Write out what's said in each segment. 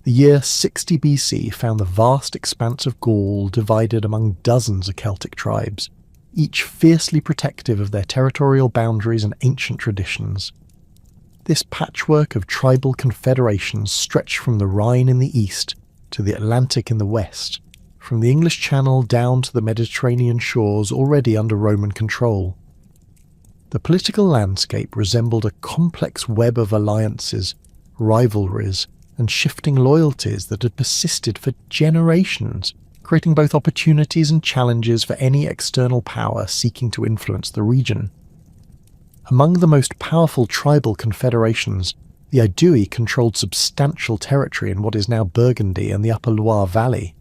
The year 60 BC found the vast expanse of Gaul divided among dozens of Celtic tribes, each fiercely protective of their territorial boundaries and ancient traditions. This patchwork of tribal confederations stretched from the Rhine in the east to the Atlantic in the west, from the English Channel down to the Mediterranean shores already under Roman control. The political landscape resembled a complex web of alliances, rivalries, and shifting loyalties that had persisted for generations, creating both opportunities and challenges for any external power seeking to influence the region. Among the most powerful tribal confederations, the Aedui controlled substantial territory in what is now Burgundy and the Upper Loire Valley.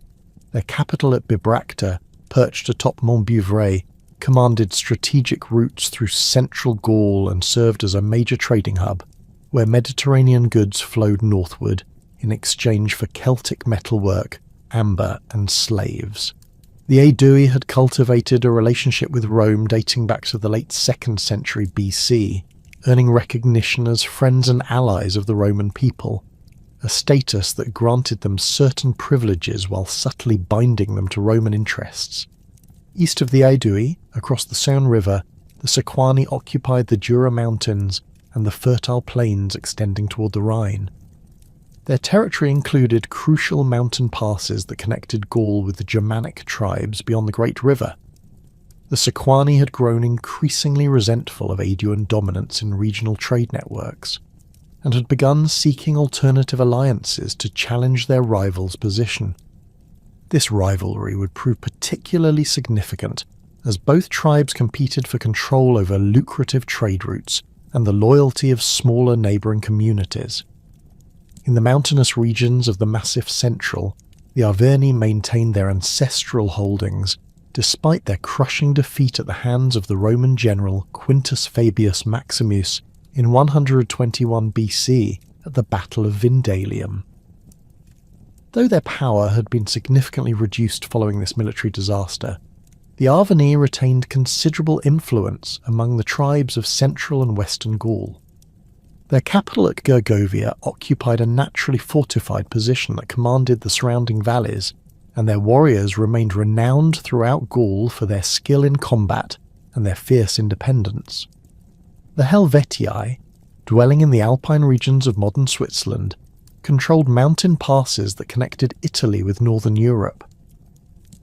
Their capital at Bibracte, perched atop Montbuvray, commanded strategic routes through central Gaul and served as a major trading hub, where Mediterranean goods flowed northward in exchange for Celtic metalwork, amber, and slaves. The Aedui had cultivated a relationship with Rome dating back to the late 2nd century BC, earning recognition as friends and allies of the Roman people, a status that granted them certain privileges while subtly binding them to Roman interests. East of the Aedui, across the Saône River, the Sequani occupied the Jura Mountains and the fertile plains extending toward the Rhine. Their territory included crucial mountain passes that connected Gaul with the Germanic tribes beyond the Great River. The Sequani had grown increasingly resentful of Aeduan dominance in regional trade networks, and had begun seeking alternative alliances to challenge their rivals' position. This rivalry would prove particularly significant as both tribes competed for control over lucrative trade routes and the loyalty of smaller neighbouring communities. In the mountainous regions of the Massif Central, the Arverni maintained their ancestral holdings, despite their crushing defeat at the hands of the Roman general Quintus Fabius Maximus in 121 BC at the Battle of Vindalium. Though their power had been significantly reduced following this military disaster, the Arverni retained considerable influence among the tribes of central and western Gaul. Their capital at Gergovia occupied a naturally fortified position that commanded the surrounding valleys, and their warriors remained renowned throughout Gaul for their skill in combat and their fierce independence. The Helvetii, dwelling in the alpine regions of modern Switzerland, controlled mountain passes that connected Italy with northern Europe.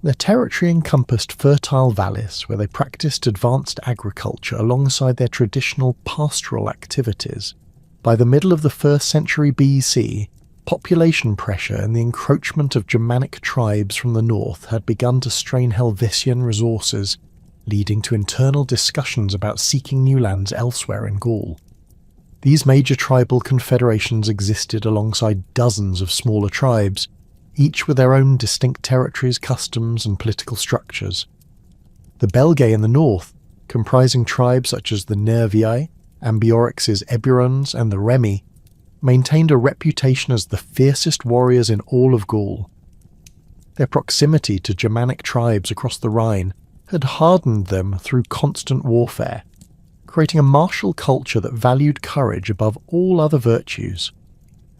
Their territory encompassed fertile valleys where they practiced advanced agriculture alongside their traditional pastoral activities. By the middle of the 1st century BC, population pressure and the encroachment of Germanic tribes from the north had begun to strain Helvetian resources, leading to internal discussions about seeking new lands elsewhere in Gaul. These major tribal confederations existed alongside dozens of smaller tribes, each with their own distinct territories, customs, and political structures. The Belgae in the north, comprising tribes such as the Nervii, Ambiorix's Eburons, and the Remi, maintained a reputation as the fiercest warriors in all of Gaul. Their proximity to Germanic tribes across the Rhine had hardened them through constant warfare, creating a martial culture that valued courage above all other virtues.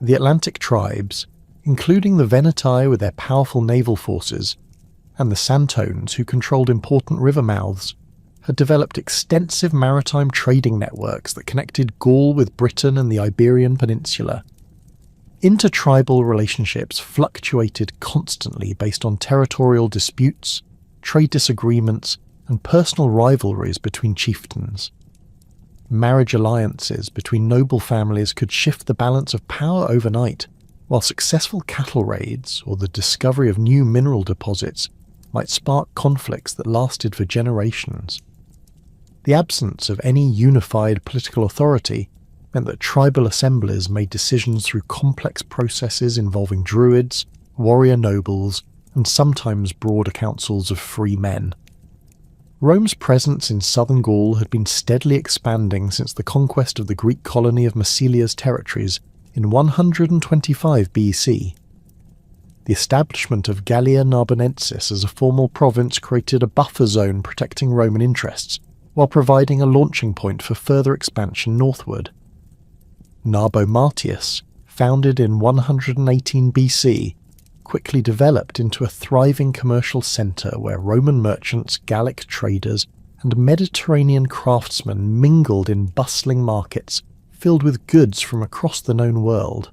The Atlantic tribes, including the Veneti with their powerful naval forces, and the Santones who controlled important river mouths, had developed extensive maritime trading networks that connected Gaul with Britain and the Iberian Peninsula. Intertribal relationships fluctuated constantly based on territorial disputes, trade disagreements, and personal rivalries between chieftains. Marriage alliances between noble families could shift the balance of power overnight, while successful cattle raids or the discovery of new mineral deposits might spark conflicts that lasted for generations. The absence of any unified political authority meant that tribal assemblies made decisions through complex processes involving druids, warrior nobles, and sometimes broader councils of free men. Rome's presence in southern Gaul had been steadily expanding since the conquest of the Greek colony of Massilia's territories in 125 BC. The establishment of Gallia Narbonensis as a formal province created a buffer zone protecting Roman interests, while providing a launching point for further expansion northward. Narbo Martius, founded in 118 BC, quickly developed into a thriving commercial centre where Roman merchants, Gallic traders, and Mediterranean craftsmen mingled in bustling markets filled with goods from across the known world.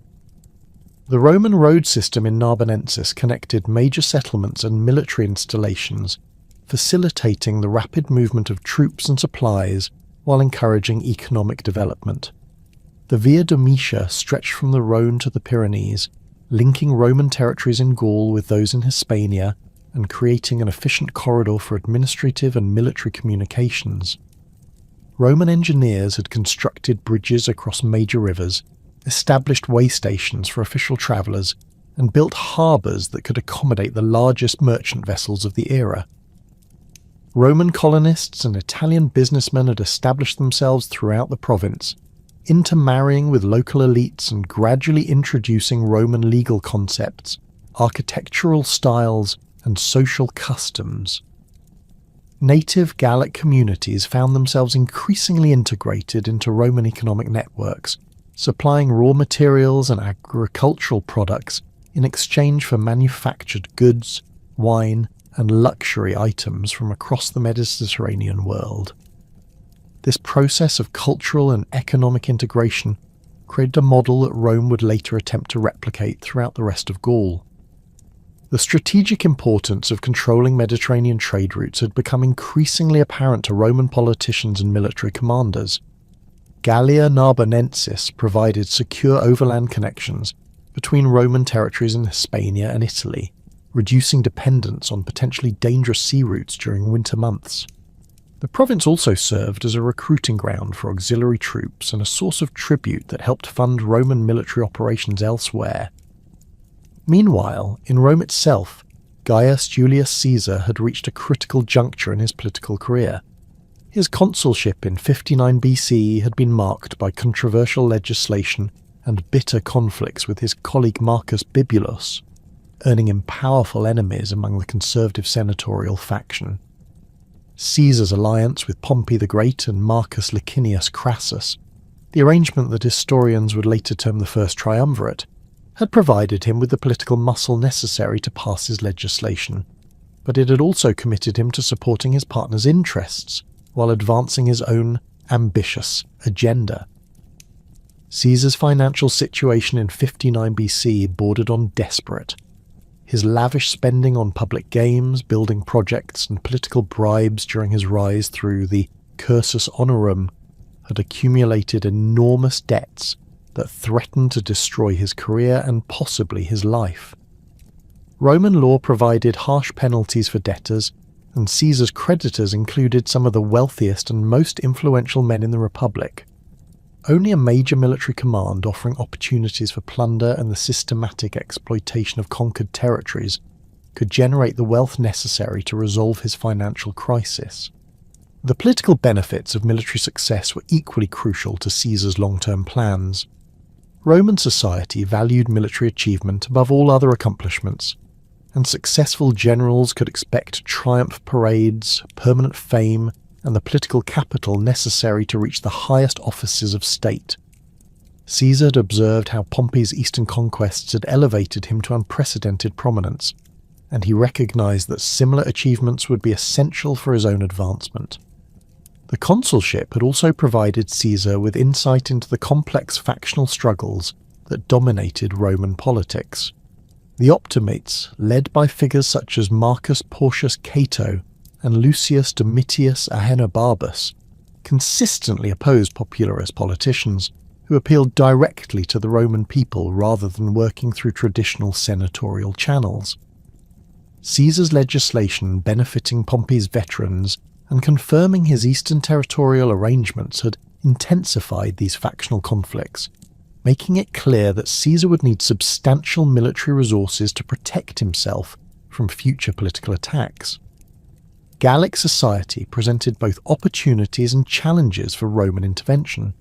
The Roman road system in Narbonensis connected major settlements and military installations, facilitating the rapid movement of troops and supplies while encouraging economic development. The Via Domitia stretched from the Rhone to the Pyrenees, linking Roman territories in Gaul with those in Hispania and creating an efficient corridor for administrative and military communications. Roman engineers had constructed bridges across major rivers, established way stations for official travellers, and built harbours that could accommodate the largest merchant vessels of the era. Roman colonists and Italian businessmen had established themselves throughout the province, intermarrying with local elites and gradually introducing Roman legal concepts, architectural styles, and social customs. Native Gallic communities found themselves increasingly integrated into Roman economic networks, supplying raw materials and agricultural products in exchange for manufactured goods, wine, and luxury items from across the Mediterranean world. This process of cultural and economic integration created a model that Rome would later attempt to replicate throughout the rest of Gaul. The strategic importance of controlling Mediterranean trade routes had become increasingly apparent to Roman politicians and military commanders. Gallia Narbonensis provided secure overland connections between Roman territories in Hispania and Italy, reducing dependence on potentially dangerous sea routes during winter months. The province also served as a recruiting ground for auxiliary troops and a source of tribute that helped fund Roman military operations elsewhere. Meanwhile, in Rome itself, Gaius Julius Caesar had reached a critical juncture in his political career. His consulship in 59 BC had been marked by controversial legislation and bitter conflicts with his colleague Marcus Bibulus, earning him powerful enemies among the conservative senatorial faction. Caesar's alliance with Pompey the Great and Marcus Licinius Crassus, the arrangement that historians would later term the First Triumvirate, had provided him with the political muscle necessary to pass his legislation, but it had also committed him to supporting his partner's interests while advancing his own ambitious agenda. Caesar's financial situation in 59 BC bordered on desperate. His lavish spending on public games, building projects, and political bribes during his rise through the cursus honorum had accumulated enormous debts that threatened to destroy his career and possibly his life. Roman law provided harsh penalties for debtors, and Caesar's creditors included some of the wealthiest and most influential men in the Republic. Only a major military command offering opportunities for plunder and the systematic exploitation of conquered territories could generate the wealth necessary to resolve his financial crisis. The political benefits of military success were equally crucial to Caesar's long-term plans. Roman society valued military achievement above all other accomplishments, and successful generals could expect triumph parades, permanent fame, and the political capital necessary to reach the highest offices of state. Caesar had observed how Pompey's eastern conquests had elevated him to unprecedented prominence, and he recognized that similar achievements would be essential for his own advancement. The consulship had also provided Caesar with insight into the complex factional struggles that dominated Roman politics. The Optimates, led by figures such as Marcus Porcius Cato and Lucius Domitius Ahenobarbus, consistently opposed popularist politicians who appealed directly to the Roman people rather than working through traditional senatorial channels. Caesar's legislation benefiting Pompey's veterans and confirming his eastern territorial arrangements had intensified these factional conflicts, making it clear that Caesar would need substantial military resources to protect himself from future political attacks. Gallic society presented both opportunities and challenges for Roman intervention.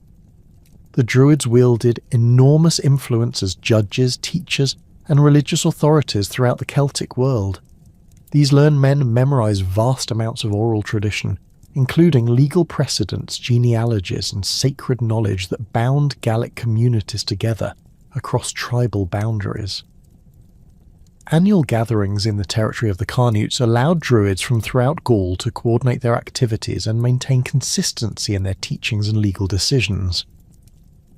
The Druids wielded enormous influence as judges, teachers, and religious authorities throughout the Celtic world. These learned men memorized vast amounts of oral tradition, including legal precedents, genealogies, and sacred knowledge that bound Gallic communities together. across tribal boundaries. Annual gatherings in the territory of the Carnutes allowed druids from throughout Gaul to coordinate their activities and maintain consistency in their teachings and legal decisions.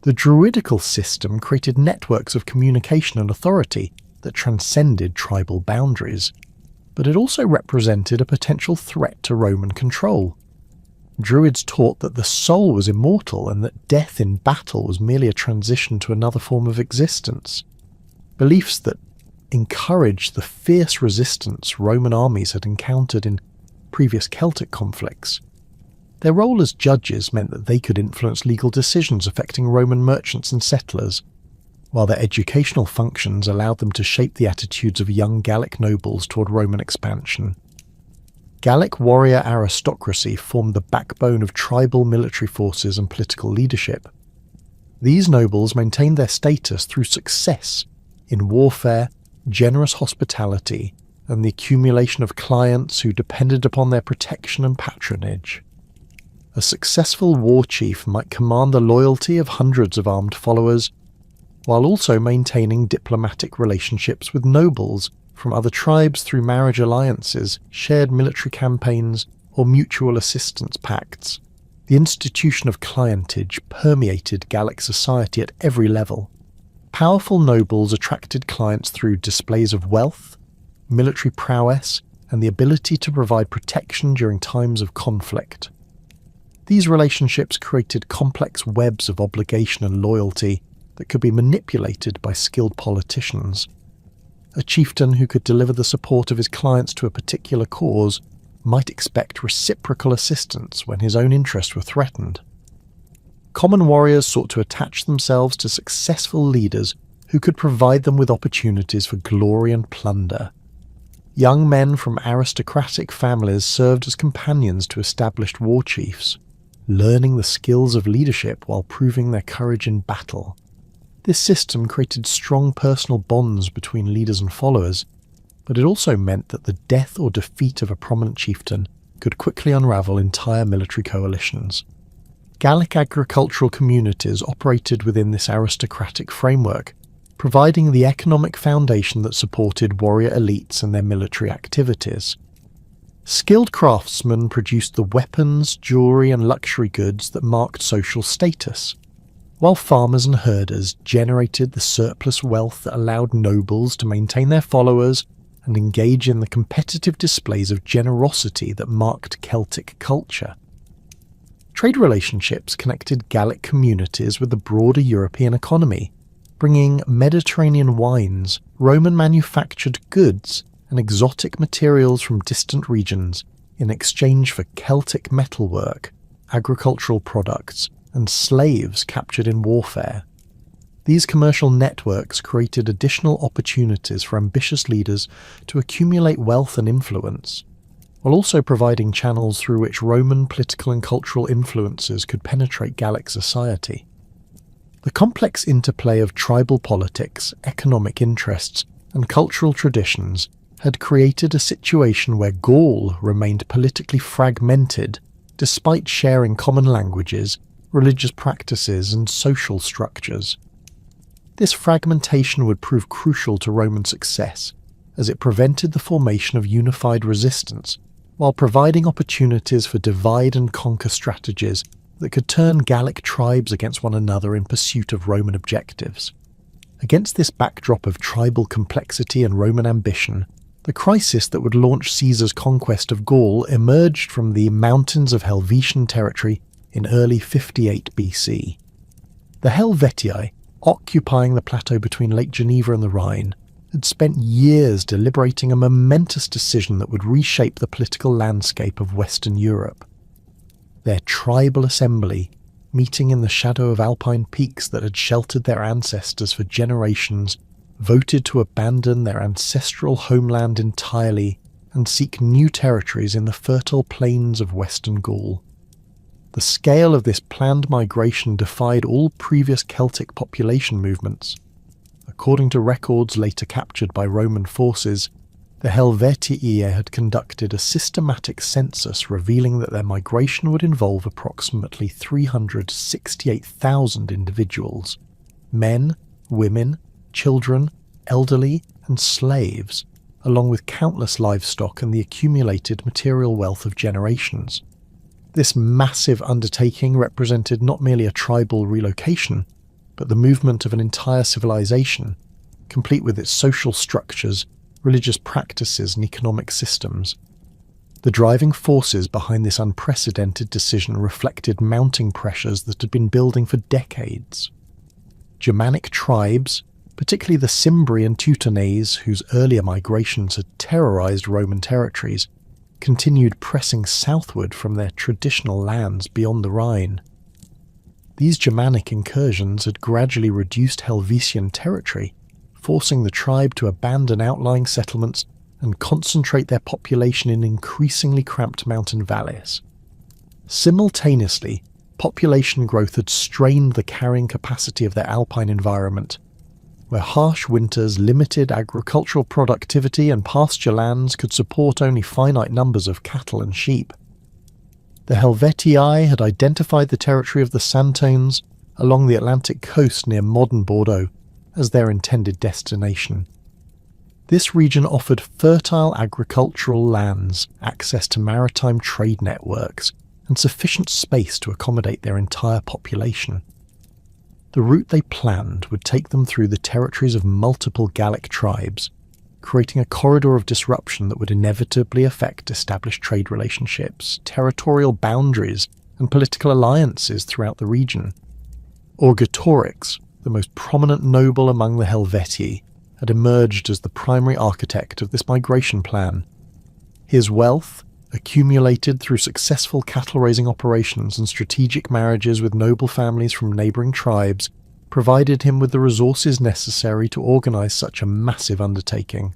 The druidical system created networks of communication and authority that transcended tribal boundaries, but it also represented a potential threat to Roman control. Druids taught that the soul was immortal and that death in battle was merely a transition to another form of existence. Beliefs that encouraged the fierce resistance Roman armies had encountered in previous Celtic conflicts. Their role as judges meant that they could influence legal decisions affecting Roman merchants and settlers, while their educational functions allowed them to shape the attitudes of young Gallic nobles toward Roman expansion. Gallic warrior aristocracy formed the backbone of tribal military forces and political leadership. These nobles maintained their status through success in warfare, generous hospitality, and the accumulation of clients who depended upon their protection and patronage. A successful war chief might command the loyalty of hundreds of armed followers, while also maintaining diplomatic relationships with nobles from other tribes through marriage alliances, shared military campaigns, or mutual assistance pacts. The institution of clientage permeated Gallic society at every level. Powerful nobles attracted clients through displays of wealth, military prowess, and the ability to provide protection during times of conflict. These relationships created complex webs of obligation and loyalty that could be manipulated by skilled politicians. A chieftain who could deliver the support of his clients to a particular cause might expect reciprocal assistance when his own interests were threatened. Common warriors sought to attach themselves to successful leaders who could provide them with opportunities for glory and plunder. Young men from aristocratic families served as companions to established war chiefs, learning the skills of leadership while proving their courage in battle. This system created strong personal bonds between leaders and followers, but it also meant that the death or defeat of a prominent chieftain could quickly unravel entire military coalitions. Gallic agricultural communities operated within this aristocratic framework, providing the economic foundation that supported warrior elites and their military activities. Skilled craftsmen produced the weapons, jewelry, and luxury goods that marked social status, while farmers and herders generated the surplus wealth that allowed nobles to maintain their followers and engage in the competitive displays of generosity that marked Celtic culture. Trade relationships connected Gallic communities with the broader European economy, bringing Mediterranean wines, Roman manufactured goods, and exotic materials from distant regions in exchange for Celtic metalwork, agricultural products, and slaves captured in warfare. These commercial networks created additional opportunities for ambitious leaders to accumulate wealth and influence, while also providing channels through which Roman political and cultural influences could penetrate Gallic society. The complex interplay of tribal politics, economic interests, and cultural traditions had created a situation where Gaul remained politically fragmented despite sharing common languages, religious practices, and social structures. This fragmentation would prove crucial to Roman success, as it prevented the formation of unified resistance, while providing opportunities for divide and conquer strategies that could turn Gallic tribes against one another in pursuit of Roman objectives. Against this backdrop of tribal complexity and Roman ambition, the crisis that would launch Caesar's conquest of Gaul emerged from the mountains of Helvetian territory in early 58 BC. The Helvetii, occupying the plateau between Lake Geneva and the Rhine, had spent years deliberating a momentous decision that would reshape the political landscape of Western Europe. Their tribal assembly, meeting in the shadow of alpine peaks that had sheltered their ancestors for generations, voted to abandon their ancestral homeland entirely and seek new territories in the fertile plains of Western Gaul. The scale of this planned migration defied all previous Celtic population movements. According to records later captured by Roman forces, the Helvetii had conducted a systematic census revealing that their migration would involve approximately 368,000 individuals, men, women, children, elderly, and slaves, along with countless livestock and the accumulated material wealth of generations. This massive undertaking represented not merely a tribal relocation, but the movement of an entire civilization, complete with its social structures, religious practices, and economic systems. The driving forces behind this unprecedented decision reflected mounting pressures that had been building for decades. Germanic tribes, particularly the Cimbri and Teutones, whose earlier migrations had terrorized Roman territories, continued pressing southward from their traditional lands beyond the Rhine. These Germanic incursions had gradually reduced Helvetian territory, forcing the tribe to abandon outlying settlements and concentrate their population in increasingly cramped mountain valleys. Simultaneously, population growth had strained the carrying capacity of their alpine environment, where harsh winters, limited agricultural productivity and pasture lands could support only finite numbers of cattle and sheep. The Helvetii had identified the territory of the Santones along the Atlantic coast near modern Bordeaux as their intended destination. This region offered fertile agricultural lands, access to maritime trade networks, and sufficient space to accommodate their entire population. The route they planned would take them through the territories of multiple Gallic tribes, creating a corridor of disruption that would inevitably affect established trade relationships, territorial boundaries, and political alliances throughout the region. Orgetorix, the most prominent noble among the Helvetii, had emerged as the primary architect of this migration plan. His wealth, accumulated through successful cattle-raising operations and strategic marriages with noble families from neighbouring tribes, provided him with the resources necessary to organise such a massive undertaking.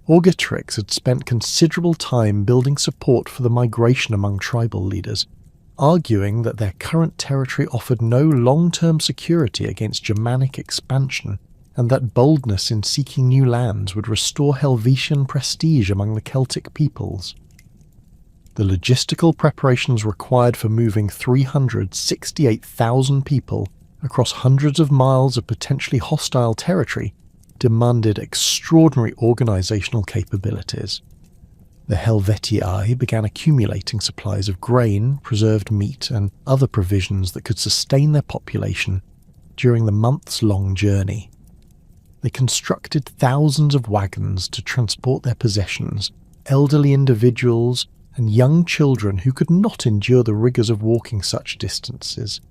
Orgetorix had spent considerable time building support for the migration among tribal leaders, arguing that their current territory offered no long-term security against Germanic expansion, and that boldness in seeking new lands would restore Helvetian prestige among the Celtic peoples. The logistical preparations required for moving 368,000 people across hundreds of miles of potentially hostile territory demanded extraordinary organisational capabilities. The Helvetii began accumulating supplies of grain, preserved meat, and other provisions that could sustain their population during the months-long journey. They constructed thousands of wagons to transport their possessions, elderly individuals, and young children who could not endure the rigours of walking such distances.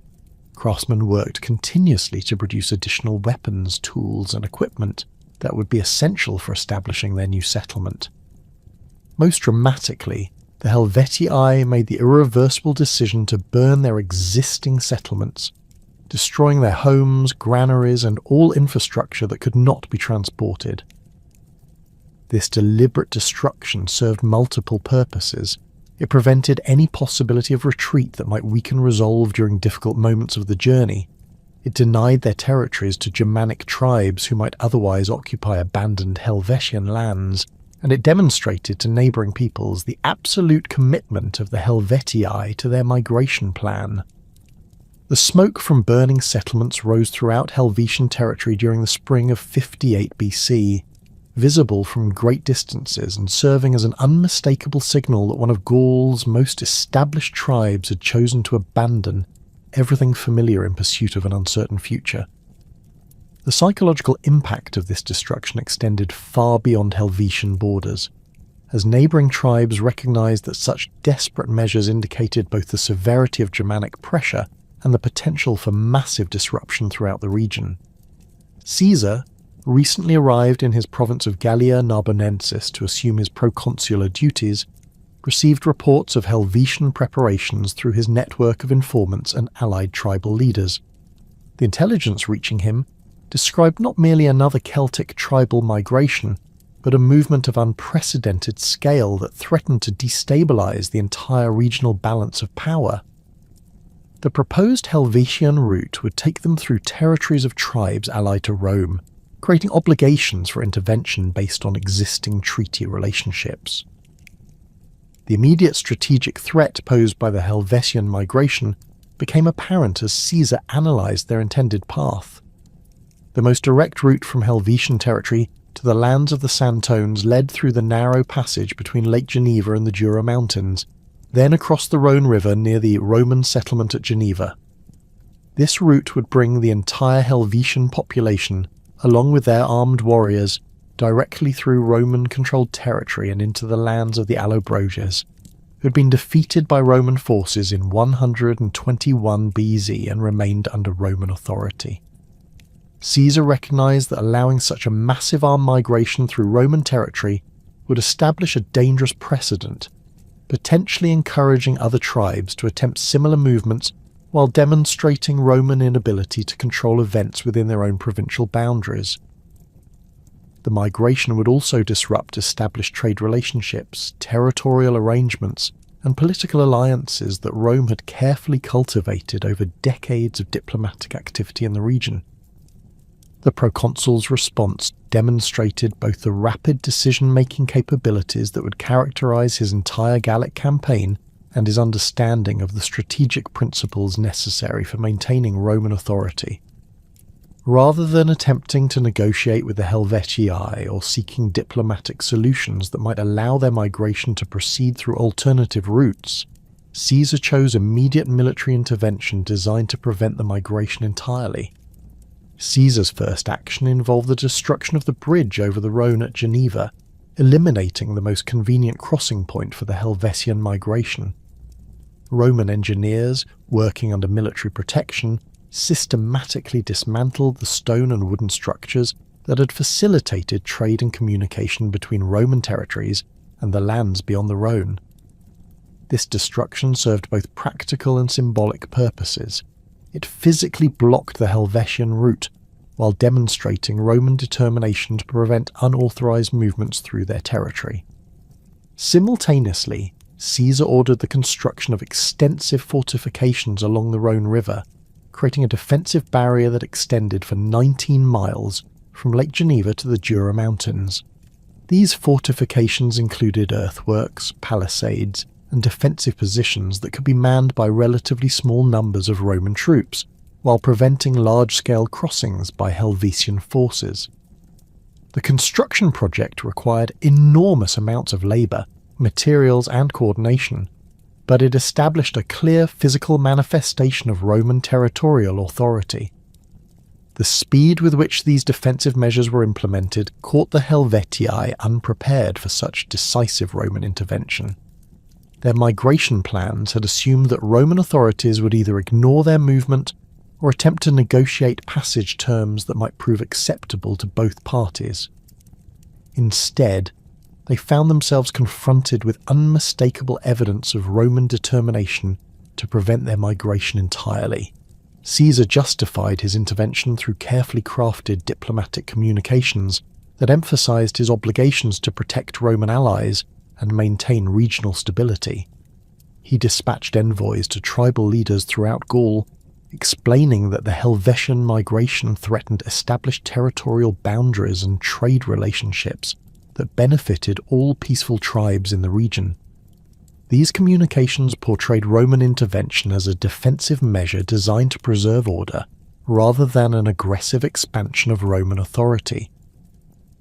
Craftsmen worked continuously to produce additional weapons, tools, and equipment that would be essential for establishing their new settlement. Most dramatically, the Helvetii made the irreversible decision to burn their existing settlements, destroying their homes, granaries, and all infrastructure that could not be transported. This deliberate destruction served multiple purposes. It prevented any possibility of retreat that might weaken resolve during difficult moments of the journey. It denied their territories to Germanic tribes who might otherwise occupy abandoned Helvetian lands, and it demonstrated to neighbouring peoples the absolute commitment of the Helvetii to their migration plan. The smoke from burning settlements rose throughout Helvetian territory during the spring of 58 BC, visible from great distances and serving as an unmistakable signal that one of Gaul's most established tribes had chosen to abandon everything familiar in pursuit of an uncertain future. The psychological impact of this destruction extended far beyond Helvetian borders, as neighbouring tribes recognised that such desperate measures indicated both the severity of Germanic pressure and the potential for massive disruption throughout the region. Caesar recently arrived in his province of Gallia Narbonensis to assume his proconsular duties, received reports of Helvetian preparations through his network of informants and allied tribal leaders. The intelligence reaching him described not merely another Celtic tribal migration, but a movement of unprecedented scale that threatened to destabilize the entire regional balance of power. The proposed Helvetian route would take them through territories of tribes allied to Rome, creating obligations for intervention based on existing treaty relationships. The immediate strategic threat posed by the Helvetian migration became apparent as Caesar analysed their intended path. The most direct route from Helvetian territory to the lands of the Santones led through the narrow passage between Lake Geneva and the Jura Mountains, then across the Rhone River near the Roman settlement at Geneva. This route would bring the entire Helvetian population, along with their armed warriors, directly through Roman-controlled territory and into the lands of the Allobroges, who had been defeated by Roman forces in 121 BZ and remained under Roman authority. Caesar recognized that allowing such a massive armed migration through Roman territory would establish a dangerous precedent, potentially encouraging other tribes to attempt similar movements while demonstrating Roman inability to control events within their own provincial boundaries. The migration would also disrupt established trade relationships, territorial arrangements, and political alliances that Rome had carefully cultivated over decades of diplomatic activity in the region. The proconsul's response demonstrated both the rapid decision-making capabilities that would characterize his entire Gallic campaign and his understanding of the strategic principles necessary for maintaining Roman authority. Rather than attempting to negotiate with the Helvetii or seeking diplomatic solutions that might allow their migration to proceed through alternative routes, Caesar chose immediate military intervention designed to prevent the migration entirely. Caesar's first action involved the destruction of the bridge over the Rhone at Geneva, eliminating the most convenient crossing point for the Helvetian migration. Roman engineers, working under military protection, systematically dismantled the stone and wooden structures that had facilitated trade and communication between Roman territories and the lands beyond the Rhone. This destruction served both practical and symbolic purposes. It physically blocked the Helvetian route, while demonstrating Roman determination to prevent unauthorized movements through their territory. Simultaneously, Caesar ordered the construction of extensive fortifications along the Rhone River, creating a defensive barrier that extended for 19 miles from Lake Geneva to the Jura Mountains. These fortifications included earthworks, palisades, and defensive positions that could be manned by relatively small numbers of Roman troops, while preventing large-scale crossings by Helvetian forces. The construction project required enormous amounts of labour, materials and coordination, but it established a clear physical manifestation of Roman territorial authority. The speed with which these defensive measures were implemented caught the Helvetii unprepared for such decisive Roman intervention. Their migration plans had assumed that Roman authorities would either ignore their movement or attempt to negotiate passage terms that might prove acceptable to both parties. Instead, they found themselves confronted with unmistakable evidence of Roman determination to prevent their migration entirely. Caesar justified his intervention through carefully crafted diplomatic communications that emphasized his obligations to protect Roman allies and maintain regional stability. He dispatched envoys to tribal leaders throughout Gaul, explaining that the Helvetian migration threatened established territorial boundaries and trade relationships that benefited all peaceful tribes in the region. These communications portrayed Roman intervention as a defensive measure designed to preserve order, rather than an aggressive expansion of Roman authority.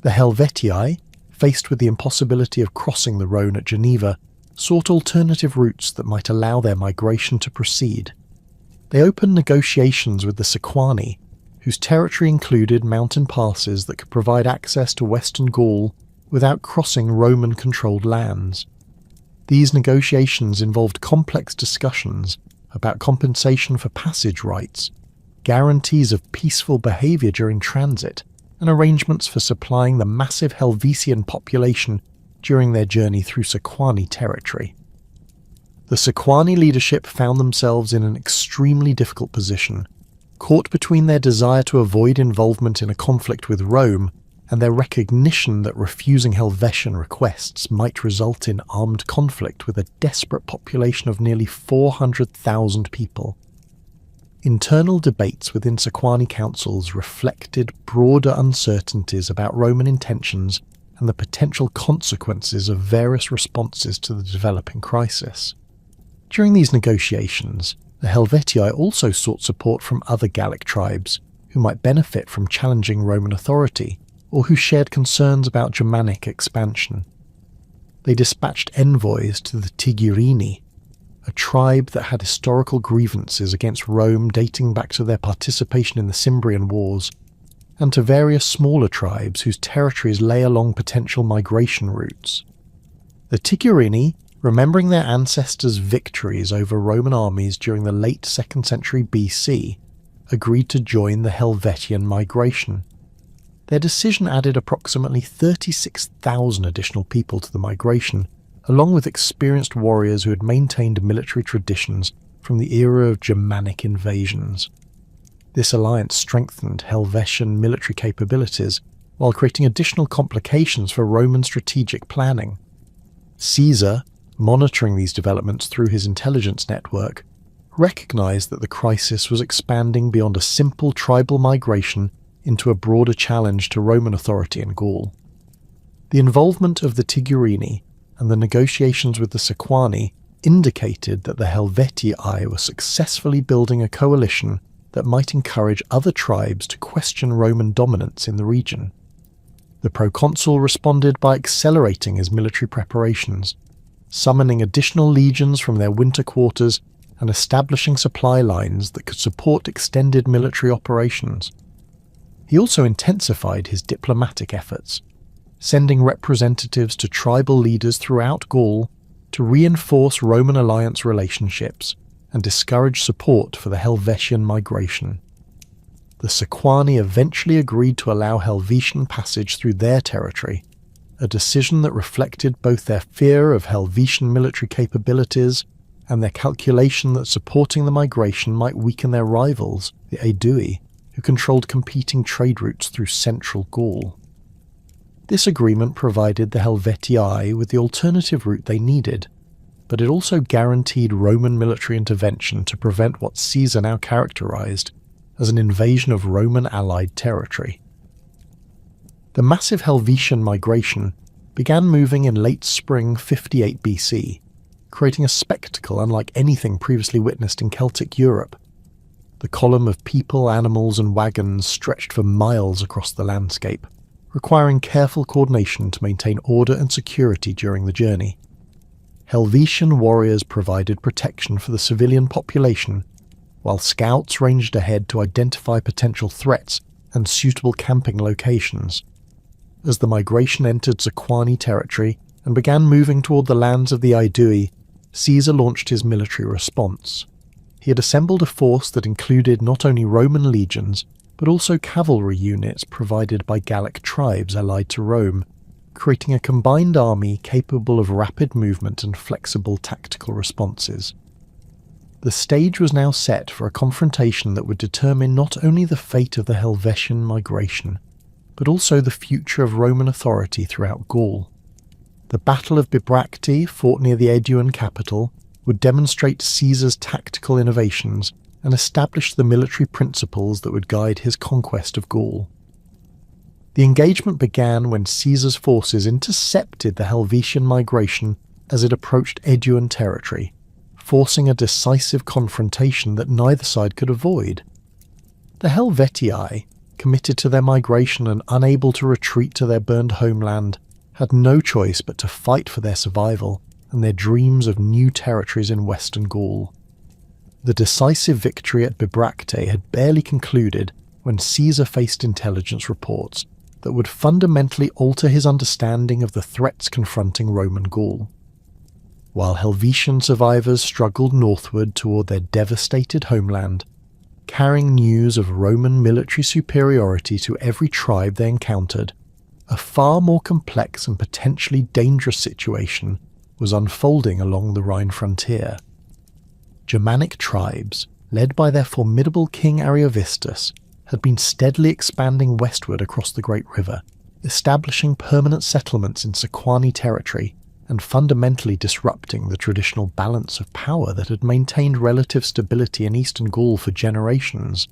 The Helvetii, faced with the impossibility of crossing the Rhone at Geneva, sought alternative routes that might allow their migration to proceed. They opened negotiations with the Sequani, whose territory included mountain passes that could provide access to western Gaul without crossing Roman-controlled lands. These negotiations involved complex discussions about compensation for passage rights, guarantees of peaceful behaviour during transit, and arrangements for supplying the massive Helvetian population during their journey through Sequani territory. The Sequani leadership found themselves in an extremely difficult position, caught between their desire to avoid involvement in a conflict with Rome and their recognition that refusing Helvetian requests might result in armed conflict with a desperate population of nearly 400,000 people. Internal debates within Sequani councils reflected broader uncertainties about Roman intentions and the potential consequences of various responses to the developing crisis. During these negotiations, the Helvetii also sought support from other Gallic tribes, who might benefit from challenging Roman authority, or who shared concerns about Germanic expansion. They dispatched envoys to the Tigurini, a tribe that had historical grievances against Rome dating back to their participation in the Cimbrian Wars, and to various smaller tribes whose territories lay along potential migration routes. The Tigurini, remembering their ancestors' victories over Roman armies during the late 2nd century BC, agreed to join the Helvetian migration. Their decision added approximately 36,000 additional people to the migration, along with experienced warriors who had maintained military traditions from the era of Germanic invasions. This alliance strengthened Helvetian military capabilities while creating additional complications for Roman strategic planning. Caesar, monitoring these developments through his intelligence network, recognized that the crisis was expanding beyond a simple tribal migration into a broader challenge to Roman authority in Gaul. The involvement of the Tigurini and the negotiations with the Sequani indicated that the Helvetii were successfully building a coalition that might encourage other tribes to question Roman dominance in the region. The proconsul responded by accelerating his military preparations, summoning additional legions from their winter quarters and establishing supply lines that could support extended military operations. He also intensified his diplomatic efforts, sending representatives to tribal leaders throughout Gaul to reinforce Roman alliance relationships and discourage support for the Helvetian migration. The Sequani eventually agreed to allow Helvetian passage through their territory, a decision that reflected both their fear of Helvetian military capabilities and their calculation that supporting the migration might weaken their rivals, the Aedui, who controlled competing trade routes through central Gaul. This agreement provided the Helvetii with the alternative route they needed, but it also guaranteed Roman military intervention to prevent what Caesar now characterized as an invasion of Roman allied territory. The massive Helvetian migration began moving in late spring 58 BC, creating a spectacle unlike anything previously witnessed in Celtic Europe. The column of people, animals, and wagons stretched for miles across the landscape, requiring careful coordination to maintain order and security during the journey. Helvetian warriors provided protection for the civilian population, while scouts ranged ahead to identify potential threats and suitable camping locations. As the migration entered Sequani territory and began moving toward the lands of the Aedui, Caesar launched his military response. He had assembled a force that included not only Roman legions, but also cavalry units provided by Gallic tribes allied to Rome, creating a combined army capable of rapid movement and flexible tactical responses. The stage was now set for a confrontation that would determine not only the fate of the Helvetian migration, but also the future of Roman authority throughout Gaul. The Battle of Bibracte, fought near the Aeduan capital, would demonstrate Caesar's tactical innovations and establish the military principles that would guide his conquest of Gaul. The engagement began when Caesar's forces intercepted the Helvetian migration as it approached Aeduan territory, forcing a decisive confrontation that neither side could avoid. The Helvetii, committed to their migration and unable to retreat to their burned homeland, had no choice but to fight for their survival and their dreams of new territories in western Gaul. The decisive victory at Bibracte had barely concluded when Caesar faced intelligence reports that would fundamentally alter his understanding of the threats confronting Roman Gaul. While Helvetian survivors struggled northward toward their devastated homeland, carrying news of Roman military superiority to every tribe they encountered, a far more complex and potentially dangerous situation was unfolding along the Rhine frontier. Germanic tribes, led by their formidable king Ariovistus, had been steadily expanding westward across the Great River, establishing permanent settlements in Sequani territory and fundamentally disrupting the traditional balance of power that had maintained relative stability in eastern Gaul for generations.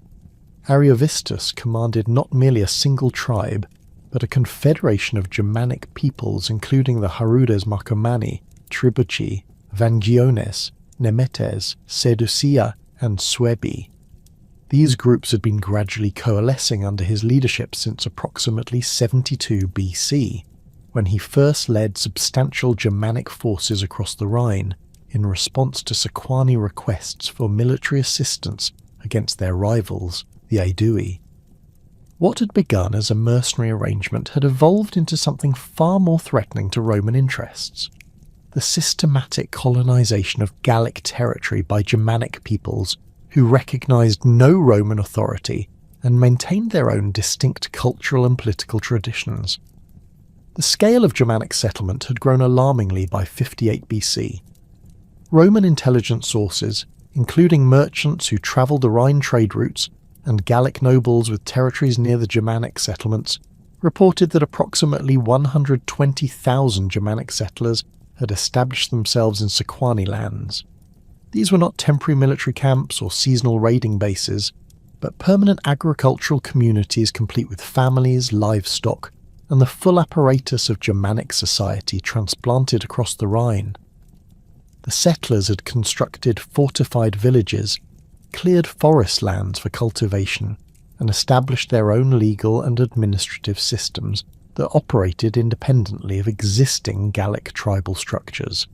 Ariovistus commanded not merely a single tribe, but a confederation of Germanic peoples including the Harudes Marcomanni, Tribuci, Vangiones, Nemetes, Seuducia, and Suebi. These groups had been gradually coalescing under his leadership since approximately 72 BC, when he first led substantial Germanic forces across the Rhine in response to Sequani requests for military assistance against their rivals, the Aedui. What had begun as a mercenary arrangement had evolved into something far more threatening to Roman interests: the systematic colonization of Gallic territory by Germanic peoples who recognized no Roman authority and maintained their own distinct cultural and political traditions. The scale of Germanic settlement had grown alarmingly by 58 BC. Roman intelligence sources, including merchants who travelled the Rhine trade routes and Gallic nobles with territories near the Germanic settlements, reported that approximately 120,000 Germanic settlers had established themselves in Sequani lands. These were not temporary military camps or seasonal raiding bases, but permanent agricultural communities complete with families, livestock, and the full apparatus of Germanic society transplanted across the Rhine. The settlers had constructed fortified villages, cleared forest lands for cultivation, and established their own legal and administrative systems that operated independently of existing Gallic tribal structures.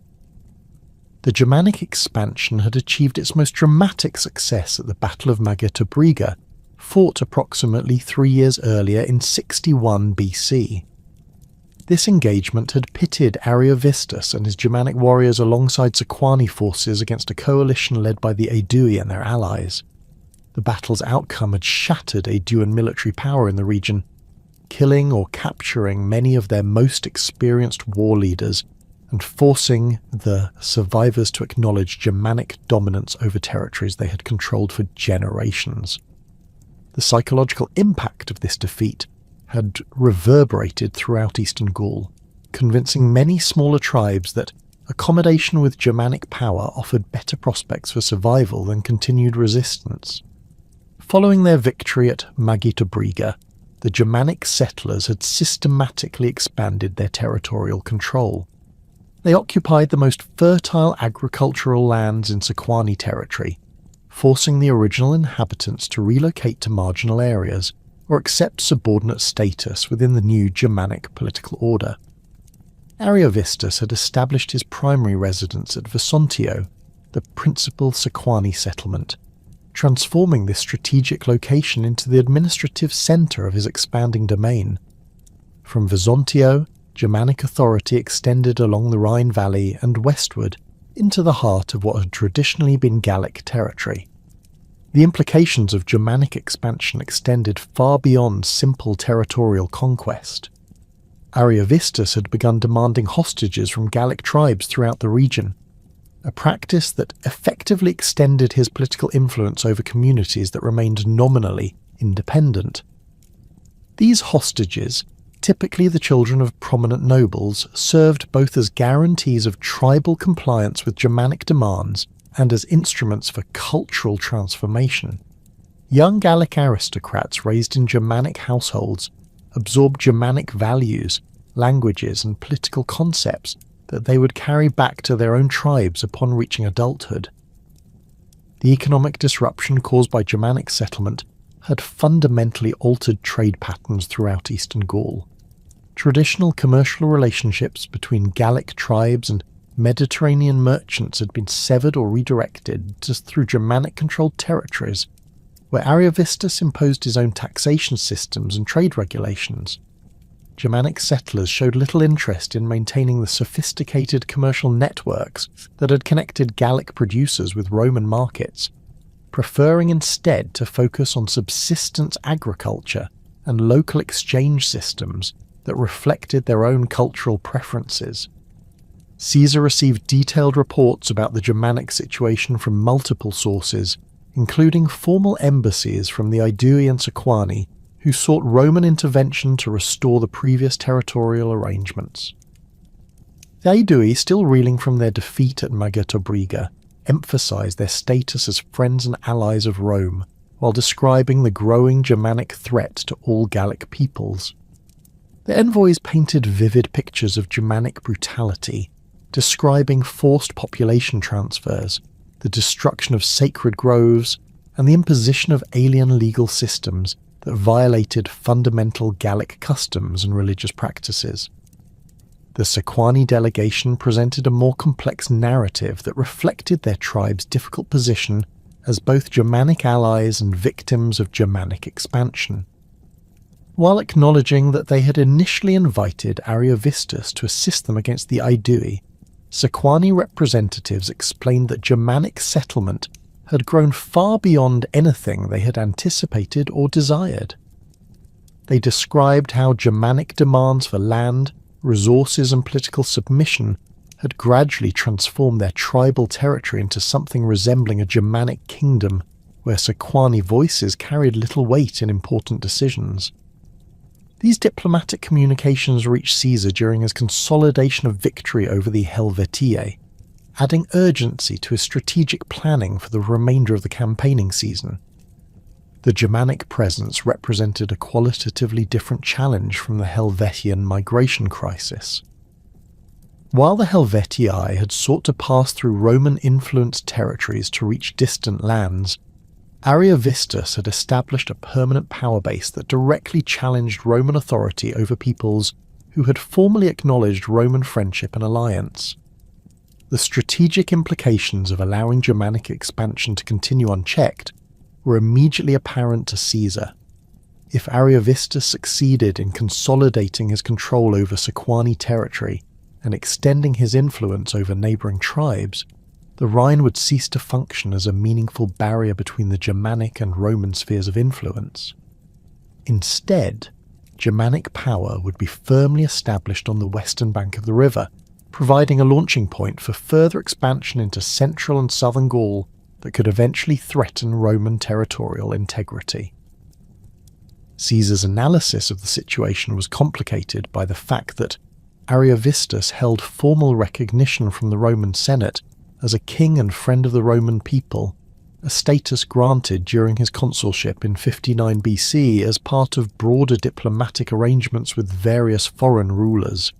The Germanic expansion had achieved its most dramatic success at the Battle of Magetobriga, fought approximately 3 years earlier in 61 BC. This engagement had pitted Ariovistus and his Germanic warriors alongside Sequani forces against a coalition led by the Aedui and their allies. The battle's outcome had shattered Aeduan military power in the region, killing or capturing many of their most experienced war leaders and forcing the survivors to acknowledge Germanic dominance over territories they had controlled for generations. The psychological impact of this defeat had reverberated throughout eastern Gaul, convincing many smaller tribes that accommodation with Germanic power offered better prospects for survival than continued resistance. Following their victory at Magetobriga, the Germanic settlers had systematically expanded their territorial control. They occupied the most fertile agricultural lands in Sequani territory, forcing the original inhabitants to relocate to marginal areas or accept subordinate status within the new Germanic political order. Ariovistus had established his primary residence at Vesontio, the principal Sequani settlement, transforming this strategic location into the administrative centre of his expanding domain. From Vesontio, Germanic authority extended along the Rhine Valley and westward into the heart of what had traditionally been Gallic territory. The implications of Germanic expansion extended far beyond simple territorial conquest. Ariovistus had begun demanding hostages from Gallic tribes throughout the region, a practice that effectively extended his political influence over communities that remained nominally independent. These hostages, typically the children of prominent nobles, served both as guarantees of tribal compliance with Germanic demands and as instruments for cultural transformation. Young Gallic aristocrats raised in Germanic households absorbed Germanic values, languages, and political concepts that they would carry back to their own tribes upon reaching adulthood. The economic disruption caused by Germanic settlement had fundamentally altered trade patterns throughout eastern Gaul. Traditional commercial relationships between Gallic tribes and Mediterranean merchants had been severed or redirected just through Germanic-controlled territories, where Ariovistus imposed his own taxation systems and trade regulations. Germanic settlers showed little interest in maintaining the sophisticated commercial networks that had connected Gallic producers with Roman markets, preferring instead to focus on subsistence agriculture and local exchange systems that reflected their own cultural preferences. Caesar received detailed reports about the Germanic situation from multiple sources, including formal embassies from the Aedui and Sequani, who sought Roman intervention to restore the previous territorial arrangements. The Aedui, still reeling from their defeat at Magetobriga, emphasized their status as friends and allies of Rome, while describing the growing Germanic threat to all Gallic peoples. The envoys painted vivid pictures of Germanic brutality, describing forced population transfers, the destruction of sacred groves, and the imposition of alien legal systems that violated fundamental Gallic customs and religious practices. The Sequani delegation presented a more complex narrative that reflected their tribe's difficult position as both Germanic allies and victims of Germanic expansion. While acknowledging that they had initially invited Ariovistus to assist them against the Aedui, Sequani representatives explained that Germanic settlement had grown far beyond anything they had anticipated or desired. They described how Germanic demands for land, resources and political submission had gradually transformed their tribal territory into something resembling a Germanic kingdom where Sequani voices carried little weight in important decisions. These diplomatic communications reached Caesar during his consolidation of victory over the Helvetii, adding urgency to his strategic planning for the remainder of the campaigning season. The Germanic presence represented a qualitatively different challenge from the Helvetian migration crisis. While the Helvetii had sought to pass through Roman-influenced territories to reach distant lands, Ariovistus had established a permanent power base that directly challenged Roman authority over peoples who had formally acknowledged Roman friendship and alliance. The strategic implications of allowing Germanic expansion to continue unchecked were immediately apparent to Caesar. If Ariovistus succeeded in consolidating his control over Sequani territory and extending his influence over neighbouring tribes, the Rhine would cease to function as a meaningful barrier between the Germanic and Roman spheres of influence. Instead, Germanic power would be firmly established on the western bank of the river, providing a launching point for further expansion into central and southern Gaul that could eventually threaten Roman territorial integrity. Caesar's analysis of the situation was complicated by the fact that Ariovistus held formal recognition from the Roman Senate as a king and friend of the Roman people, a status granted during his consulship in 59 BC as part of broader diplomatic arrangements with various foreign rulers.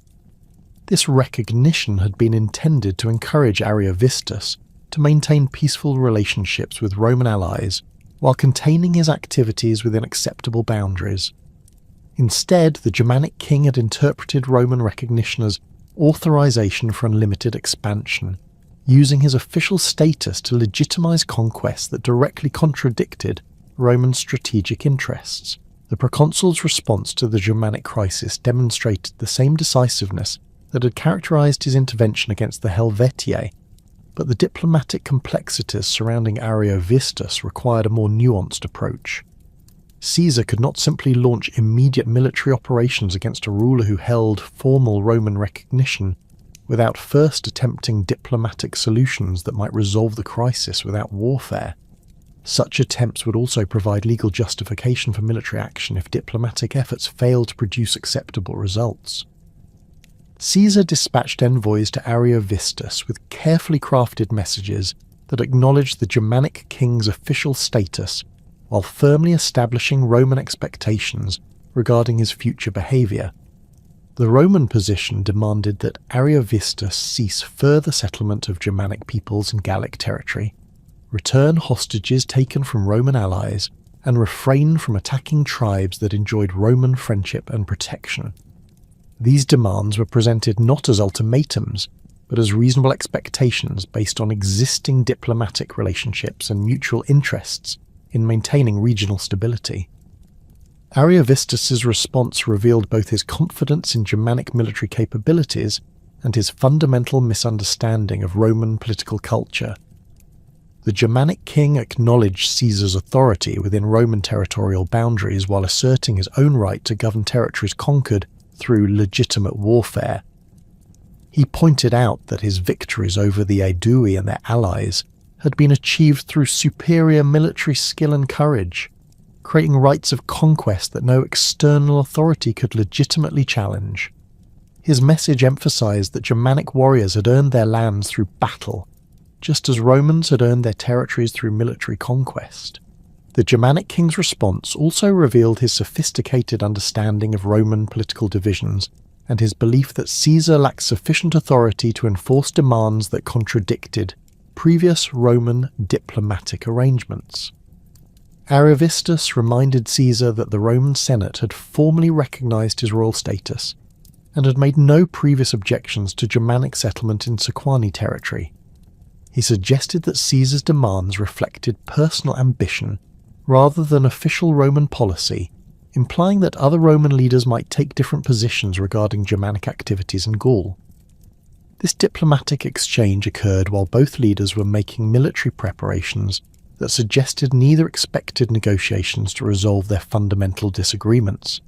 This recognition had been intended to encourage Ariovistus to maintain peaceful relationships with Roman allies while containing his activities within acceptable boundaries. Instead, the Germanic king had interpreted Roman recognition as authorization for unlimited expansion, using his official status to legitimize conquests that directly contradicted Roman strategic interests. The proconsul's response to the Germanic crisis demonstrated the same decisiveness that had characterized his intervention against the Helvetii, but the diplomatic complexities surrounding Ariovistus required a more nuanced approach. Caesar could not simply launch immediate military operations against a ruler who held formal Roman recognition without first attempting diplomatic solutions that might resolve the crisis without warfare. Such attempts would also provide legal justification for military action if diplomatic efforts failed to produce acceptable results. Caesar dispatched envoys to Ariovistus with carefully crafted messages that acknowledged the Germanic king's official status while firmly establishing Roman expectations regarding his future behaviour. The Roman position demanded that Ariovistus cease further settlement of Germanic peoples in Gallic territory, return hostages taken from Roman allies, and refrain from attacking tribes that enjoyed Roman friendship and protection. These demands were presented not as ultimatums, but as reasonable expectations based on existing diplomatic relationships and mutual interests in maintaining regional stability. Ariovistus's response revealed both his confidence in Germanic military capabilities and his fundamental misunderstanding of Roman political culture. The Germanic king acknowledged Caesar's authority within Roman territorial boundaries while asserting his own right to govern territories conquered through legitimate warfare. He pointed out that his victories over the Aedui and their allies had been achieved through superior military skill and courage, creating rights of conquest that no external authority could legitimately challenge. His message emphasized that Germanic warriors had earned their lands through battle, just as Romans had earned their territories through military conquest. The Germanic king's response also revealed his sophisticated understanding of Roman political divisions and his belief that Caesar lacked sufficient authority to enforce demands that contradicted previous Roman diplomatic arrangements. Ariovistus reminded Caesar that the Roman Senate had formally recognised his royal status and had made no previous objections to Germanic settlement in Sequani territory. He suggested that Caesar's demands reflected personal ambition rather than official Roman policy, implying that other Roman leaders might take different positions regarding Germanic activities in Gaul. This diplomatic exchange occurred while both leaders were making military preparations that suggested neither expected negotiations to resolve their fundamental disagreements.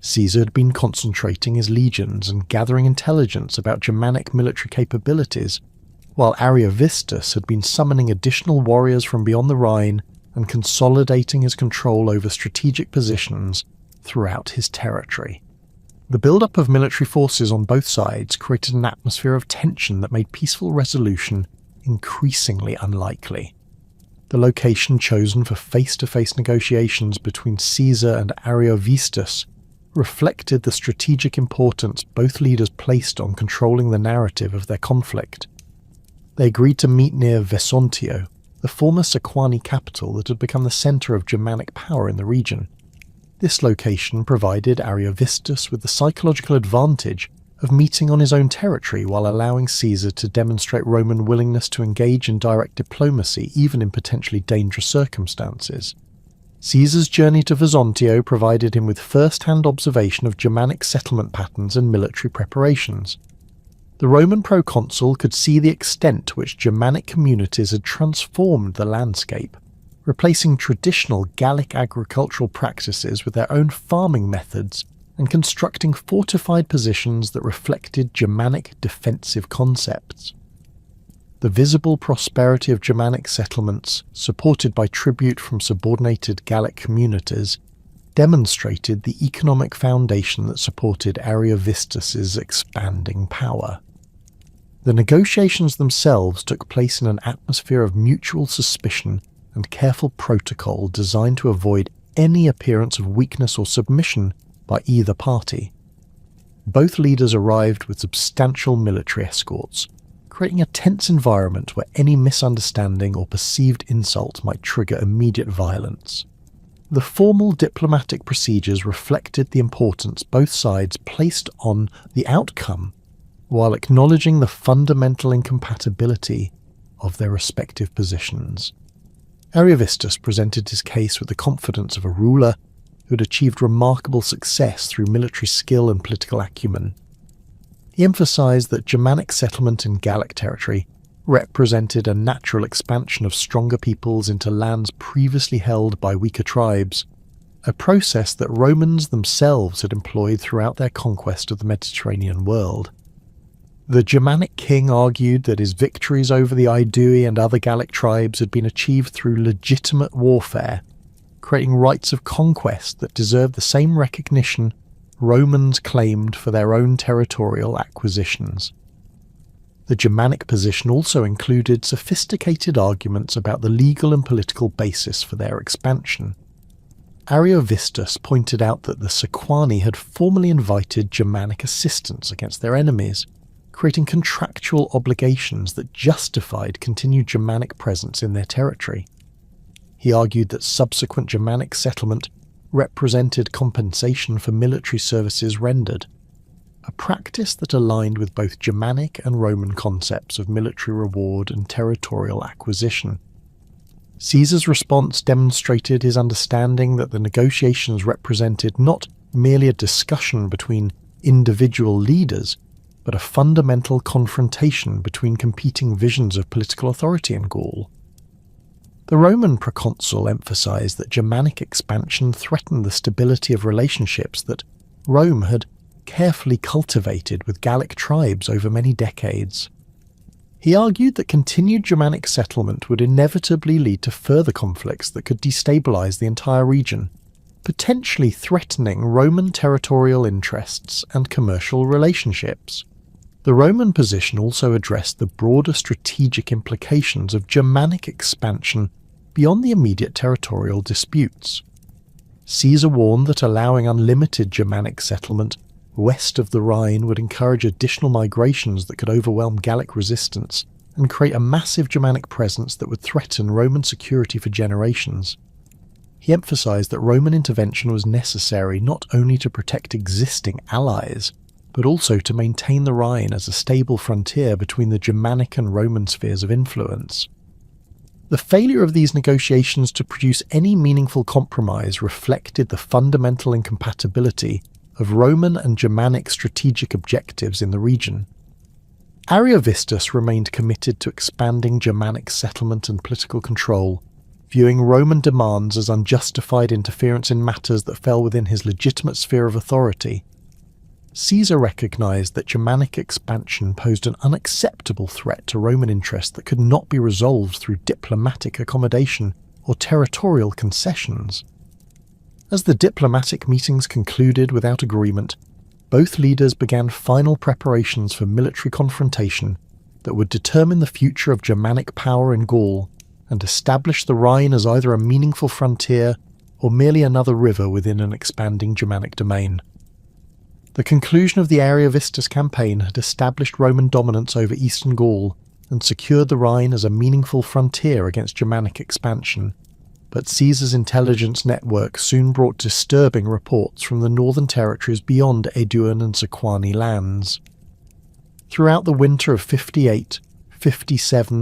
Caesar had been concentrating his legions and gathering intelligence about Germanic military capabilities, while Ariovistus had been summoning additional warriors from beyond the Rhine and consolidating his control over strategic positions throughout his territory. The build-up of military forces on both sides created an atmosphere of tension that made peaceful resolution increasingly unlikely. The location chosen for face-to-face negotiations between Caesar and Ariovistus reflected the strategic importance both leaders placed on controlling the narrative of their conflict. They agreed to meet near Vesontio, the former Sequani capital that had become the centre of Germanic power in the region. This location provided Ariovistus with the psychological advantage of meeting on his own territory while allowing Caesar to demonstrate Roman willingness to engage in direct diplomacy even in potentially dangerous circumstances. Caesar's journey to Vesontio provided him with first-hand observation of Germanic settlement patterns and military preparations. The Roman proconsul could see the extent to which Germanic communities had transformed the landscape, replacing traditional Gallic agricultural practices with their own farming methods and constructing fortified positions that reflected Germanic defensive concepts. The visible prosperity of Germanic settlements, supported by tribute from subordinated Gallic communities, demonstrated the economic foundation that supported Ariovistus's expanding power. The negotiations themselves took place in an atmosphere of mutual suspicion and careful protocol designed to avoid any appearance of weakness or submission by either party. Both leaders arrived with substantial military escorts, creating a tense environment where any misunderstanding or perceived insult might trigger immediate violence. The formal diplomatic procedures reflected the importance both sides placed on the outcome, while acknowledging the fundamental incompatibility of their respective positions. Ariovistus presented his case with the confidence of a ruler who had achieved remarkable success through military skill and political acumen. He emphasized that Germanic settlement in Gallic territory represented a natural expansion of stronger peoples into lands previously held by weaker tribes, a process that Romans themselves had employed throughout their conquest of the Mediterranean world. The Germanic king argued that his victories over the Aedui and other Gallic tribes had been achieved through legitimate warfare, creating rights of conquest that deserved the same recognition Romans claimed for their own territorial acquisitions. The Germanic position also included sophisticated arguments about the legal and political basis for their expansion. Ariovistus pointed out that the Sequani had formally invited Germanic assistance against their enemies, creating contractual obligations that justified continued Germanic presence in their territory. He argued that subsequent Germanic settlement represented compensation for military services rendered, a practice that aligned with both Germanic and Roman concepts of military reward and territorial acquisition. Caesar's response demonstrated his understanding that the negotiations represented not merely a discussion between individual leaders, but a fundamental confrontation between competing visions of political authority in Gaul. The Roman proconsul emphasized that Germanic expansion threatened the stability of relationships that Rome had carefully cultivated with Gallic tribes over many decades. He argued that continued Germanic settlement would inevitably lead to further conflicts that could destabilize the entire region, potentially threatening Roman territorial interests and commercial relationships. The Roman position also addressed the broader strategic implications of Germanic expansion beyond the immediate territorial disputes. Caesar warned that allowing unlimited Germanic settlement west of the Rhine would encourage additional migrations that could overwhelm Gallic resistance and create a massive Germanic presence that would threaten Roman security for generations. he emphasized that Roman intervention was necessary not only to protect existing allies, but also to maintain the Rhine as a stable frontier between the Germanic and Roman spheres of influence. The failure of these negotiations to produce any meaningful compromise reflected the fundamental incompatibility of Roman and Germanic strategic objectives in the region. Ariovistus remained committed to expanding Germanic settlement and political control, viewing Roman demands as unjustified interference in matters that fell within his legitimate sphere of authority. Caesar recognized that Germanic expansion posed an unacceptable threat to Roman interests that could not be resolved through diplomatic accommodation or territorial concessions. As the diplomatic meetings concluded without agreement, both leaders began final preparations for military confrontation that would determine the future of Germanic power in Gaul and establish the Rhine as either a meaningful frontier or merely another river within an expanding Germanic domain. The conclusion of the Ariovistus campaign had established Roman dominance over eastern Gaul and secured the Rhine as a meaningful frontier against Germanic expansion, but Caesar's intelligence network soon brought disturbing reports from the northern territories beyond Aeduan and Sequani lands. Throughout the winter of 58-57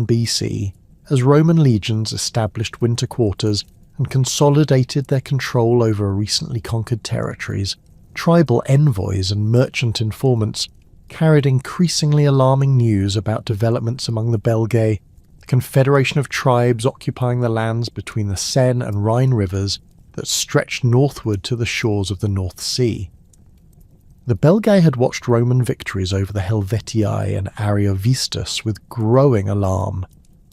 BC, as Roman legions established winter quarters and consolidated their control over recently conquered territories, tribal envoys and merchant informants carried increasingly alarming news about developments among the Belgae, the confederation of tribes occupying the lands between the Seine and Rhine rivers that stretched northward to the shores of the North Sea. The Belgae had watched Roman victories over the Helvetii and Ariovistus with growing alarm,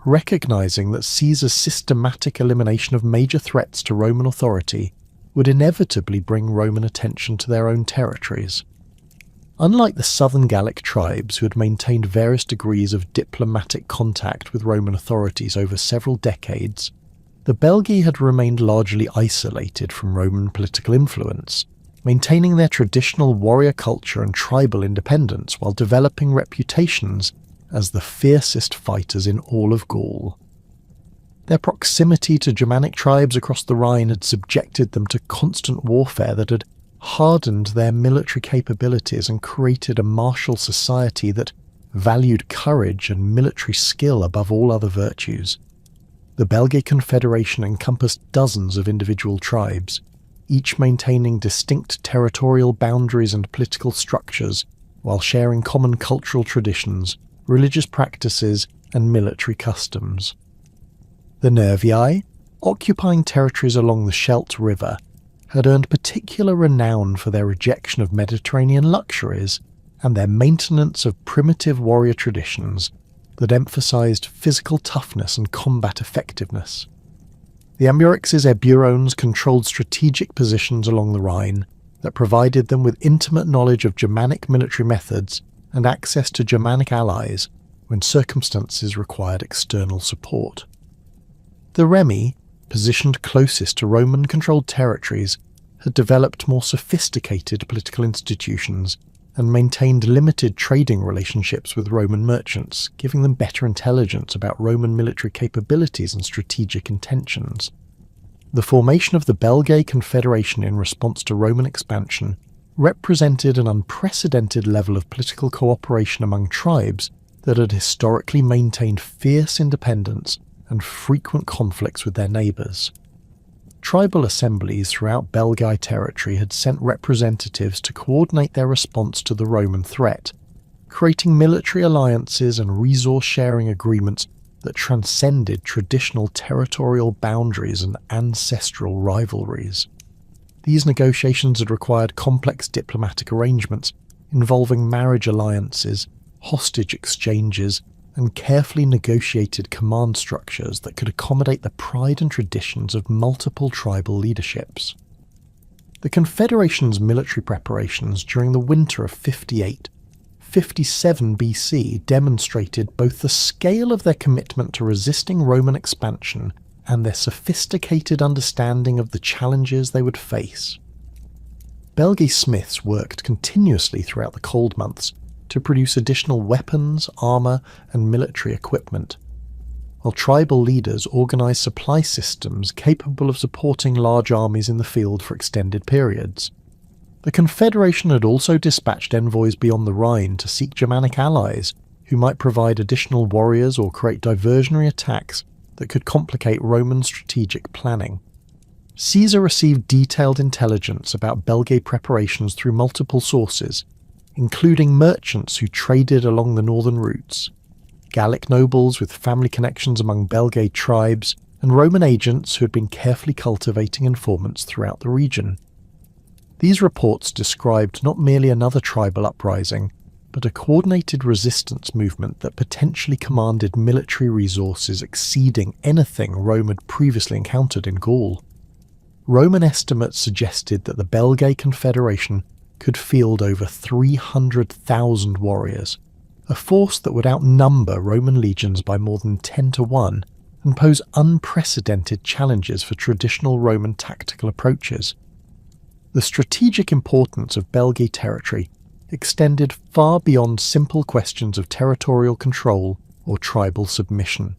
recognizing that Caesar's systematic elimination of major threats to Roman authority would inevitably bring Roman attention to their own territories. Unlike the southern Gallic tribes who had maintained various degrees of diplomatic contact with Roman authorities over several decades, the Belgae had remained largely isolated from Roman political influence, maintaining their traditional warrior culture and tribal independence while developing reputations as the fiercest fighters in all of Gaul. Their proximity to Germanic tribes across the Rhine had subjected them to constant warfare that had hardened their military capabilities and created a martial society that valued courage and military skill above all other virtues. The Belgae Confederation encompassed dozens of individual tribes, each maintaining distinct territorial boundaries and political structures while sharing common cultural traditions, religious practices, and military customs. The Nervii, occupying territories along the Scheldt River, had earned particular renown for their rejection of Mediterranean luxuries and their maintenance of primitive warrior traditions that emphasized physical toughness and combat effectiveness. The Ambiorix's Eburones controlled strategic positions along the Rhine that provided them with intimate knowledge of Germanic military methods and access to Germanic allies when circumstances required external support. The Remi, positioned closest to Roman-controlled territories, had developed more sophisticated political institutions and maintained limited trading relationships with Roman merchants, giving them better intelligence about Roman military capabilities and strategic intentions. The formation of the Belgae Confederation in response to Roman expansion represented an unprecedented level of political cooperation among tribes that had historically maintained fierce independence and frequent conflicts with their neighbours. Tribal assemblies throughout Belgae territory had sent representatives to coordinate their response to the Roman threat, creating military alliances and resource-sharing agreements that transcended traditional territorial boundaries and ancestral rivalries. These negotiations had required complex diplomatic arrangements involving marriage alliances, hostage exchanges, and carefully negotiated command structures that could accommodate the pride and traditions of multiple tribal leaderships. The Confederation's military preparations during the winter of 58-57 BC demonstrated both the scale of their commitment to resisting Roman expansion and their sophisticated understanding of the challenges they would face. Belgae smiths worked continuously throughout the cold months to produce additional weapons, armour, and military equipment. while tribal leaders organised supply systems capable of supporting large armies in the field for extended periods. The Confederation had also dispatched envoys beyond the Rhine to seek Germanic allies, who might provide additional warriors or create diversionary attacks that could complicate Roman strategic planning. Caesar received detailed intelligence about Belgae preparations through multiple sources, including merchants who traded along the northern routes, Gallic nobles with family connections among Belgae tribes, and Roman agents who had been carefully cultivating informants throughout the region. These reports described not merely another tribal uprising, but a coordinated resistance movement that potentially commanded military resources exceeding anything Rome had previously encountered in Gaul. Roman estimates suggested that the Belgae Confederation could field over 300,000 warriors, a force that would outnumber Roman legions by more than 10 to 1 and pose unprecedented challenges for traditional Roman tactical approaches. The strategic importance of Belgae territory extended far beyond simple questions of territorial control or tribal submission.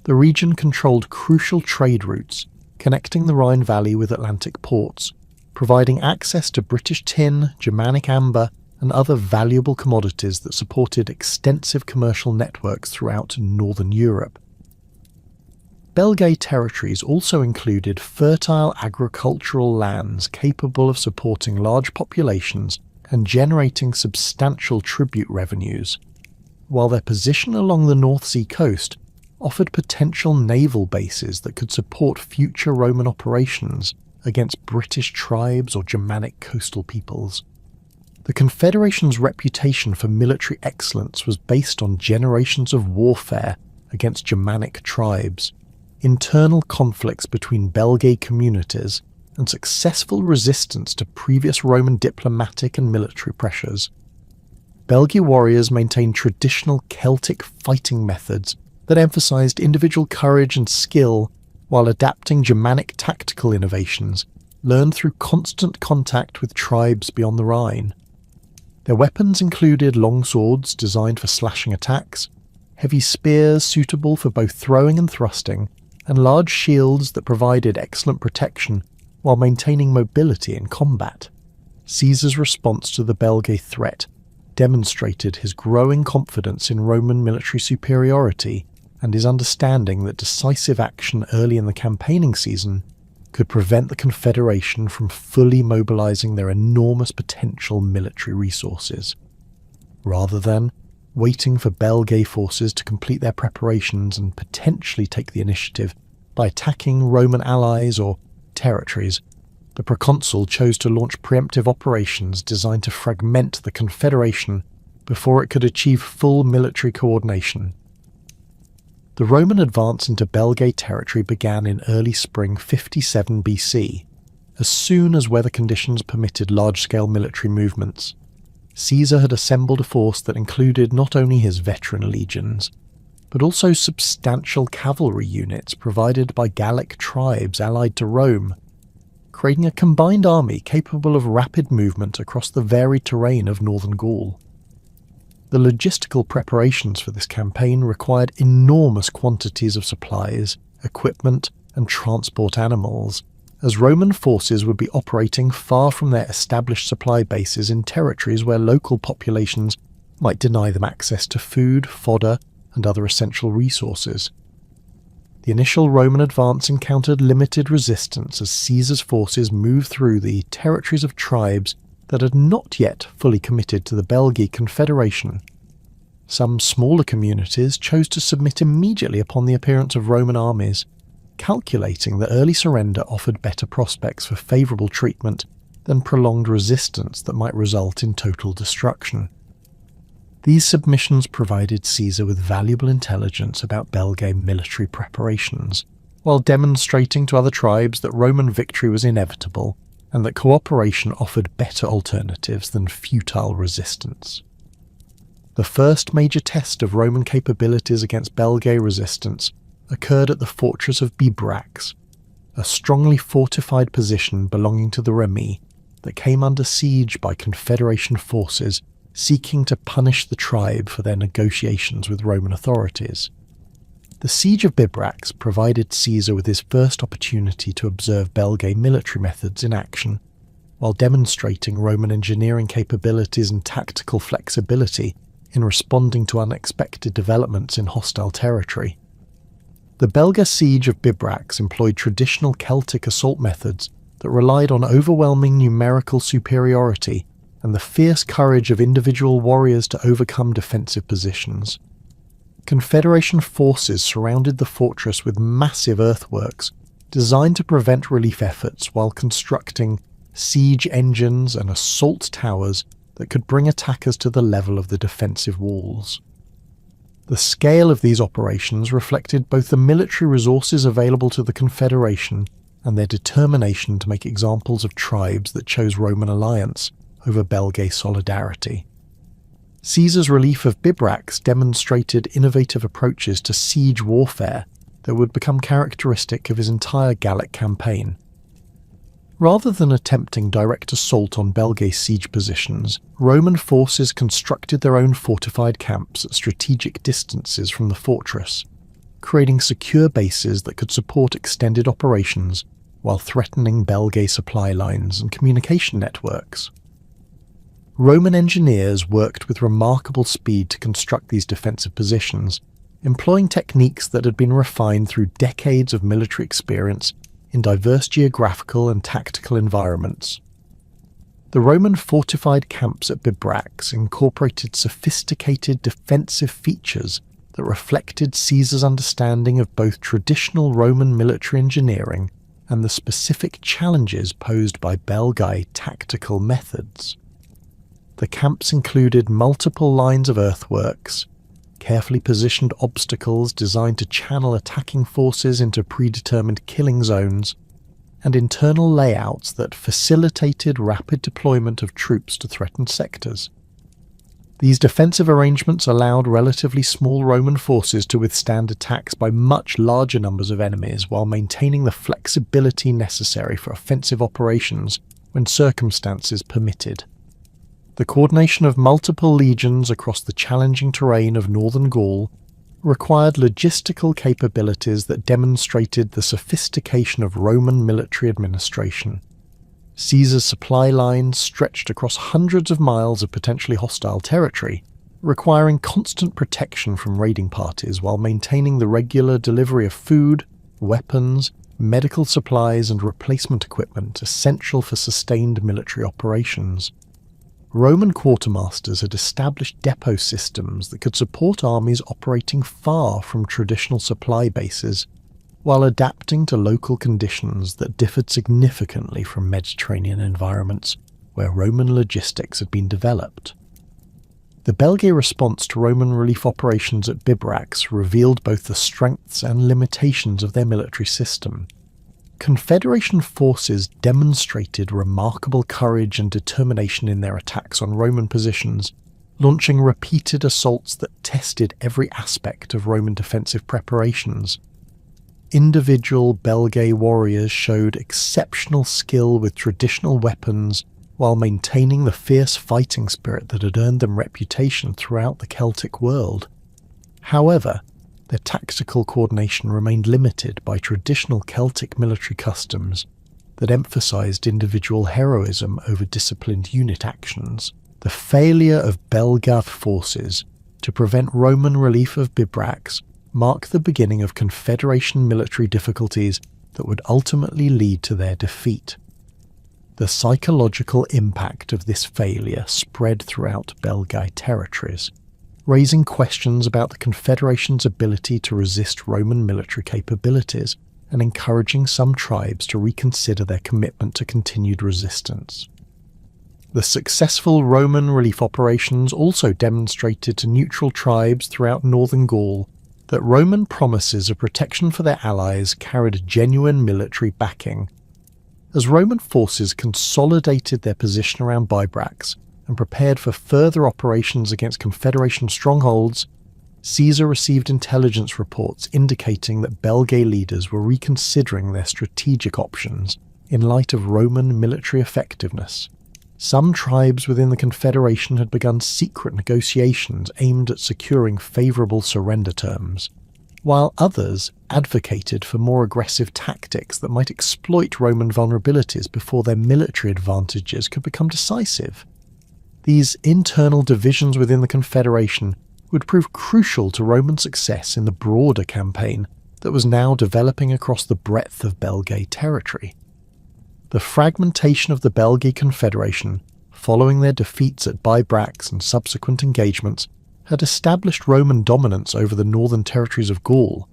The region controlled crucial trade routes, connecting the Rhine Valley with Atlantic ports, providing access to British tin, Germanic amber, and other valuable commodities that supported extensive commercial networks throughout northern Europe. Belgae territories also included fertile agricultural lands capable of supporting large populations and generating substantial tribute revenues, while their position along the North Sea coast offered potential naval bases that could support future Roman operations against British tribes or Germanic coastal peoples. The Confederation's reputation for military excellence was based on generations of warfare against Germanic tribes, internal conflicts between Belgae communities, and successful resistance to previous Roman diplomatic and military pressures. Belgae warriors maintained traditional Celtic fighting methods that emphasized individual courage and skill while adapting Germanic tactical innovations learned through constant contact with tribes beyond the Rhine. Their weapons included long swords designed for slashing attacks, heavy spears suitable for both throwing and thrusting, and large shields that provided excellent protection while maintaining mobility in combat. Caesar's response to the Belgae threat demonstrated his growing confidence in Roman military superiority and his understanding that decisive action early in the campaigning season could prevent the Confederation from fully mobilizing their enormous potential military resources. Rather than waiting for Belgae forces to complete their preparations and potentially take the initiative by attacking Roman allies or territories, the proconsul chose to launch preemptive operations designed to fragment the Confederation before it could achieve full military coordination. The Roman advance into Belgae territory began in early spring 57 BC, as soon as weather conditions permitted large-scale military movements. Caesar had assembled a force that included not only his veteran legions, but also substantial cavalry units provided by Gallic tribes allied to Rome, creating a combined army capable of rapid movement across the varied terrain of northern Gaul. The logistical preparations for this campaign required enormous quantities of supplies, equipment, and transport animals, as Roman forces would be operating far from their established supply bases in territories where local populations might deny them access to food, fodder, and other essential resources. The initial Roman advance encountered limited resistance as Caesar's forces moved through the territories of tribes that had not yet fully committed to the Belgae Confederation. Some smaller communities chose to submit immediately upon the appearance of Roman armies, calculating that early surrender offered better prospects for favourable treatment than prolonged resistance that might result in total destruction. These submissions provided Caesar with valuable intelligence about Belgae military preparations, while demonstrating to other tribes that Roman victory was inevitable and that cooperation offered better alternatives than futile resistance. The first major test of Roman capabilities against Belgae resistance occurred at the fortress of Bibrax, a strongly fortified position belonging to the Remi that came under siege by Confederation forces seeking to punish the tribe for their negotiations with Roman authorities. The siege of Bibrax provided Caesar with his first opportunity to observe Belgae military methods in action, while demonstrating Roman engineering capabilities and tactical flexibility in responding to unexpected developments in hostile territory. The Belga siege of Bibrax employed traditional Celtic assault methods that relied on overwhelming numerical superiority and the fierce courage of individual warriors to overcome defensive positions. Confederation forces surrounded the fortress with massive earthworks designed to prevent relief efforts while constructing siege engines and assault towers that could bring attackers to the level of the defensive walls. The scale of these operations reflected both the military resources available to the Confederation and their determination to make examples of tribes that chose Roman alliance over Belgae solidarity. Caesar's relief of Bibrax demonstrated innovative approaches to siege warfare that would become characteristic of his entire Gallic campaign. Rather than attempting direct assault on Belgae siege positions, Roman forces constructed their own fortified camps at strategic distances from the fortress, creating secure bases that could support extended operations while threatening Belgae supply lines and communication networks. Roman engineers worked with remarkable speed to construct these defensive positions, employing techniques that had been refined through decades of military experience in diverse geographical and tactical environments. The Roman fortified camps at Bibrax incorporated sophisticated defensive features that reflected Caesar's understanding of both traditional Roman military engineering and the specific challenges posed by Belgae tactical methods. The camps included multiple lines of earthworks, carefully positioned obstacles designed to channel attacking forces into predetermined killing zones, and internal layouts that facilitated rapid deployment of troops to threatened sectors. These defensive arrangements allowed relatively small Roman forces to withstand attacks by much larger numbers of enemies while maintaining the flexibility necessary for offensive operations when circumstances permitted. The coordination of multiple legions across the challenging terrain of northern Gaul required logistical capabilities that demonstrated the sophistication of Roman military administration. Caesar's supply lines stretched across hundreds of miles of potentially hostile territory, requiring constant protection from raiding parties while maintaining the regular delivery of food, weapons, medical supplies and replacement equipment essential for sustained military operations. Roman quartermasters had established depot systems that could support armies operating far from traditional supply bases, while adapting to local conditions that differed significantly from Mediterranean environments where Roman logistics had been developed. The Belgae response to Roman relief operations at Bibrax revealed both the strengths and limitations of their military system. Confederation forces demonstrated remarkable courage and determination in their attacks on Roman positions, launching repeated assaults that tested every aspect of Roman defensive preparations. Individual Belgae warriors showed exceptional skill with traditional weapons while maintaining the fierce fighting spirit that had earned them reputation throughout the Celtic world. However, their tactical coordination remained limited by traditional Celtic military customs that emphasized individual heroism over disciplined unit actions. The failure of Belgae forces to prevent Roman relief of Bibrax marked the beginning of Confederation military difficulties that would ultimately lead to their defeat. The psychological impact of this failure spread throughout Belgae territories, raising questions about the Confederation's ability to resist Roman military capabilities and encouraging some tribes to reconsider their commitment to continued resistance. The successful Roman relief operations also demonstrated to neutral tribes throughout northern Gaul that Roman promises of protection for their allies carried genuine military backing. As Roman forces consolidated their position around Bibrax and prepared for further operations against Confederation strongholds, Caesar received intelligence reports indicating that Belgae leaders were reconsidering their strategic options in light of Roman military effectiveness. Some tribes within the Confederation had begun secret negotiations aimed at securing favourable surrender terms. while others advocated for more aggressive tactics that might exploit Roman vulnerabilities before their military advantages could become decisive. These internal divisions within the Confederation would prove crucial to Roman success in the broader campaign that was now developing across the breadth of Belgae territory. The fragmentation of the Belgae Confederation, following their defeats at Bibrax and subsequent engagements, had established Roman dominance over the northern territories of Gaul,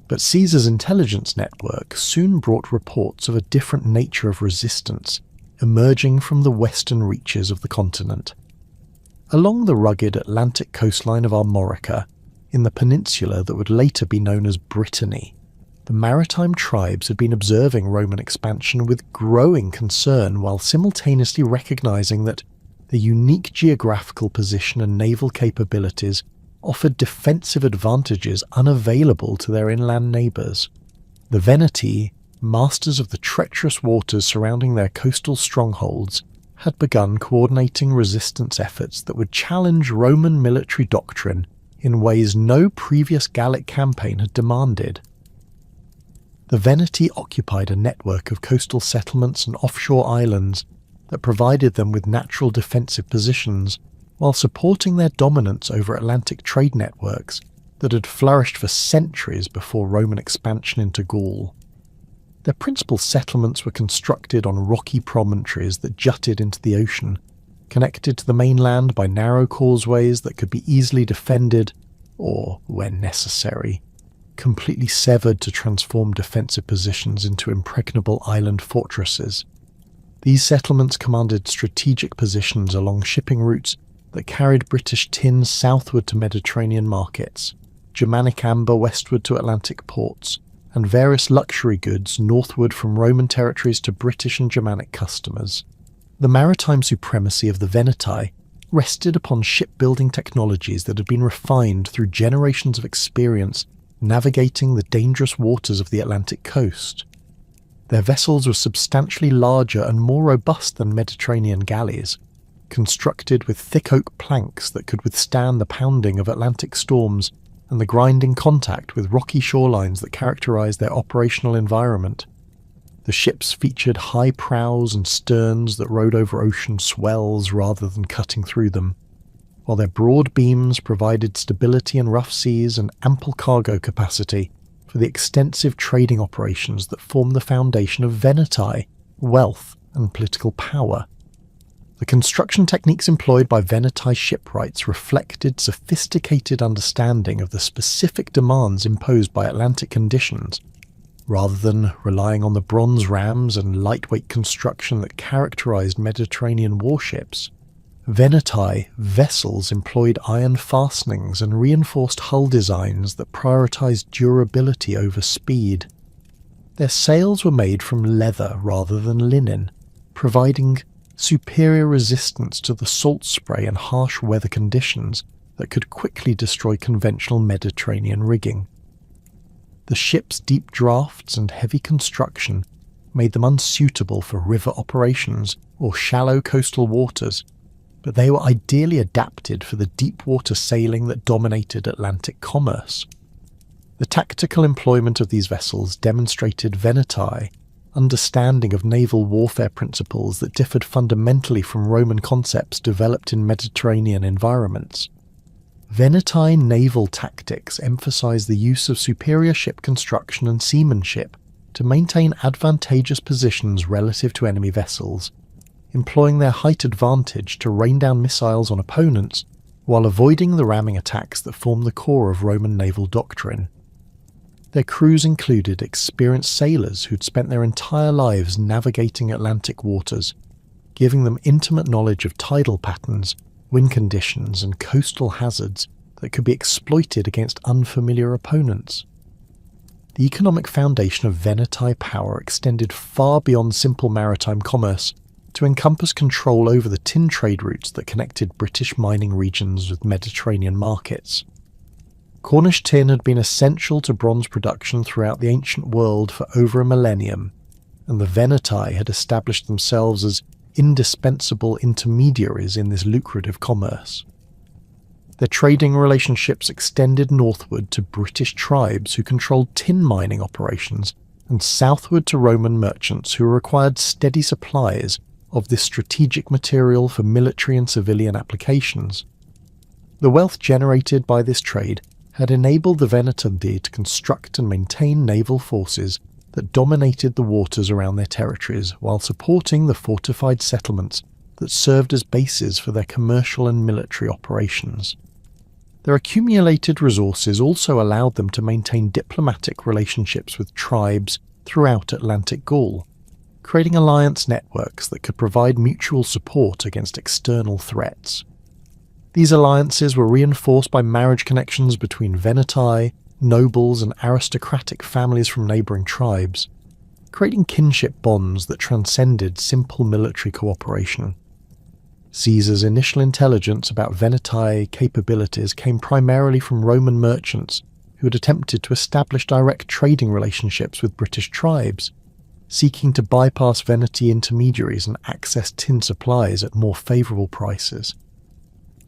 but Caesar's intelligence network soon brought reports of a different nature of resistance emerging from the western reaches of the continent. Along the rugged Atlantic coastline of Armorica, in the peninsula that would later be known as Brittany, the maritime tribes had been observing Roman expansion with growing concern while simultaneously recognizing that the unique geographical position and naval capabilities offered defensive advantages unavailable to their inland neighbours. The Veneti, masters of the treacherous waters surrounding their coastal strongholds, had begun coordinating resistance efforts that would challenge Roman military doctrine in ways no previous Gallic campaign had demanded. The Veneti occupied a network of coastal settlements and offshore islands that provided them with natural defensive positions while supporting their dominance over Atlantic trade networks that had flourished for centuries before Roman expansion into Gaul. Their principal settlements were constructed on rocky promontories that jutted into the ocean, connected to the mainland by narrow causeways that could be easily defended, or, when necessary, completely severed to transform defensive positions into impregnable island fortresses. These settlements commanded strategic positions along shipping routes that carried British tin southward to Mediterranean markets, Germanic amber westward to Atlantic ports, and various luxury goods northward from Roman territories to British and Germanic customers. The maritime supremacy of the Veneti rested upon shipbuilding technologies that had been refined through generations of experience navigating the dangerous waters of the Atlantic coast. Their vessels were substantially larger and more robust than Mediterranean galleys, constructed with thick oak planks that could withstand the pounding of Atlantic storms and the grinding contact with rocky shorelines that characterized their operational environment. The ships featured high prows and sterns that rode over ocean swells rather than cutting through them, while their broad beams provided stability in rough seas and ample cargo capacity for the extensive trading operations that formed the foundation of Veneti, wealth, and political power. The construction techniques employed by Veneti shipwrights reflected sophisticated understanding of the specific demands imposed by Atlantic conditions, rather than relying on the bronze rams and lightweight construction that characterized Mediterranean warships. Veneti vessels employed iron fastenings and reinforced hull designs that prioritized durability over speed. Their sails were made from leather rather than linen, providing superior resistance to the salt spray and harsh weather conditions that could quickly destroy conventional Mediterranean rigging. The ship's deep drafts and heavy construction made them unsuitable for river operations or shallow coastal waters, but they were ideally adapted for the deep water sailing that dominated Atlantic commerce. The tactical employment of these vessels demonstrated Veneti understanding of naval warfare principles that differed fundamentally from Roman concepts developed in Mediterranean environments. Veneti naval tactics emphasized the use of superior ship construction and seamanship to maintain advantageous positions relative to enemy vessels, employing their height advantage to rain down missiles on opponents while avoiding the ramming attacks that formed the core of Roman naval doctrine. Their crews included experienced sailors who'd spent their entire lives navigating Atlantic waters, giving them intimate knowledge of tidal patterns, wind conditions, and coastal hazards that could be exploited against unfamiliar opponents. The economic foundation of Veneti power extended far beyond simple maritime commerce to encompass control over the tin trade routes that connected British mining regions with Mediterranean markets. Cornish tin had been essential to bronze production throughout the ancient world for over a millennium, and the Veneti had established themselves as indispensable intermediaries in this lucrative commerce. Their trading relationships extended northward to British tribes who controlled tin mining operations, and southward to Roman merchants who required steady supplies of this strategic material for military and civilian applications. The wealth generated by this trade had enabled the Venetundi to construct and maintain naval forces that dominated the waters around their territories while supporting the fortified settlements that served as bases for their commercial and military operations. Their accumulated resources also allowed them to maintain diplomatic relationships with tribes throughout Atlantic Gaul, creating alliance networks that could provide mutual support against external threats. These alliances were reinforced by marriage connections between Veneti, nobles and aristocratic families from neighbouring tribes, creating kinship bonds that transcended simple military cooperation. Caesar's initial intelligence about Veneti capabilities came primarily from Roman merchants who had attempted to establish direct trading relationships with British tribes, seeking to bypass Veneti intermediaries and access tin supplies at more favourable prices.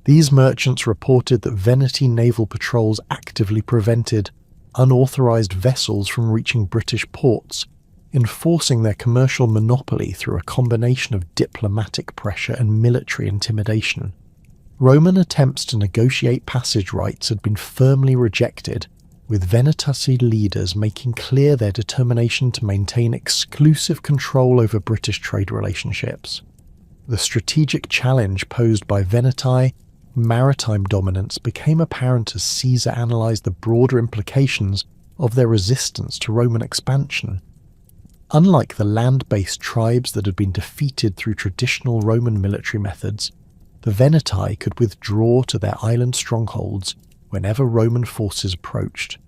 These merchants reported that Veneti naval patrols actively prevented unauthorised vessels from reaching British ports, enforcing their commercial monopoly through a combination of diplomatic pressure and military intimidation. Roman attempts to negotiate passage rights had been firmly rejected, with Veneti leaders making clear their determination to maintain exclusive control over British trade relationships. The strategic challenge posed by Veneti maritime dominance became apparent as Caesar analysed the broader implications of their resistance to Roman expansion. Unlike the land-based tribes that had been defeated through traditional Roman military methods, the Veneti could withdraw to their island strongholds whenever Roman forces approached,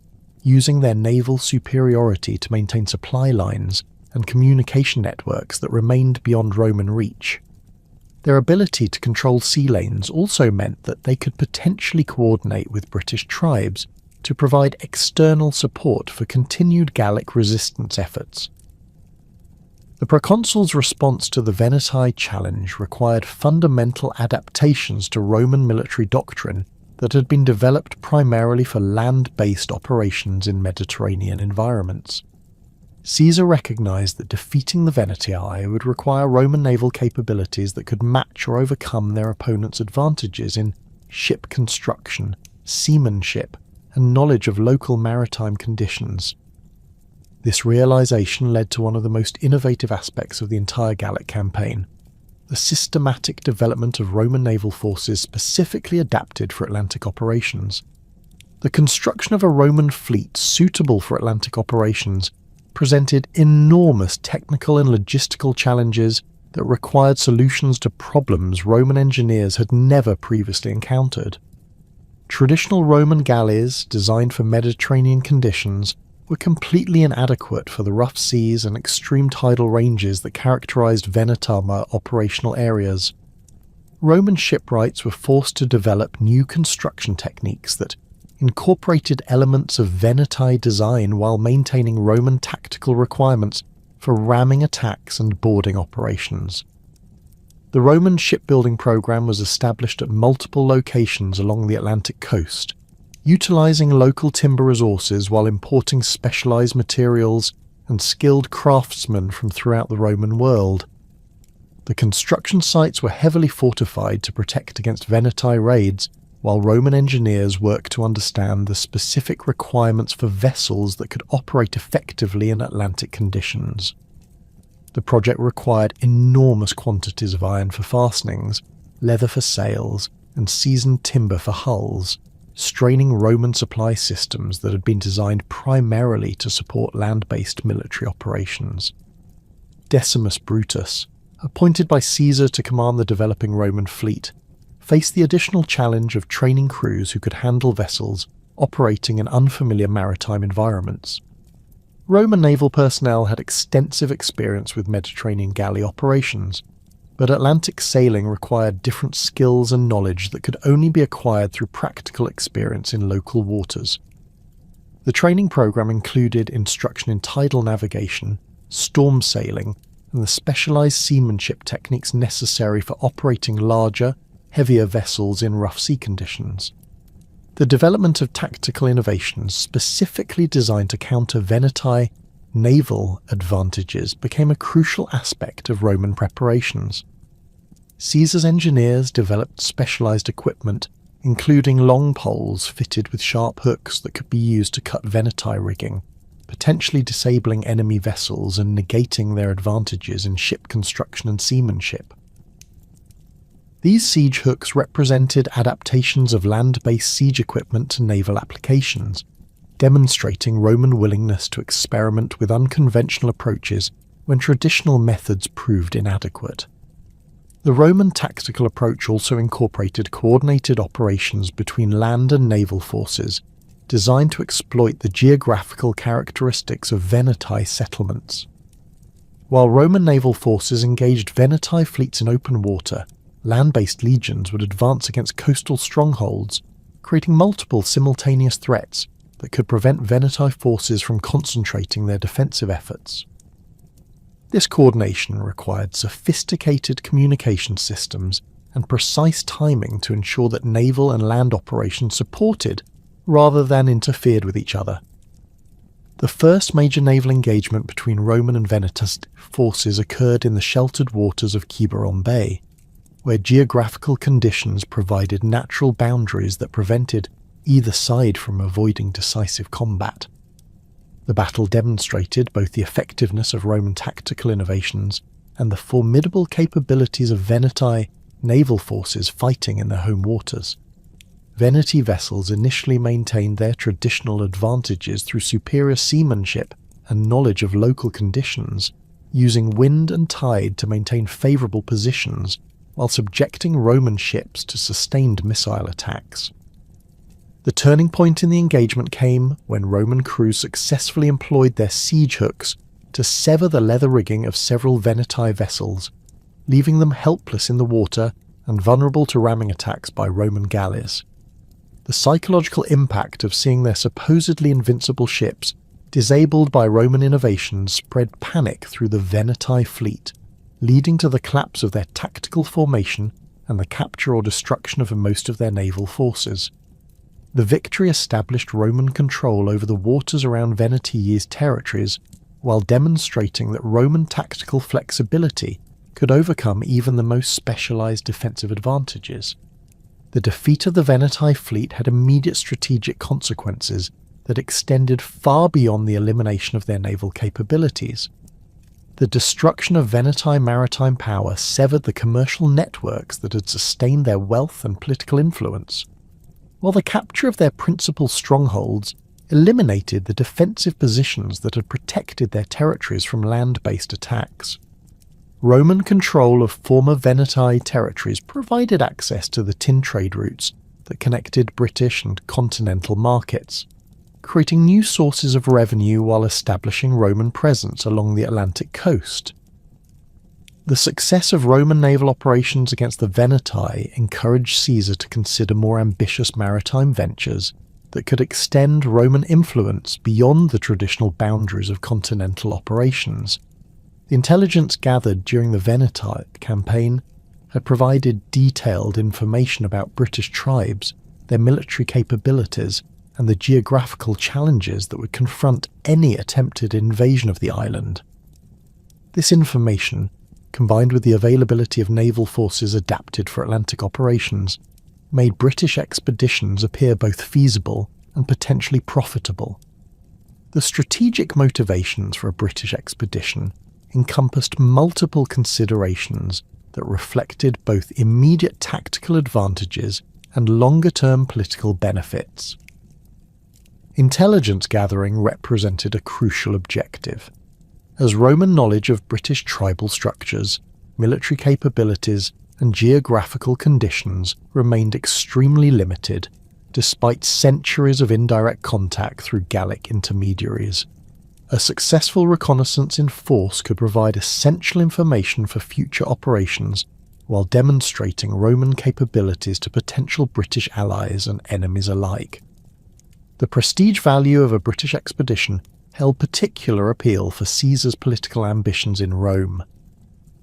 using their naval superiority to maintain supply lines and communication networks that remained beyond Roman reach. Their ability to control sea lanes also meant that they could potentially coordinate with British tribes to provide external support for continued Gallic resistance efforts. The proconsul's response to the Veneti challenge required fundamental adaptations to Roman military doctrine that had been developed primarily for land-based operations in Mediterranean environments. Caesar recognised that defeating the Veneti would require Roman naval capabilities that could match or overcome their opponents' advantages in ship construction, seamanship, and knowledge of local maritime conditions. This realisation led to one of the most innovative aspects of the entire Gallic campaign: the systematic development of Roman naval forces specifically adapted for Atlantic operations. The construction of a Roman fleet suitable for Atlantic operations presented enormous technical and logistical challenges that required solutions to problems Roman engineers had never previously encountered. Traditional Roman galleys, designed for Mediterranean conditions, were completely inadequate for the rough seas and extreme tidal ranges that characterized Veneti operational areas. Roman shipwrights were forced to develop new construction techniques that incorporated elements of Veneti design while maintaining Roman tactical requirements for ramming attacks and boarding operations. The Roman shipbuilding program was established at multiple locations along the Atlantic coast, utilizing local timber resources while importing specialized materials and skilled craftsmen from throughout the Roman world. The construction sites were heavily fortified to protect against Veneti raids, while Roman engineers worked to understand the specific requirements for vessels that could operate effectively in Atlantic conditions. The project required enormous quantities of iron for fastenings, leather for sails, and seasoned timber for hulls, straining Roman supply systems that had been designed primarily to support land-based military operations. Decimus Brutus, appointed by Caesar to command the developing Roman fleet, faced the additional challenge of training crews who could handle vessels operating in unfamiliar maritime environments. Roman naval personnel had extensive experience with Mediterranean galley operations, but Atlantic sailing required different skills and knowledge that could only be acquired through practical experience in local waters. The training program included instruction in tidal navigation, storm sailing, and the specialized seamanship techniques necessary for operating larger, heavier vessels in rough sea conditions. The development of tactical innovations specifically designed to counter Veneti naval advantages became a crucial aspect of Roman preparations. Caesar's engineers developed specialized equipment, including long poles fitted with sharp hooks that could be used to cut Veneti rigging, potentially disabling enemy vessels and negating their advantages in ship construction and seamanship. These siege hooks represented adaptations of land-based siege equipment to naval applications, demonstrating Roman willingness to experiment with unconventional approaches when traditional methods proved inadequate. The Roman tactical approach also incorporated coordinated operations between land and naval forces, designed to exploit the geographical characteristics of Veneti settlements. While Roman naval forces engaged Veneti fleets in open water, land-based legions would advance against coastal strongholds, creating multiple simultaneous threats that could prevent Veneti forces from concentrating their defensive efforts. This coordination required sophisticated communication systems and precise timing to ensure that naval and land operations supported rather than interfered with each other. The first major naval engagement between Roman and Veneti forces occurred in the sheltered waters of Quiberon Bay, where geographical conditions provided natural boundaries that prevented either side from avoiding decisive combat. The battle demonstrated both the effectiveness of Roman tactical innovations and the formidable capabilities of Veneti naval forces fighting in their home waters. Veneti vessels initially maintained their traditional advantages through superior seamanship and knowledge of local conditions, using wind and tide to maintain favourable positions while subjecting Roman ships to sustained missile attacks. The turning point in the engagement came when Roman crews successfully employed their siege hooks to sever the leather rigging of several Veneti vessels, leaving them helpless in the water and vulnerable to ramming attacks by Roman galleys. The psychological impact of seeing their supposedly invincible ships disabled by Roman innovations spread panic through the Veneti fleet, leading to the collapse of their tactical formation and the capture or destruction of most of their naval forces. The victory established Roman control over the waters around Veneti's territories, while demonstrating that Roman tactical flexibility could overcome even the most specialized defensive advantages. The defeat of the Veneti fleet had immediate strategic consequences that extended far beyond the elimination of their naval capabilities. The destruction of Veneti maritime power severed the commercial networks that had sustained their wealth and political influence, while the capture of their principal strongholds eliminated the defensive positions that had protected their territories from land-based attacks. Roman control of former Veneti territories provided access to the tin trade routes that connected British and continental markets, creating new sources of revenue while establishing Roman presence along the Atlantic coast. The success of Roman naval operations against the Veneti encouraged Caesar to consider more ambitious maritime ventures that could extend Roman influence beyond the traditional boundaries of continental operations. The intelligence gathered during the Veneti campaign had provided detailed information about British tribes, their military capabilities, and the geographical challenges that would confront any attempted invasion of the island. This information, combined with the availability of naval forces adapted for Atlantic operations, made British expeditions appear both feasible and potentially profitable. The strategic motivations for a British expedition encompassed multiple considerations that reflected both immediate tactical advantages and longer-term political benefits. Intelligence gathering represented a crucial objective, as Roman knowledge of British tribal structures, military capabilities, and geographical conditions remained extremely limited, despite centuries of indirect contact through Gallic intermediaries. A successful reconnaissance in force could provide essential information for future operations while demonstrating Roman capabilities to potential British allies and enemies alike. The prestige value of a British expedition held particular appeal for Caesar's political ambitions in Rome.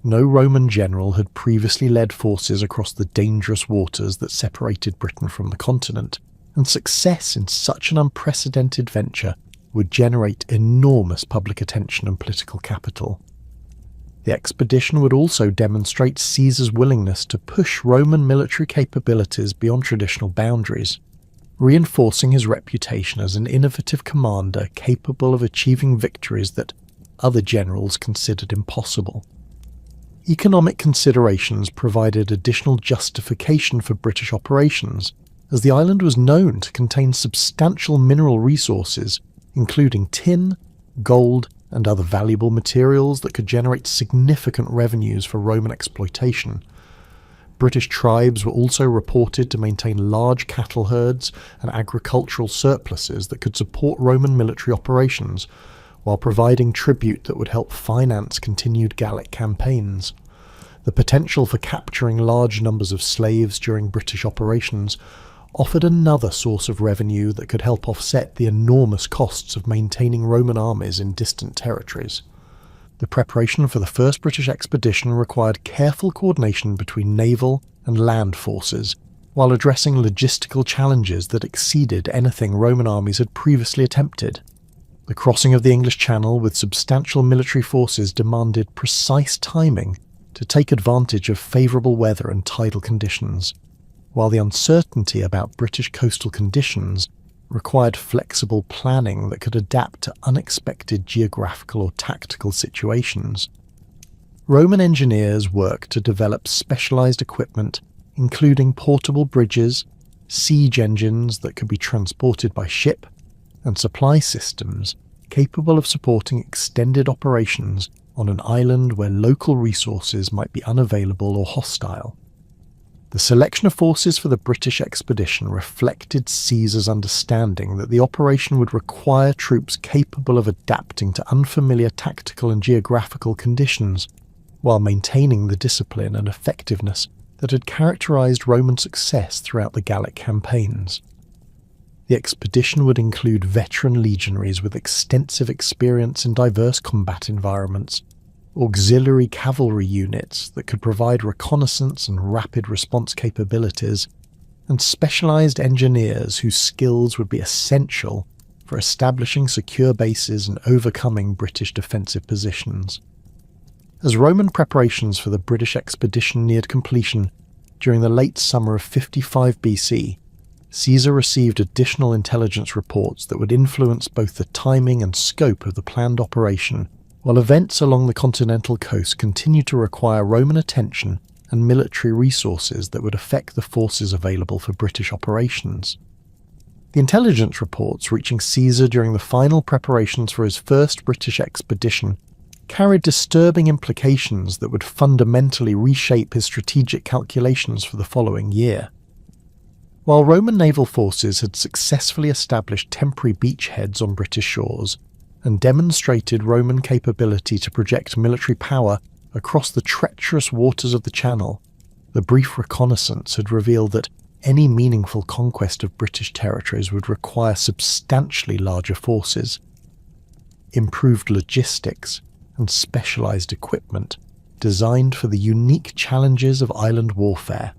No Roman general had previously led forces across the dangerous waters that separated Britain from the continent, and success in such an unprecedented venture would generate enormous public attention and political capital. The expedition would also demonstrate Caesar's willingness to push Roman military capabilities beyond traditional boundaries, reinforcing his reputation as an innovative commander capable of achieving victories that other generals considered impossible. Economic considerations provided additional justification for British operations, as the island was known to contain substantial mineral resources, including tin, gold, and other valuable materials that could generate significant revenues for Roman exploitation. British tribes were also reported to maintain large cattle herds and agricultural surpluses that could support Roman military operations, while providing tribute that would help finance continued Gallic campaigns. The potential for capturing large numbers of slaves during British operations offered another source of revenue that could help offset the enormous costs of maintaining Roman armies in distant territories. The preparation for the first British expedition required careful coordination between naval and land forces, while addressing logistical challenges that exceeded anything Roman armies had previously attempted. The crossing of the English Channel with substantial military forces demanded precise timing to take advantage of favourable weather and tidal conditions, while the uncertainty about British coastal conditions required flexible planning that could adapt to unexpected geographical or tactical situations. Roman engineers worked to develop specialised equipment, including portable bridges, siege engines that could be transported by ship, and supply systems capable of supporting extended operations on an island where local resources might be unavailable or hostile. The selection of forces for the British expedition reflected Caesar's understanding that the operation would require troops capable of adapting to unfamiliar tactical and geographical conditions, while maintaining the discipline and effectiveness that had characterized Roman success throughout the Gallic campaigns. The expedition would include veteran legionaries with extensive experience in diverse combat environments, auxiliary cavalry units that could provide reconnaissance and rapid response capabilities, and specialized engineers whose skills would be essential for establishing secure bases and overcoming British defensive positions. As Roman preparations for the British expedition neared completion during the late summer of 55 BC, Caesar received additional intelligence reports that would influence both the timing and scope of the planned operation, while events along the continental coast continued to require Roman attention and military resources that would affect the forces available for British operations. The intelligence reports reaching Caesar during the final preparations for his first British expedition carried disturbing implications that would fundamentally reshape his strategic calculations for the following year. While Roman naval forces had successfully established temporary beachheads on British shores and demonstrated Roman capability to project military power across the treacherous waters of the Channel, the brief reconnaissance had revealed that any meaningful conquest of British territories would require substantially larger forces, improved logistics, and specialized equipment designed for the unique challenges of island warfare.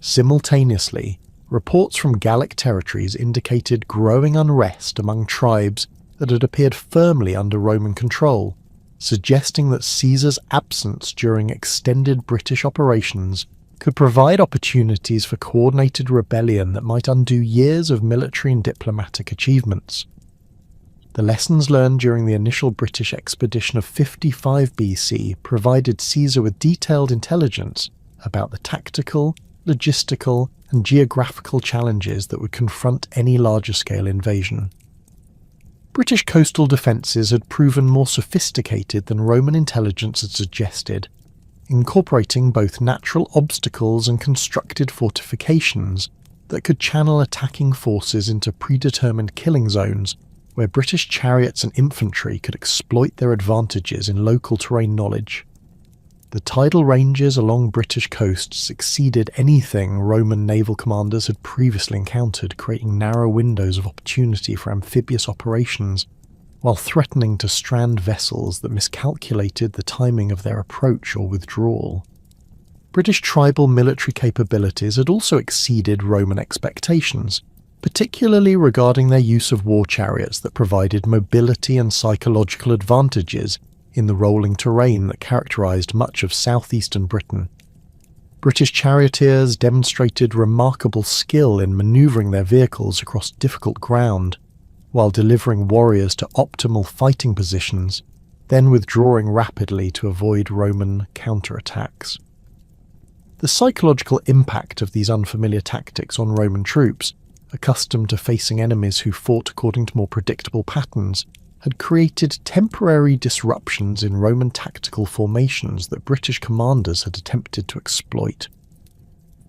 Simultaneously, reports from Gallic territories indicated growing unrest among tribes that had appeared firmly under Roman control, suggesting that Caesar's absence during extended British operations could provide opportunities for coordinated rebellion that might undo years of military and diplomatic achievements. The lessons learned during the initial British expedition of 55 BC provided Caesar with detailed intelligence about the tactical, logistical, and geographical challenges that would confront any larger-scale invasion. British coastal defences had proven more sophisticated than Roman intelligence had suggested, incorporating both natural obstacles and constructed fortifications that could channel attacking forces into predetermined killing zones where British chariots and infantry could exploit their advantages in local terrain knowledge. The tidal ranges along British coasts exceeded anything Roman naval commanders had previously encountered, creating narrow windows of opportunity for amphibious operations, while threatening to strand vessels that miscalculated the timing of their approach or withdrawal. British tribal military capabilities had also exceeded Roman expectations, particularly regarding their use of war chariots that provided mobility and psychological advantages in the rolling terrain that characterised much of southeastern Britain. British charioteers demonstrated remarkable skill in manoeuvring their vehicles across difficult ground, while delivering warriors to optimal fighting positions, then withdrawing rapidly to avoid Roman counterattacks. The psychological impact of these unfamiliar tactics on Roman troops, accustomed to facing enemies who fought according to more predictable patterns, had created temporary disruptions in Roman tactical formations that British commanders had attempted to exploit.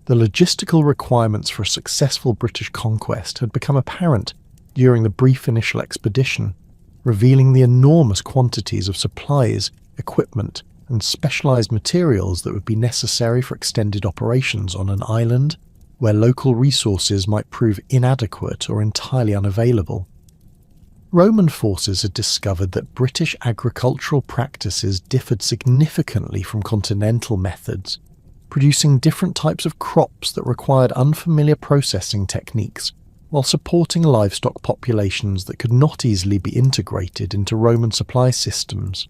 The logistical requirements for a successful British conquest had become apparent during the brief initial expedition, revealing the enormous quantities of supplies, equipment, and specialised materials that would be necessary for extended operations on an island where local resources might prove inadequate or entirely unavailable. Roman forces had discovered that British agricultural practices differed significantly from continental methods, producing different types of crops that required unfamiliar processing techniques, while supporting livestock populations that could not easily be integrated into Roman supply systems.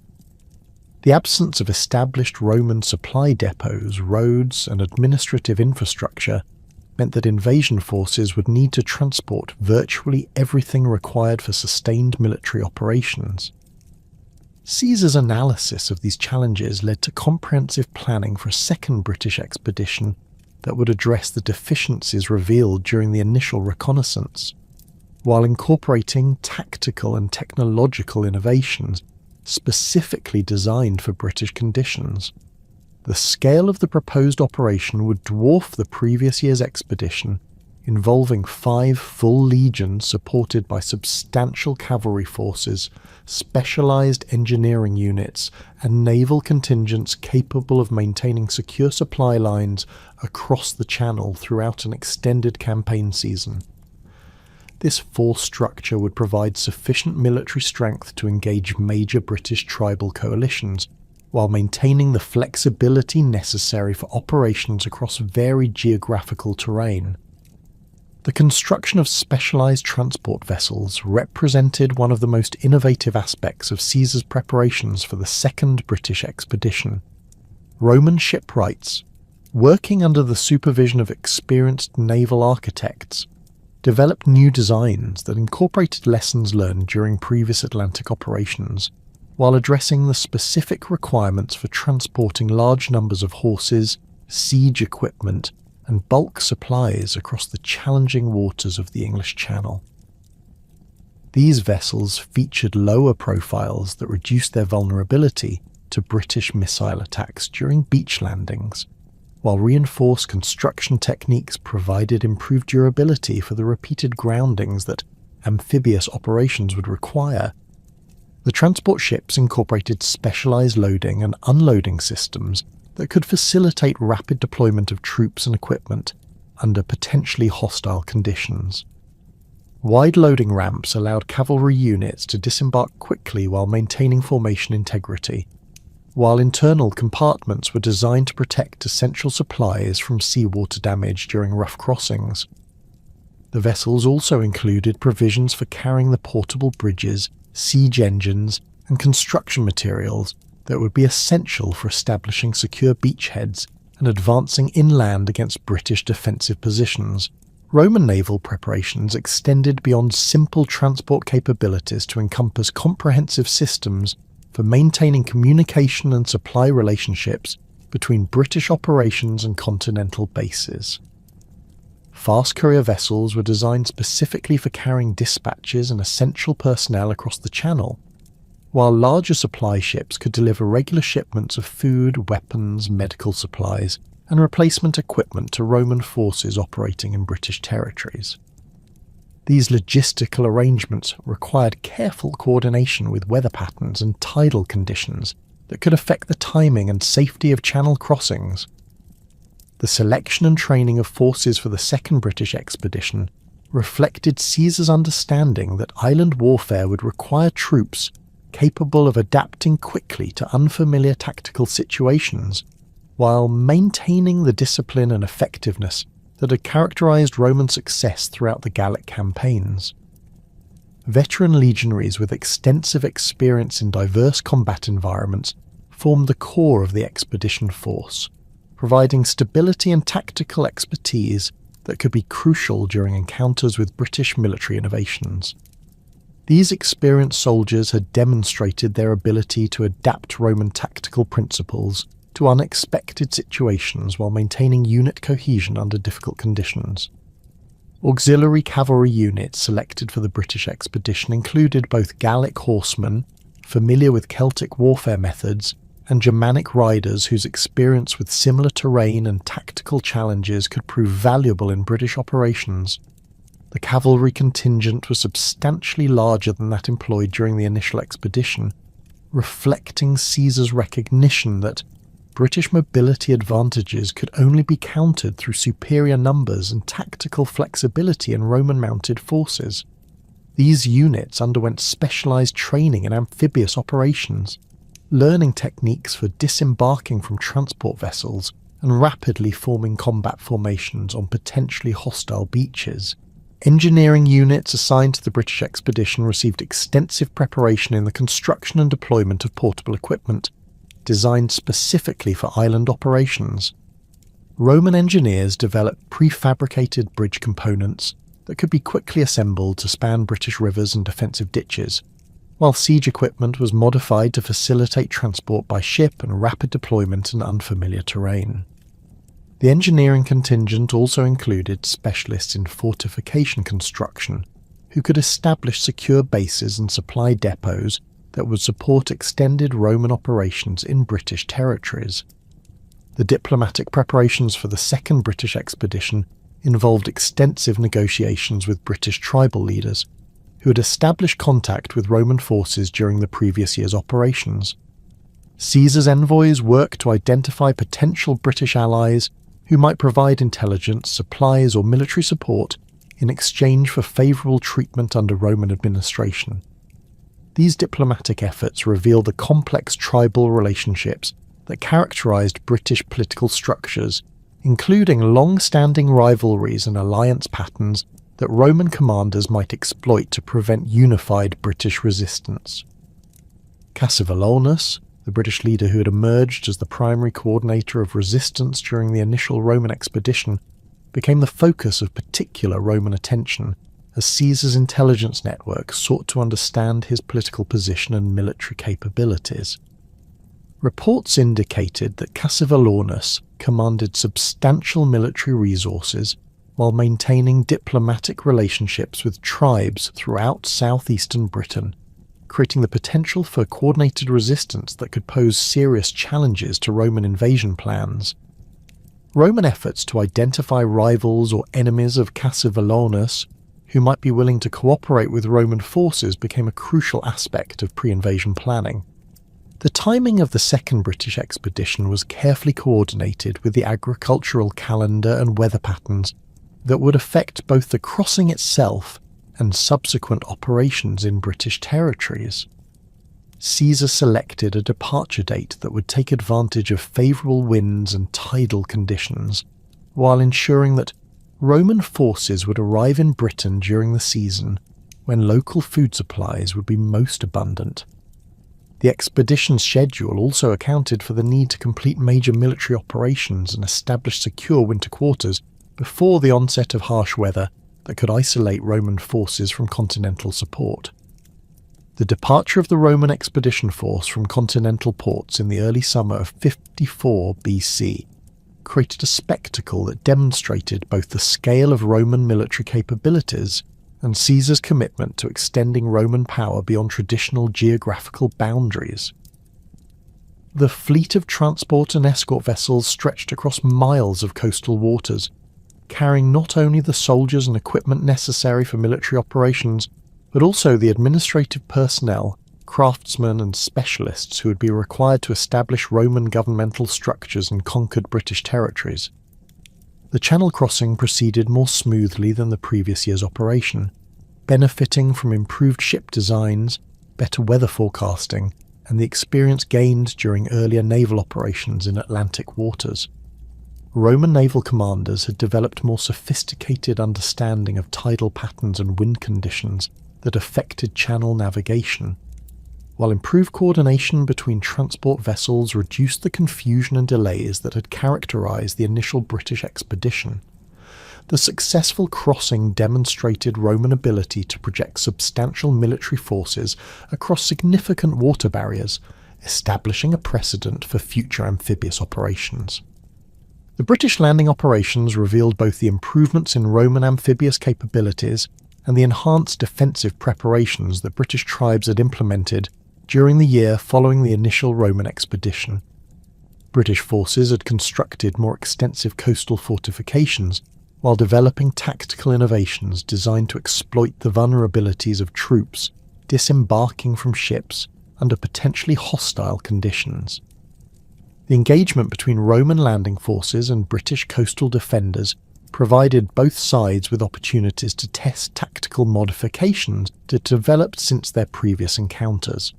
The absence of established Roman supply depots, roads, and administrative infrastructure meant that invasion forces would need to transport virtually everything required for sustained military operations. Caesar's analysis of these challenges led to comprehensive planning for a second British expedition that would address the deficiencies revealed during the initial reconnaissance, while incorporating tactical and technological innovations specifically designed for British conditions. The scale of the proposed operation would dwarf the previous year's expedition, involving 5 full legions supported by substantial cavalry forces, specialised engineering units, and naval contingents capable of maintaining secure supply lines across the Channel throughout an extended campaign season. This force structure would provide sufficient military strength to engage major British tribal coalitions, while maintaining the flexibility necessary for operations across varied geographical terrain. The construction of specialised transport vessels represented one of the most innovative aspects of Caesar's preparations for the second British expedition. Roman shipwrights, working under the supervision of experienced naval architects, developed new designs that incorporated lessons learned during previous Atlantic operations, while addressing the specific requirements for transporting large numbers of horses, siege equipment, and bulk supplies across the challenging waters of the English Channel. These vessels featured lower profiles that reduced their vulnerability to British missile attacks during beach landings, while reinforced construction techniques provided improved durability for the repeated groundings that amphibious operations would require. The transport ships incorporated specialised loading and unloading systems that could facilitate rapid deployment of troops and equipment under potentially hostile conditions. Wide loading ramps allowed cavalry units to disembark quickly while maintaining formation integrity, while internal compartments were designed to protect essential supplies from seawater damage during rough crossings. The vessels also included provisions for carrying the portable bridges, siege engines, and construction materials that would be essential for establishing secure beachheads and advancing inland against British defensive positions. Roman naval preparations extended beyond simple transport capabilities to encompass comprehensive systems for maintaining communication and supply relationships between British operations and continental bases. Fast courier vessels were designed specifically for carrying dispatches and essential personnel across the Channel, while larger supply ships could deliver regular shipments of food, weapons, medical supplies, and replacement equipment to Roman forces operating in British territories. These logistical arrangements required careful coordination with weather patterns and tidal conditions that could affect the timing and safety of Channel crossings. The selection and training of forces for the second British expedition reflected Caesar's understanding that island warfare would require troops capable of adapting quickly to unfamiliar tactical situations, while maintaining the discipline and effectiveness that had characterized Roman success throughout the Gallic campaigns. Veteran legionaries with extensive experience in diverse combat environments formed the core of the expedition force, providing stability and tactical expertise that could be crucial during encounters with British military innovations. These experienced soldiers had demonstrated their ability to adapt Roman tactical principles to unexpected situations while maintaining unit cohesion under difficult conditions. Auxiliary cavalry units selected for the British expedition included both Gallic horsemen, familiar with Celtic warfare methods, and Germanic riders whose experience with similar terrain and tactical challenges could prove valuable in British operations. The cavalry contingent was substantially larger than that employed during the initial expedition, reflecting Caesar's recognition that British mobility advantages could only be countered through superior numbers and tactical flexibility in Roman mounted forces. These units underwent specialized training in amphibious operations, learning techniques for disembarking from transport vessels and rapidly forming combat formations on potentially hostile beaches. Engineering units assigned to the British expedition received extensive preparation in the construction and deployment of portable equipment, designed specifically for island operations. Roman engineers developed prefabricated bridge components that could be quickly assembled to span British rivers and defensive ditches, while siege equipment was modified to facilitate transport by ship and rapid deployment in unfamiliar terrain. The engineering contingent also included specialists in fortification construction, who could establish secure bases and supply depots that would support extended Roman operations in British territories. The diplomatic preparations for the second British expedition involved extensive negotiations with British tribal leaders, who had established contact with Roman forces during the previous year's operations. Caesar's envoys worked to identify potential British allies who might provide intelligence, supplies, or military support in exchange for favourable treatment under Roman administration. These diplomatic efforts reveal the complex tribal relationships that characterized British political structures, including long-standing rivalries and alliance patterns that Roman commanders might exploit to prevent unified British resistance. Cassivellaunus, the British leader who had emerged as the primary coordinator of resistance during the initial Roman expedition, became the focus of particular Roman attention as Caesar's intelligence network sought to understand his political position and military capabilities. Reports indicated that Cassivellaunus commanded substantial military resources while maintaining diplomatic relationships with tribes throughout southeastern Britain, creating the potential for coordinated resistance that could pose serious challenges to Roman invasion plans. Roman efforts to identify rivals or enemies of Cassivellaunus who might be willing to cooperate with Roman forces became a crucial aspect of pre-invasion planning. The timing of the second British expedition was carefully coordinated with the agricultural calendar and weather patterns that would affect both the crossing itself and subsequent operations in British territories. Caesar selected a departure date that would take advantage of favourable winds and tidal conditions, while ensuring that Roman forces would arrive in Britain during the season when local food supplies would be most abundant. The expedition's schedule also accounted for the need to complete major military operations and establish secure winter quarters before the onset of harsh weather that could isolate Roman forces from continental support. The departure of the Roman expedition force from continental ports in the early summer of 54 BC created a spectacle that demonstrated both the scale of Roman military capabilities and Caesar's commitment to extending Roman power beyond traditional geographical boundaries. The fleet of transport and escort vessels stretched across miles of coastal waters, carrying not only the soldiers and equipment necessary for military operations, but also the administrative personnel, craftsmen and specialists who would be required to establish Roman governmental structures in conquered British territories. The Channel crossing proceeded more smoothly than the previous year's operation, benefiting from improved ship designs, better weather forecasting, and the experience gained during earlier naval operations in Atlantic waters. Roman naval commanders had developed more sophisticated understanding of tidal patterns and wind conditions that affected channel navigation, while improved coordination between transport vessels reduced the confusion and delays that had characterized the initial British expedition. The successful crossing demonstrated Roman ability to project substantial military forces across significant water barriers, establishing a precedent for future amphibious operations. The British landing operations revealed both the improvements in Roman amphibious capabilities and the enhanced defensive preparations that British tribes had implemented during the year following the initial Roman expedition. British forces had constructed more extensive coastal fortifications while developing tactical innovations designed to exploit the vulnerabilities of troops disembarking from ships under potentially hostile conditions. The engagement between Roman landing forces and British coastal defenders provided both sides with opportunities to test tactical modifications that developed since their previous encounters.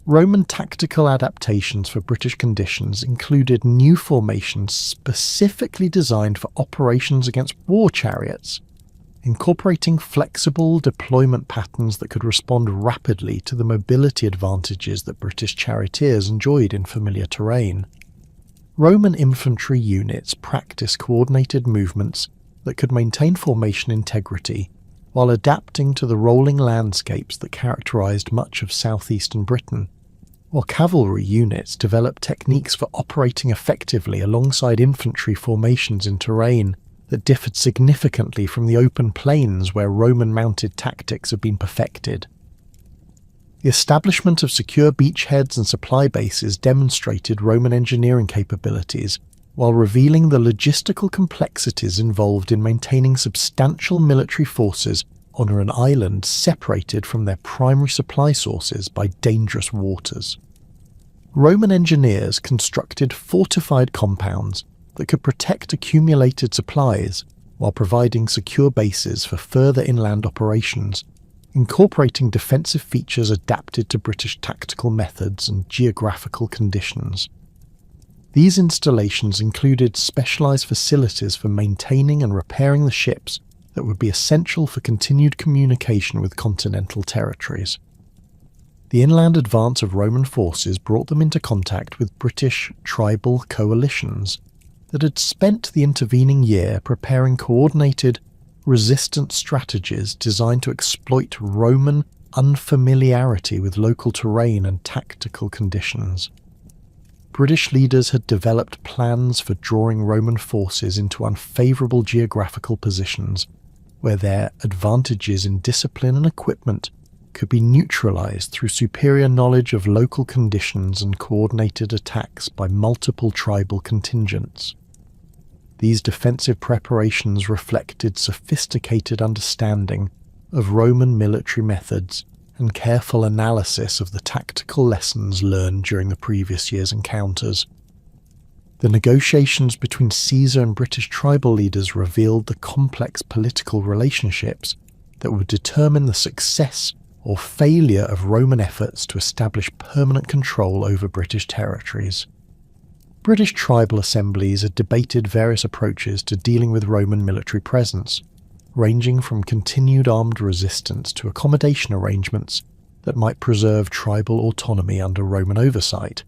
Roman tactical adaptations for British conditions included new formations specifically designed for operations against war chariots, incorporating flexible deployment patterns that could respond rapidly to the mobility advantages that British charioteers enjoyed in familiar terrain. Roman infantry units practiced coordinated movements that could maintain formation integrity while adapting to the rolling landscapes that characterized much of southeastern Britain, while cavalry units developed techniques for operating effectively alongside infantry formations in terrain that differed significantly from the open plains where Roman mounted tactics had been perfected. The establishment of secure beachheads and supply bases demonstrated Roman engineering capabilities, while revealing the logistical complexities involved in maintaining substantial military forces on an island separated from their primary supply sources by dangerous waters. Roman engineers constructed fortified compounds that could protect accumulated supplies while providing secure bases for further inland operations, incorporating defensive features adapted to British tactical methods and geographical conditions. These installations included specialised facilities for maintaining and repairing the ships that would be essential for continued communication with continental territories. The inland advance of Roman forces brought them into contact with British tribal coalitions that had spent the intervening year preparing coordinated resistance strategies designed to exploit Roman unfamiliarity with local terrain and tactical conditions. British leaders had developed plans for drawing Roman forces into unfavourable geographical positions where their advantages in discipline and equipment could be neutralised through superior knowledge of local conditions and coordinated attacks by multiple tribal contingents. These defensive preparations reflected sophisticated understanding of Roman military methods and careful analysis of the tactical lessons learned during the previous year's encounters. The negotiations between Caesar and British tribal leaders revealed the complex political relationships that would determine the success or failure of Roman efforts to establish permanent control over British territories. British tribal assemblies had debated various approaches to dealing with Roman military presence, ranging from continued armed resistance to accommodation arrangements that might preserve tribal autonomy under Roman oversight.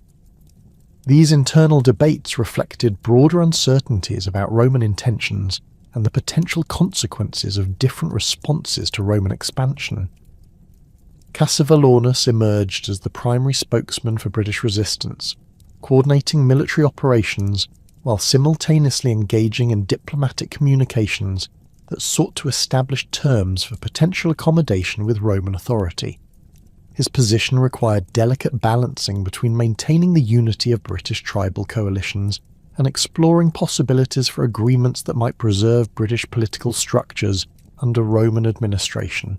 These internal debates reflected broader uncertainties about Roman intentions and the potential consequences of different responses to Roman expansion. Cassivellaunus emerged as the primary spokesman for British resistance, coordinating military operations while simultaneously engaging in diplomatic communications that sought to establish terms for potential accommodation with Roman authority. His position required delicate balancing between maintaining the unity of British tribal coalitions and exploring possibilities for agreements that might preserve British political structures under Roman administration.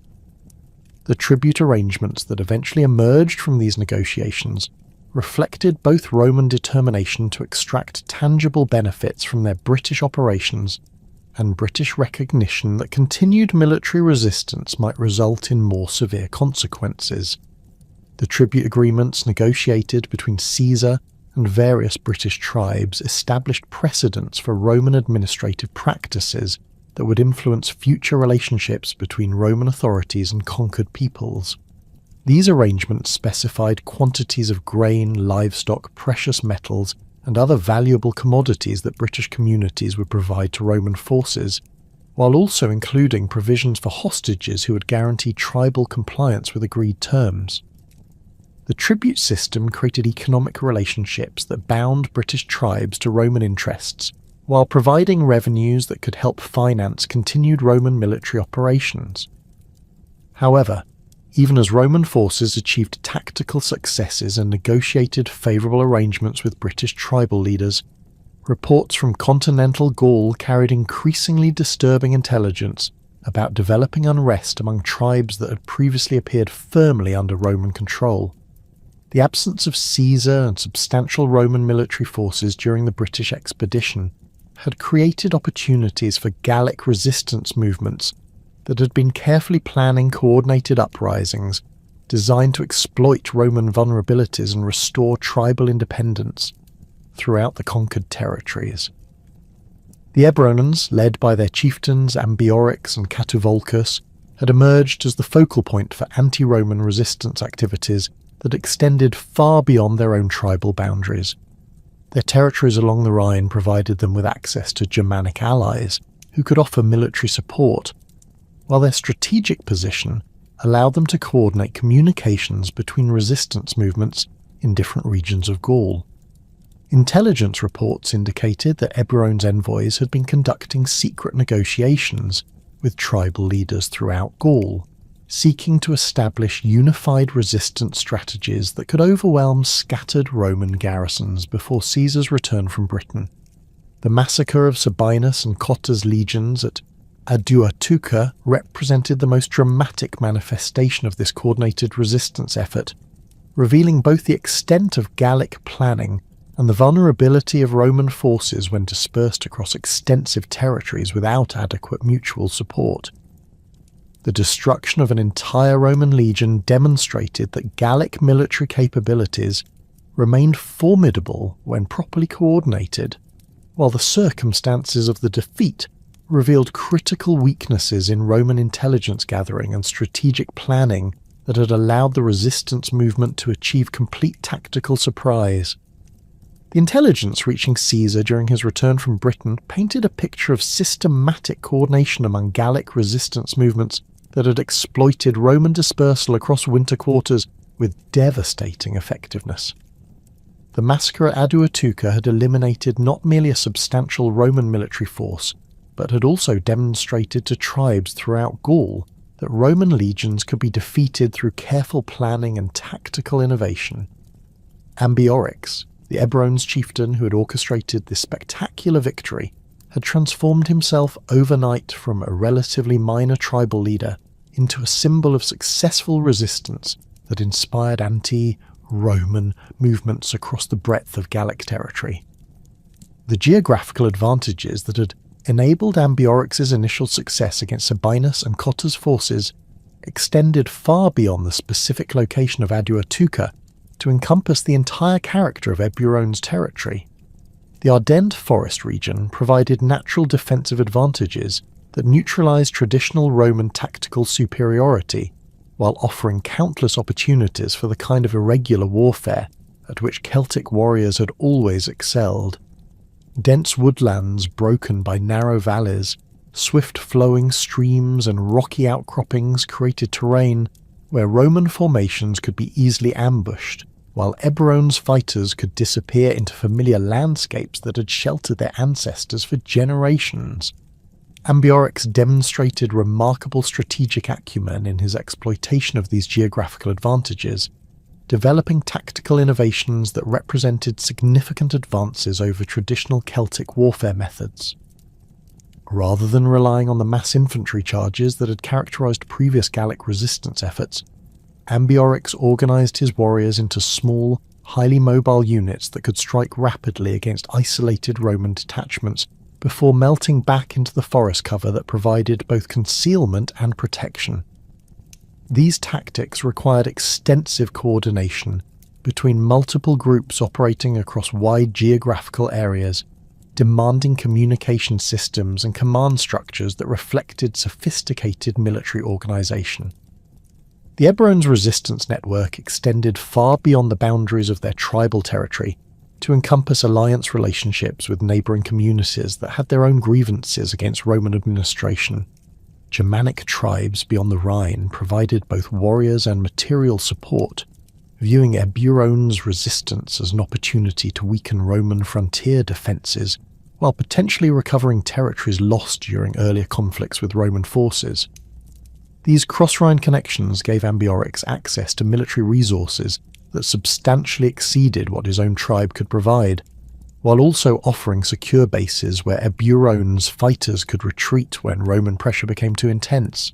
The tribute arrangements that eventually emerged from these negotiations reflected both Roman determination to extract tangible benefits from their British operations and British recognition that continued military resistance might result in more severe consequences. The tribute agreements negotiated between Caesar and various British tribes established precedents for Roman administrative practices that would influence future relationships between Roman authorities and conquered peoples. These arrangements specified quantities of grain, livestock, precious metals, and other valuable commodities that British communities would provide to Roman forces, while also including provisions for hostages who would guarantee tribal compliance with agreed terms. The tribute system created economic relationships that bound British tribes to Roman interests, while providing revenues that could help finance continued Roman military operations. However, even as Roman forces achieved tactical successes and negotiated favourable arrangements with British tribal leaders, reports from continental Gaul carried increasingly disturbing intelligence about developing unrest among tribes that had previously appeared firmly under Roman control. The absence of Caesar and substantial Roman military forces during the British expedition had created opportunities for Gallic resistance movements that had been carefully planning coordinated uprisings designed to exploit Roman vulnerabilities and restore tribal independence throughout the conquered territories. The Eburonans, led by their chieftains Ambiorix and Catuvolcus, had emerged as the focal point for anti-Roman resistance activities that extended far beyond their own tribal boundaries. Their territories along the Rhine provided them with access to Germanic allies who could offer military support, while their strategic position allowed them to coordinate communications between resistance movements in different regions of Gaul. Intelligence reports indicated that Eburon's envoys had been conducting secret negotiations with tribal leaders throughout Gaul, seeking to establish unified resistance strategies that could overwhelm scattered Roman garrisons before Caesar's return from Britain. The massacre of Sabinus and Cotta's legions at Aduatuca represented the most dramatic manifestation of this coordinated resistance effort, revealing both the extent of Gallic planning and the vulnerability of Roman forces when dispersed across extensive territories without adequate mutual support. The destruction of an entire Roman legion demonstrated that Gallic military capabilities remained formidable when properly coordinated, while the circumstances of the defeat revealed critical weaknesses in Roman intelligence gathering and strategic planning that had allowed the resistance movement to achieve complete tactical surprise. The intelligence reaching Caesar during his return from Britain painted a picture of systematic coordination among Gallic resistance movements that had exploited Roman dispersal across winter quarters with devastating effectiveness. The massacre at Aduatuca had eliminated not merely a substantial Roman military force, but had also demonstrated to tribes throughout Gaul that Roman legions could be defeated through careful planning and tactical innovation. Ambiorix, the Eburon's chieftain who had orchestrated this spectacular victory, had transformed himself overnight from a relatively minor tribal leader into a symbol of successful resistance that inspired anti-Roman movements across the breadth of Gallic territory. The geographical advantages that had enabled Ambiorix's initial success against Sabinus and Cotta's forces extended far beyond the specific location of Aduatuca to encompass the entire character of Eburon's territory. The Ardennes forest region provided natural defensive advantages that neutralized traditional Roman tactical superiority, while offering countless opportunities for the kind of irregular warfare at which Celtic warriors had always excelled. Dense woodlands broken by narrow valleys, swift-flowing streams and rocky outcroppings created terrain where Roman formations could be easily ambushed, while Eburon's fighters could disappear into familiar landscapes that had sheltered their ancestors for generations. Ambiorix demonstrated remarkable strategic acumen in his exploitation of these geographical advantages, developing tactical innovations that represented significant advances over traditional Celtic warfare methods. Rather than relying on the mass infantry charges that had characterized previous Gallic resistance efforts, Ambiorix organized his warriors into small, highly mobile units that could strike rapidly against isolated Roman detachments before melting back into the forest cover that provided both concealment and protection. These tactics required extensive coordination between multiple groups operating across wide geographical areas, demanding communication systems and command structures that reflected sophisticated military organization. The Eberron's resistance network extended far beyond the boundaries of their tribal territory to encompass alliance relationships with neighbouring communities that had their own grievances against Roman administration. Germanic tribes beyond the Rhine provided both warriors and material support, viewing Eburone's resistance as an opportunity to weaken Roman frontier defences while potentially recovering territories lost during earlier conflicts with Roman forces. These cross-Rhine connections gave Ambiorix access to military resources that substantially exceeded what his own tribe could provide, while also offering secure bases where Eburone's fighters could retreat when Roman pressure became too intense.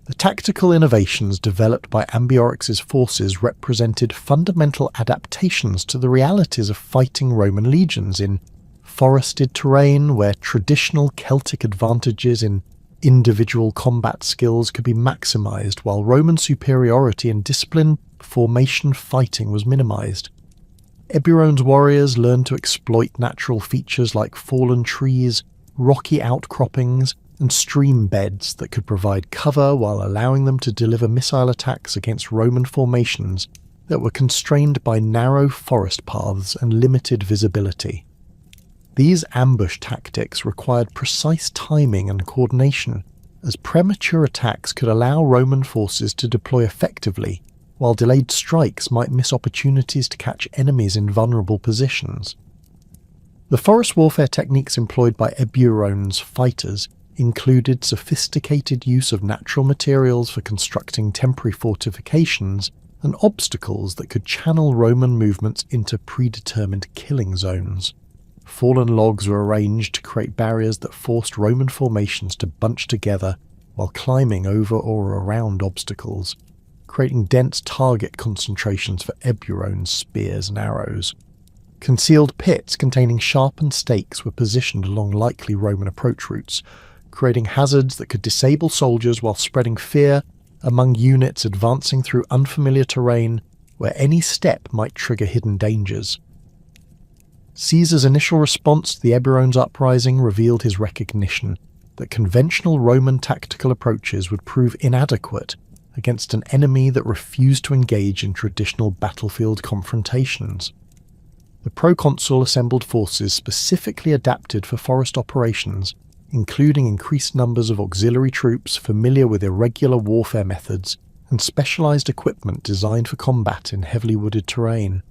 The tactical innovations developed by Ambiorix's forces represented fundamental adaptations to the realities of fighting Roman legions in forested terrain where traditional Celtic advantages in individual combat skills could be maximized while Roman superiority in discipline formation fighting was minimized. Eburone's warriors learned to exploit natural features like fallen trees, rocky outcroppings, and stream beds that could provide cover while allowing them to deliver missile attacks against Roman formations that were constrained by narrow forest paths and limited visibility. These ambush tactics required precise timing and coordination, as premature attacks could allow Roman forces to deploy effectively, while delayed strikes might miss opportunities to catch enemies in vulnerable positions. The forest warfare techniques employed by Eburone's fighters included sophisticated use of natural materials for constructing temporary fortifications and obstacles that could channel Roman movements into predetermined killing zones. Fallen logs were arranged to create barriers that forced Roman formations to bunch together while climbing over or around obstacles, creating dense target concentrations for Eburone's spears and arrows. Concealed pits containing sharpened stakes were positioned along likely Roman approach routes, creating hazards that could disable soldiers while spreading fear among units advancing through unfamiliar terrain where any step might trigger hidden dangers. Caesar's initial response to the Eburones' uprising revealed his recognition that conventional Roman tactical approaches would prove inadequate against an enemy that refused to engage in traditional battlefield confrontations. The proconsul assembled forces specifically adapted for forest operations, including increased numbers of auxiliary troops familiar with irregular warfare methods and specialized equipment designed for combat in heavily wooded terrain.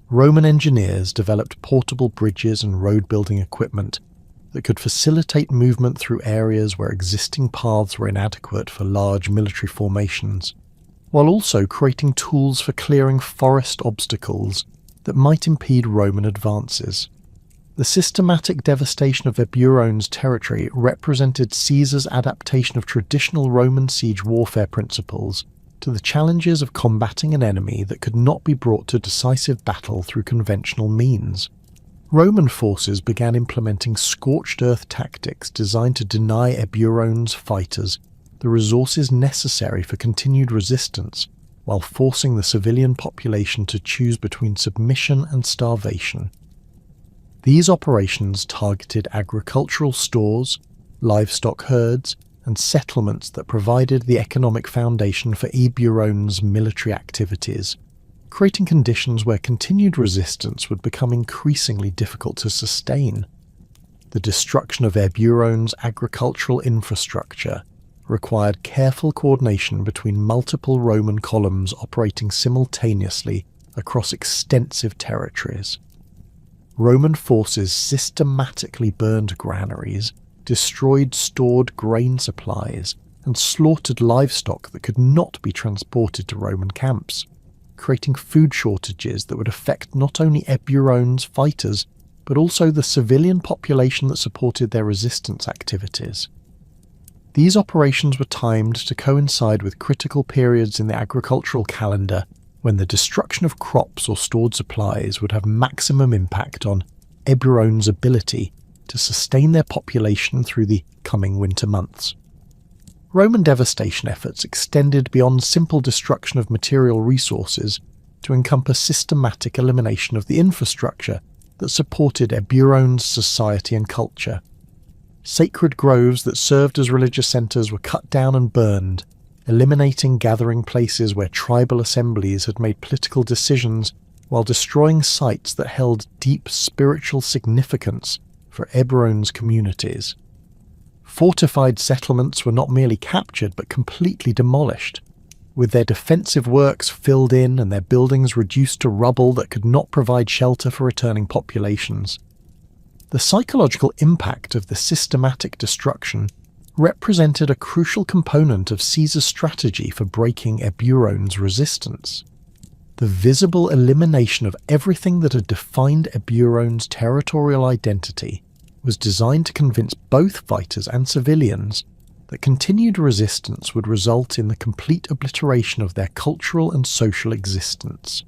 Roman engineers developed portable bridges and road-building equipment that could facilitate movement through areas where existing paths were inadequate for large military formations, while also creating tools for clearing forest obstacles that might impede Roman advances. The systematic devastation of Eburone's territory represented Caesar's adaptation of traditional Roman siege warfare principles to the challenges of combating an enemy that could not be brought to decisive battle through conventional means. Roman forces began implementing scorched earth tactics designed to deny Eburone's fighters the resources necessary for continued resistance, while forcing the civilian population to choose between submission and starvation. These operations targeted agricultural stores, livestock herds, and settlements that provided the economic foundation for Eburone's military activities, creating conditions where continued resistance would become increasingly difficult to sustain. The destruction of Eburone's agricultural infrastructure required careful coordination between multiple Roman columns operating simultaneously across extensive territories. Roman forces systematically burned granaries, destroyed stored grain supplies, and slaughtered livestock that could not be transported to Roman camps, creating food shortages that would affect not only Eburone's fighters, but also the civilian population that supported their resistance activities. These operations were timed to coincide with critical periods in the agricultural calendar when the destruction of crops or stored supplies would have maximum impact on Eburone's ability to sustain their population through the coming winter months. Roman devastation efforts extended beyond simple destruction of material resources to encompass systematic elimination of the infrastructure that supported Eburone's society and culture. Sacred groves that served as religious centres were cut down and burned, eliminating gathering places where tribal assemblies had made political decisions while destroying sites that held deep spiritual significance for Eburone's communities. Fortified settlements were not merely captured but completely demolished, with their defensive works filled in and their buildings reduced to rubble that could not provide shelter for returning populations. The psychological impact of the systematic destruction represented a crucial component of Caesar's strategy for breaking Eburone's resistance. The visible elimination of everything that had defined Eburone's territorial identity was designed to convince both fighters and civilians that continued resistance would result in the complete obliteration of their cultural and social existence.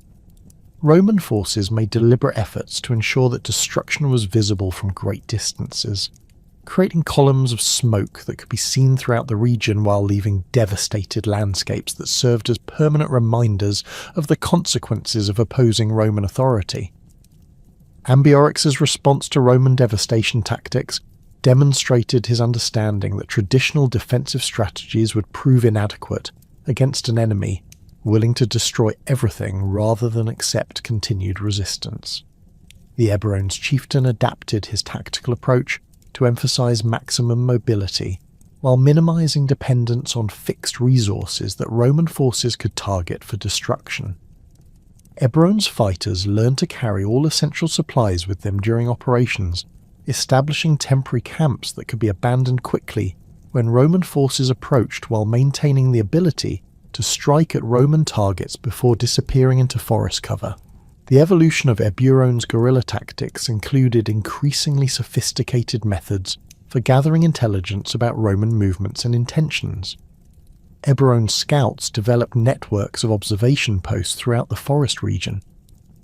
Roman forces made deliberate efforts to ensure that destruction was visible from great distances, creating columns of smoke that could be seen throughout the region while leaving devastated landscapes that served as permanent reminders of the consequences of opposing Roman authority. Ambiorix's response to Roman devastation tactics demonstrated his understanding that traditional defensive strategies would prove inadequate against an enemy willing to destroy everything rather than accept continued resistance. The Eburone's chieftain adapted his tactical approach to emphasize maximum mobility, while minimizing dependence on fixed resources that Roman forces could target for destruction. Eburone's fighters learned to carry all essential supplies with them during operations, establishing temporary camps that could be abandoned quickly when Roman forces approached, while maintaining the ability to strike at Roman targets before disappearing into forest cover. The evolution of Eburone's guerrilla tactics included increasingly sophisticated methods for gathering intelligence about Roman movements and intentions. Eburone's scouts developed networks of observation posts throughout the forest region,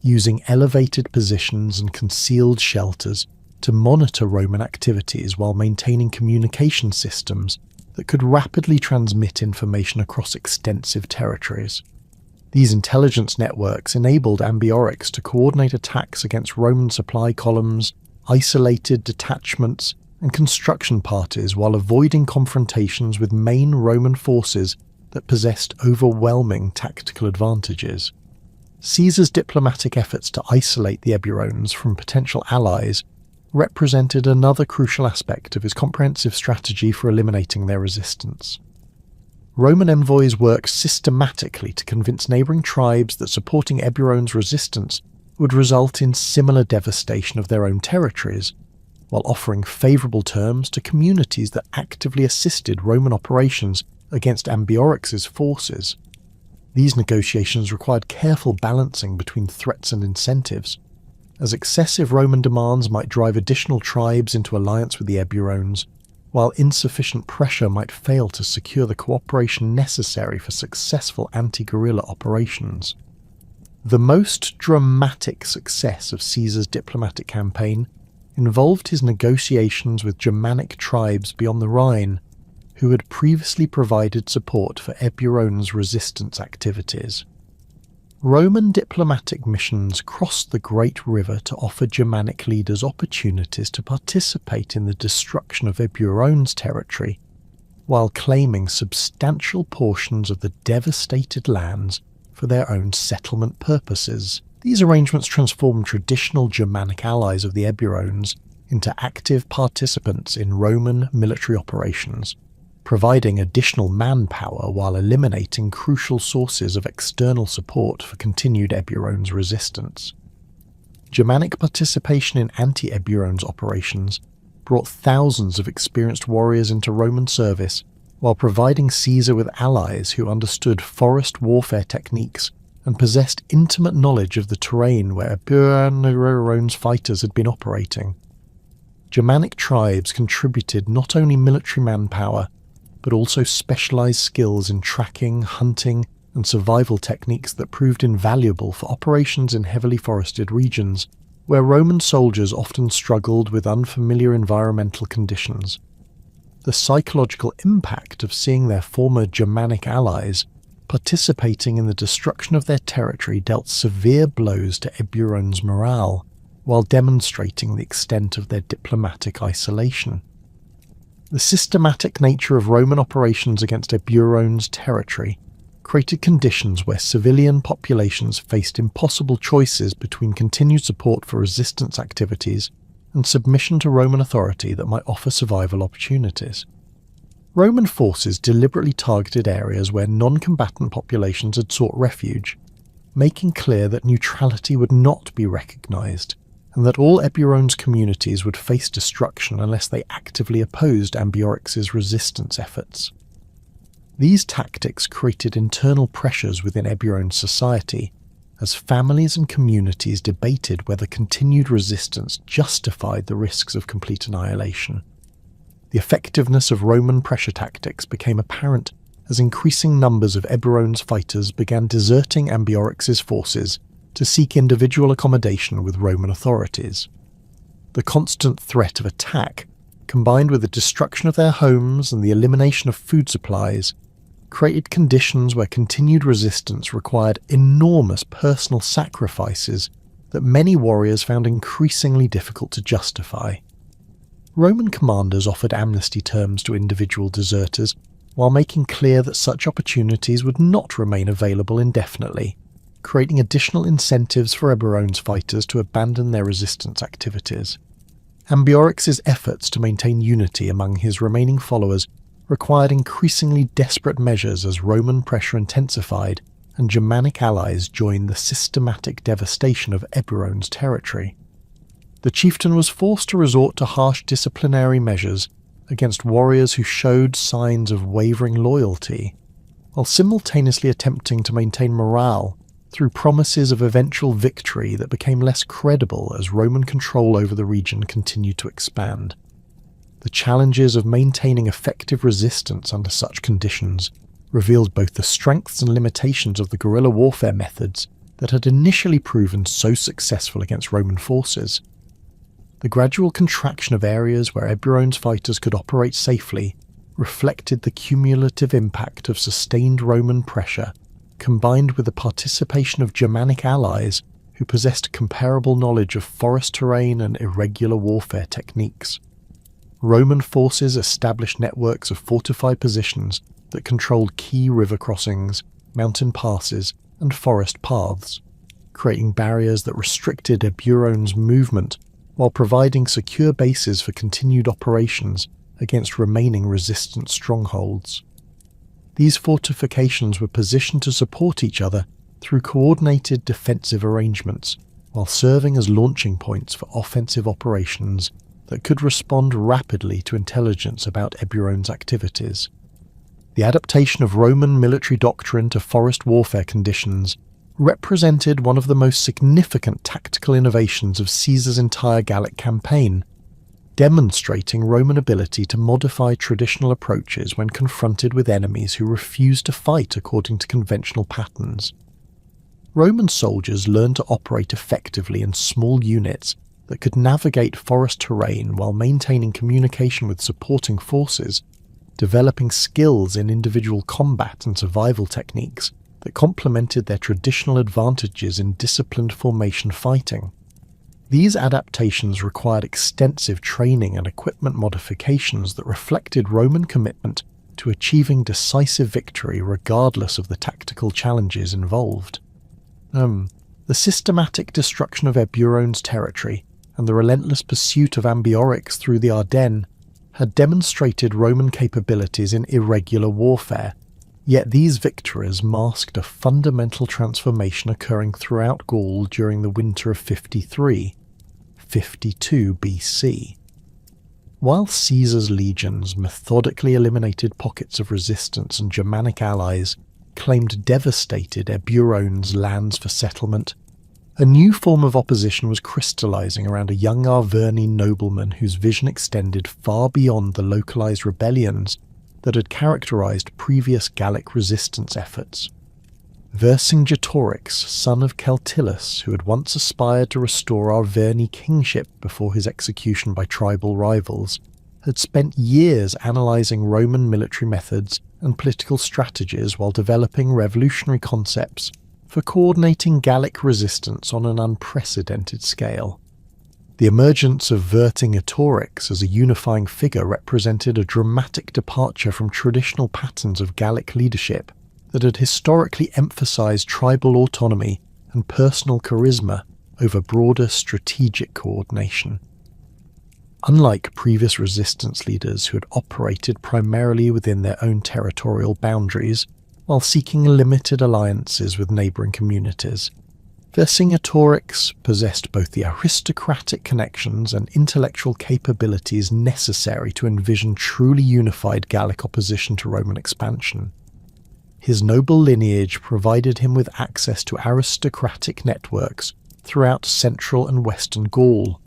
using elevated positions and concealed shelters to monitor Roman activities while maintaining communication systems that could rapidly transmit information across extensive territories. These intelligence networks enabled Ambiorix to coordinate attacks against Roman supply columns, isolated detachments, and construction parties while avoiding confrontations with main Roman forces that possessed overwhelming tactical advantages. Caesar's diplomatic efforts to isolate the Eburones from potential allies represented another crucial aspect of his comprehensive strategy for eliminating their resistance. Roman envoys worked systematically to convince neighbouring tribes that supporting Eburone's resistance would result in similar devastation of their own territories, while offering favourable terms to communities that actively assisted Roman operations against Ambiorix's forces. These negotiations required careful balancing between threats and incentives, as excessive Roman demands might drive additional tribes into alliance with the Eburones, while insufficient pressure might fail to secure the cooperation necessary for successful anti-guerrilla operations. The most dramatic success of Caesar's diplomatic campaign involved his negotiations with Germanic tribes beyond the Rhine, who had previously provided support for Eburone's resistance activities. Roman diplomatic missions crossed the great river to offer Germanic leaders opportunities to participate in the destruction of Eburone's territory, while claiming substantial portions of the devastated lands for their own settlement purposes. These arrangements transformed traditional Germanic allies of the Eburones into active participants in Roman military operations, providing additional manpower while eliminating crucial sources of external support for continued Eburones resistance. Germanic participation in anti-Eburones operations brought thousands of experienced warriors into Roman service, while providing Caesar with allies who understood forest warfare techniques and possessed intimate knowledge of the terrain where Eburones fighters had been operating. Germanic tribes contributed not only military manpower, but also specialized skills in tracking, hunting, and survival techniques that proved invaluable for operations in heavily forested regions, where Roman soldiers often struggled with unfamiliar environmental conditions. The psychological impact of seeing their former Germanic allies participating in the destruction of their territory dealt severe blows to Eburones' morale, while demonstrating the extent of their diplomatic isolation. The systematic nature of Roman operations against Eburones' territory created conditions where civilian populations faced impossible choices between continued support for resistance activities and submission to Roman authority that might offer survival opportunities. Roman forces deliberately targeted areas where non-combatant populations had sought refuge, making clear that neutrality would not be recognised, and that all Eburones' communities would face destruction unless they actively opposed Ambiorix's resistance efforts. These tactics created internal pressures within Eburones' society, as families and communities debated whether continued resistance justified the risks of complete annihilation. The effectiveness of Roman pressure tactics became apparent as increasing numbers of Eburones' fighters began deserting Ambiorix's forces to seek individual accommodation with Roman authorities. The constant threat of attack, combined with the destruction of their homes and the elimination of food supplies, created conditions where continued resistance required enormous personal sacrifices that many warriors found increasingly difficult to justify. Roman commanders offered amnesty terms to individual deserters, while making clear that such opportunities would not remain available indefinitely, creating additional incentives for Eburones' fighters to abandon their resistance activities. Ambiorix's efforts to maintain unity among his remaining followers required increasingly desperate measures as Roman pressure intensified and Germanic allies joined the systematic devastation of Eburones' territory. The chieftain was forced to resort to harsh disciplinary measures against warriors who showed signs of wavering loyalty, while simultaneously attempting to maintain morale through promises of eventual victory that became less credible as Roman control over the region continued to expand. The challenges of maintaining effective resistance under such conditions revealed both the strengths and limitations of the guerrilla warfare methods that had initially proven so successful against Roman forces. The gradual contraction of areas where Eburones' fighters could operate safely reflected the cumulative impact of sustained Roman pressure, combined with the participation of Germanic allies who possessed comparable knowledge of forest terrain and irregular warfare techniques. Roman forces established networks of fortified positions that controlled key river crossings, mountain passes, and forest paths, creating barriers that restricted Eburones' movement while providing secure bases for continued operations against remaining resistant strongholds. These fortifications were positioned to support each other through coordinated defensive arrangements, while serving as launching points for offensive operations that could respond rapidly to intelligence about Eburones' activities. The adaptation of Roman military doctrine to forest warfare conditions represented one of the most significant tactical innovations of Caesar's entire Gallic campaign, demonstrating Roman ability to modify traditional approaches when confronted with enemies who refused to fight according to conventional patterns. Roman soldiers learned to operate effectively in small units that could navigate forest terrain while maintaining communication with supporting forces, developing skills in individual combat and survival techniques that complemented their traditional advantages in disciplined formation fighting. These adaptations required extensive training and equipment modifications that reflected Roman commitment to achieving decisive victory regardless of the tactical challenges involved. The systematic destruction of Eburones' territory and the relentless pursuit of Ambiorix through the Ardennes had demonstrated Roman capabilities in irregular warfare, yet these victories masked a fundamental transformation occurring throughout Gaul during the winter of 52 BC. While Caesar's legions methodically eliminated pockets of resistance and Germanic allies claimed devastated Eburones' lands for settlement, a new form of opposition was crystallizing around a young Arverni nobleman whose vision extended far beyond the localized rebellions that had characterized previous Gallic resistance efforts. Vercingetorix, son of Celtillus, who had once aspired to restore Arverni kingship before his execution by tribal rivals, had spent years analyzing Roman military methods and political strategies while developing revolutionary concepts for coordinating Gallic resistance on an unprecedented scale. The emergence of Vercingetorix as a unifying figure represented a dramatic departure from traditional patterns of Gallic leadership that had historically emphasized tribal autonomy and personal charisma over broader strategic coordination. Unlike previous resistance leaders who had operated primarily within their own territorial boundaries while seeking limited alliances with neighbouring communities, Vercingetorix possessed both the aristocratic connections and intellectual capabilities necessary to envision truly unified Gallic opposition to Roman expansion. His noble lineage provided him with access to aristocratic networks throughout central and western Gaul,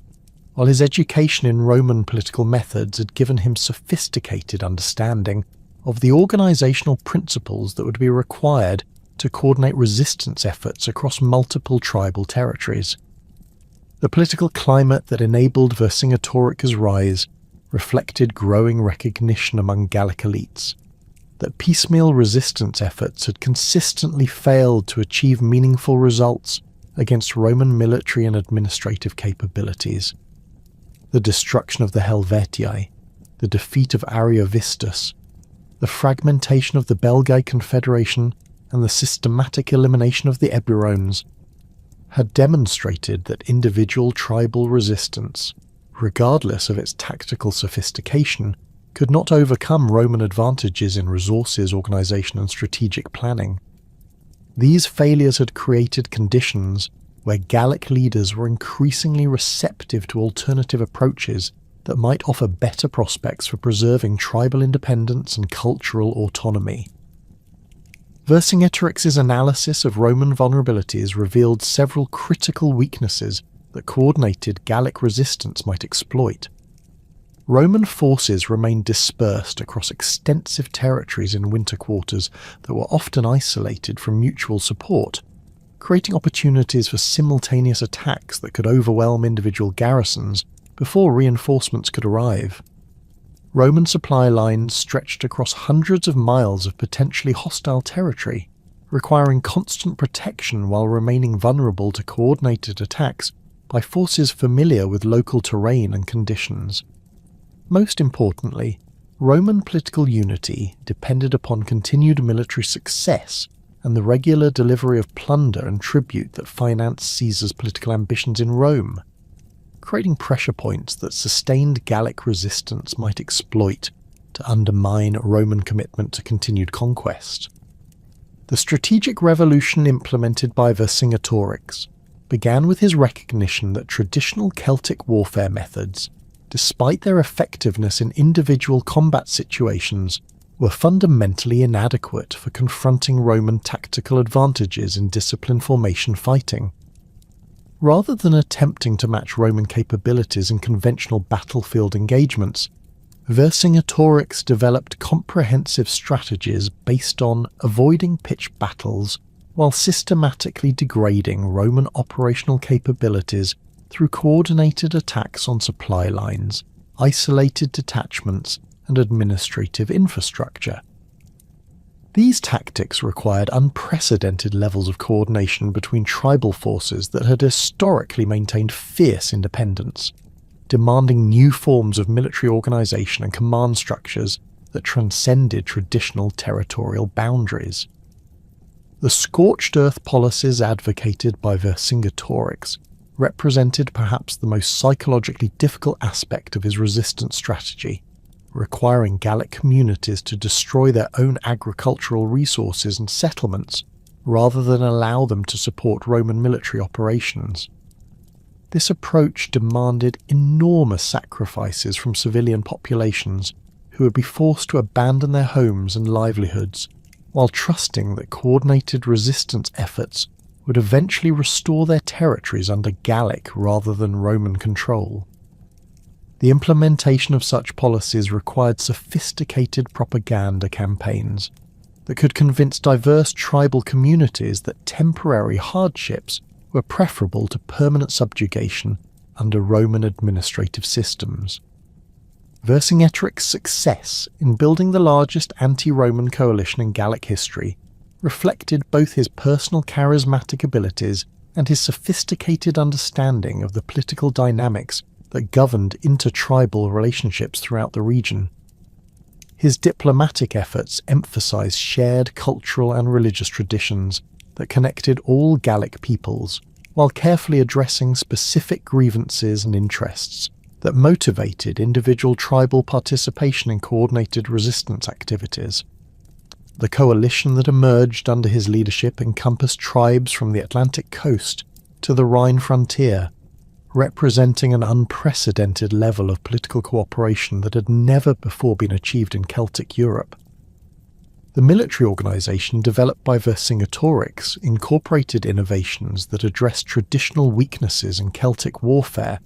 while his education in Roman political methods had given him sophisticated understanding of the organisational principles that would be required to coordinate resistance efforts across multiple tribal territories. The political climate that enabled Vercingetorix's rise reflected growing recognition among Gallic elites that piecemeal resistance efforts had consistently failed to achieve meaningful results against Roman military and administrative capabilities. The destruction of the Helvetii, the defeat of Ariovistus, the fragmentation of the Belgae Confederation, and the systematic elimination of the Eburones had demonstrated that individual tribal resistance, regardless of its tactical sophistication, could not overcome Roman advantages in resources, organisation and strategic planning. These failures had created conditions where Gallic leaders were increasingly receptive to alternative approaches that might offer better prospects for preserving tribal independence and cultural autonomy. Vercingetorix's analysis of Roman vulnerabilities revealed several critical weaknesses that coordinated Gallic resistance might exploit. Roman forces remained dispersed across extensive territories in winter quarters that were often isolated from mutual support, creating opportunities for simultaneous attacks that could overwhelm individual garrisons before reinforcements could arrive. Roman supply lines stretched across hundreds of miles of potentially hostile territory, requiring constant protection while remaining vulnerable to coordinated attacks by forces familiar with local terrain and conditions. Most importantly, Roman political unity depended upon continued military success and the regular delivery of plunder and tribute that financed Caesar's political ambitions in Rome, creating pressure points that sustained Gallic resistance might exploit to undermine Roman commitment to continued conquest. The strategic revolution implemented by Vercingetorix began with his recognition that traditional Celtic warfare methods, despite their effectiveness in individual combat situations, were fundamentally inadequate for confronting Roman tactical advantages in discipline formation fighting. Rather than attempting to match Roman capabilities in conventional battlefield engagements, Vercingetorix developed comprehensive strategies based on avoiding pitched battles while systematically degrading Roman operational capabilities through coordinated attacks on supply lines, isolated detachments, and administrative infrastructure. These tactics required unprecedented levels of coordination between tribal forces that had historically maintained fierce independence, demanding new forms of military organisation and command structures that transcended traditional territorial boundaries. The scorched earth policies advocated by Vercingetorix represented perhaps the most psychologically difficult aspect of his resistance strategy, requiring Gallic communities to destroy their own agricultural resources and settlements rather than allow them to support Roman military operations. This approach demanded enormous sacrifices from civilian populations who would be forced to abandon their homes and livelihoods, while trusting that coordinated resistance efforts would eventually restore their territories under Gallic rather than Roman control. The implementation of such policies required sophisticated propaganda campaigns that could convince diverse tribal communities that temporary hardships were preferable to permanent subjugation under Roman administrative systems. Vercingetorix's success in building the largest anti-Roman coalition in Gallic history reflected both his personal charismatic abilities and his sophisticated understanding of the political dynamics that governed intertribal relationships throughout the region. His diplomatic efforts emphasized shared cultural and religious traditions that connected all Gallic peoples, while carefully addressing specific grievances and interests that motivated individual tribal participation in coordinated resistance activities. The coalition that emerged under his leadership encompassed tribes from the Atlantic coast to the Rhine frontier, representing an unprecedented level of political cooperation that had never before been achieved in Celtic Europe. The military organisation developed by Vercingetorix incorporated innovations that addressed traditional weaknesses in Celtic warfare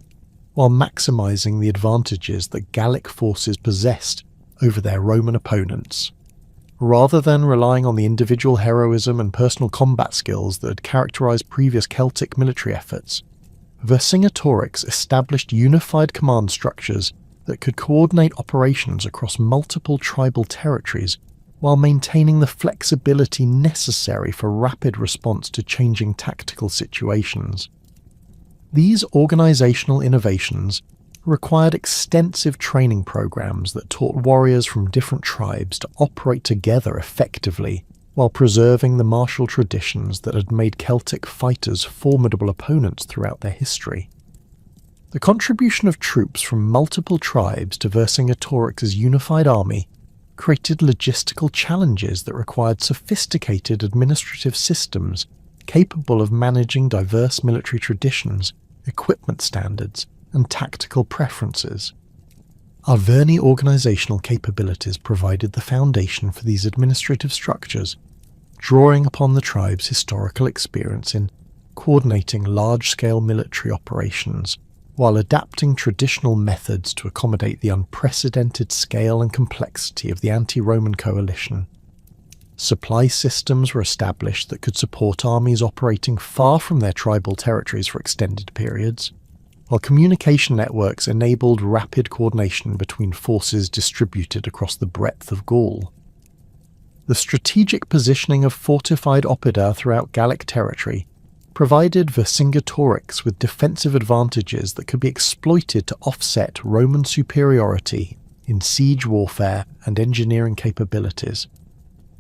while maximising the advantages that Gallic forces possessed over their Roman opponents. Rather than relying on the individual heroism and personal combat skills that had characterised previous Celtic military efforts, Vercingetorix established unified command structures that could coordinate operations across multiple tribal territories while maintaining the flexibility necessary for rapid response to changing tactical situations. These organisational innovations required extensive training programs that taught warriors from different tribes to operate together effectively while preserving the martial traditions that had made Celtic fighters formidable opponents throughout their history. The contribution of troops from multiple tribes to Vercingetorix's unified army created logistical challenges that required sophisticated administrative systems capable of managing diverse military traditions, equipment standards, and tactical preferences. Arverni organisational capabilities provided the foundation for these administrative structures, drawing upon the tribe's historical experience in coordinating large-scale military operations while adapting traditional methods to accommodate the unprecedented scale and complexity of the anti-Roman coalition. Supply systems were established that could support armies operating far from their tribal territories for extended periods, while communication networks enabled rapid coordination between forces distributed across the breadth of Gaul. The strategic positioning of fortified oppida throughout Gallic territory provided Vercingetorix with defensive advantages that could be exploited to offset Roman superiority in siege warfare and engineering capabilities.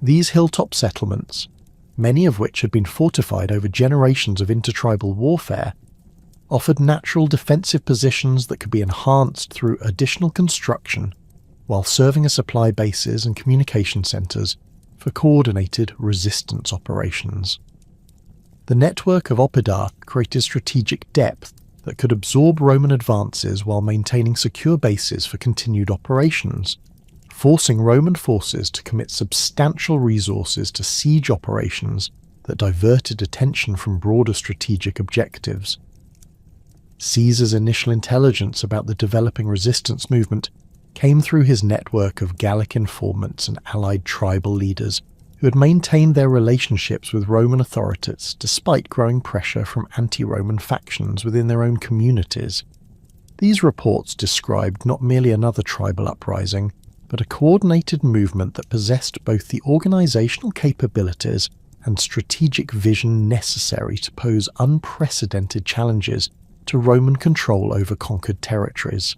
These hilltop settlements, many of which had been fortified over generations of intertribal warfare, offered natural defensive positions that could be enhanced through additional construction while serving as supply bases and communication centres for coordinated resistance operations. The network of oppida created strategic depth that could absorb Roman advances while maintaining secure bases for continued operations, forcing Roman forces to commit substantial resources to siege operations that diverted attention from broader strategic objectives. Caesar's initial intelligence about the developing resistance movement came through his network of Gallic informants and allied tribal leaders who had maintained their relationships with Roman authorities despite growing pressure from anti-Roman factions within their own communities. These reports described not merely another tribal uprising, but a coordinated movement that possessed both the organisational capabilities and strategic vision necessary to pose unprecedented challenges to Roman control over conquered territories.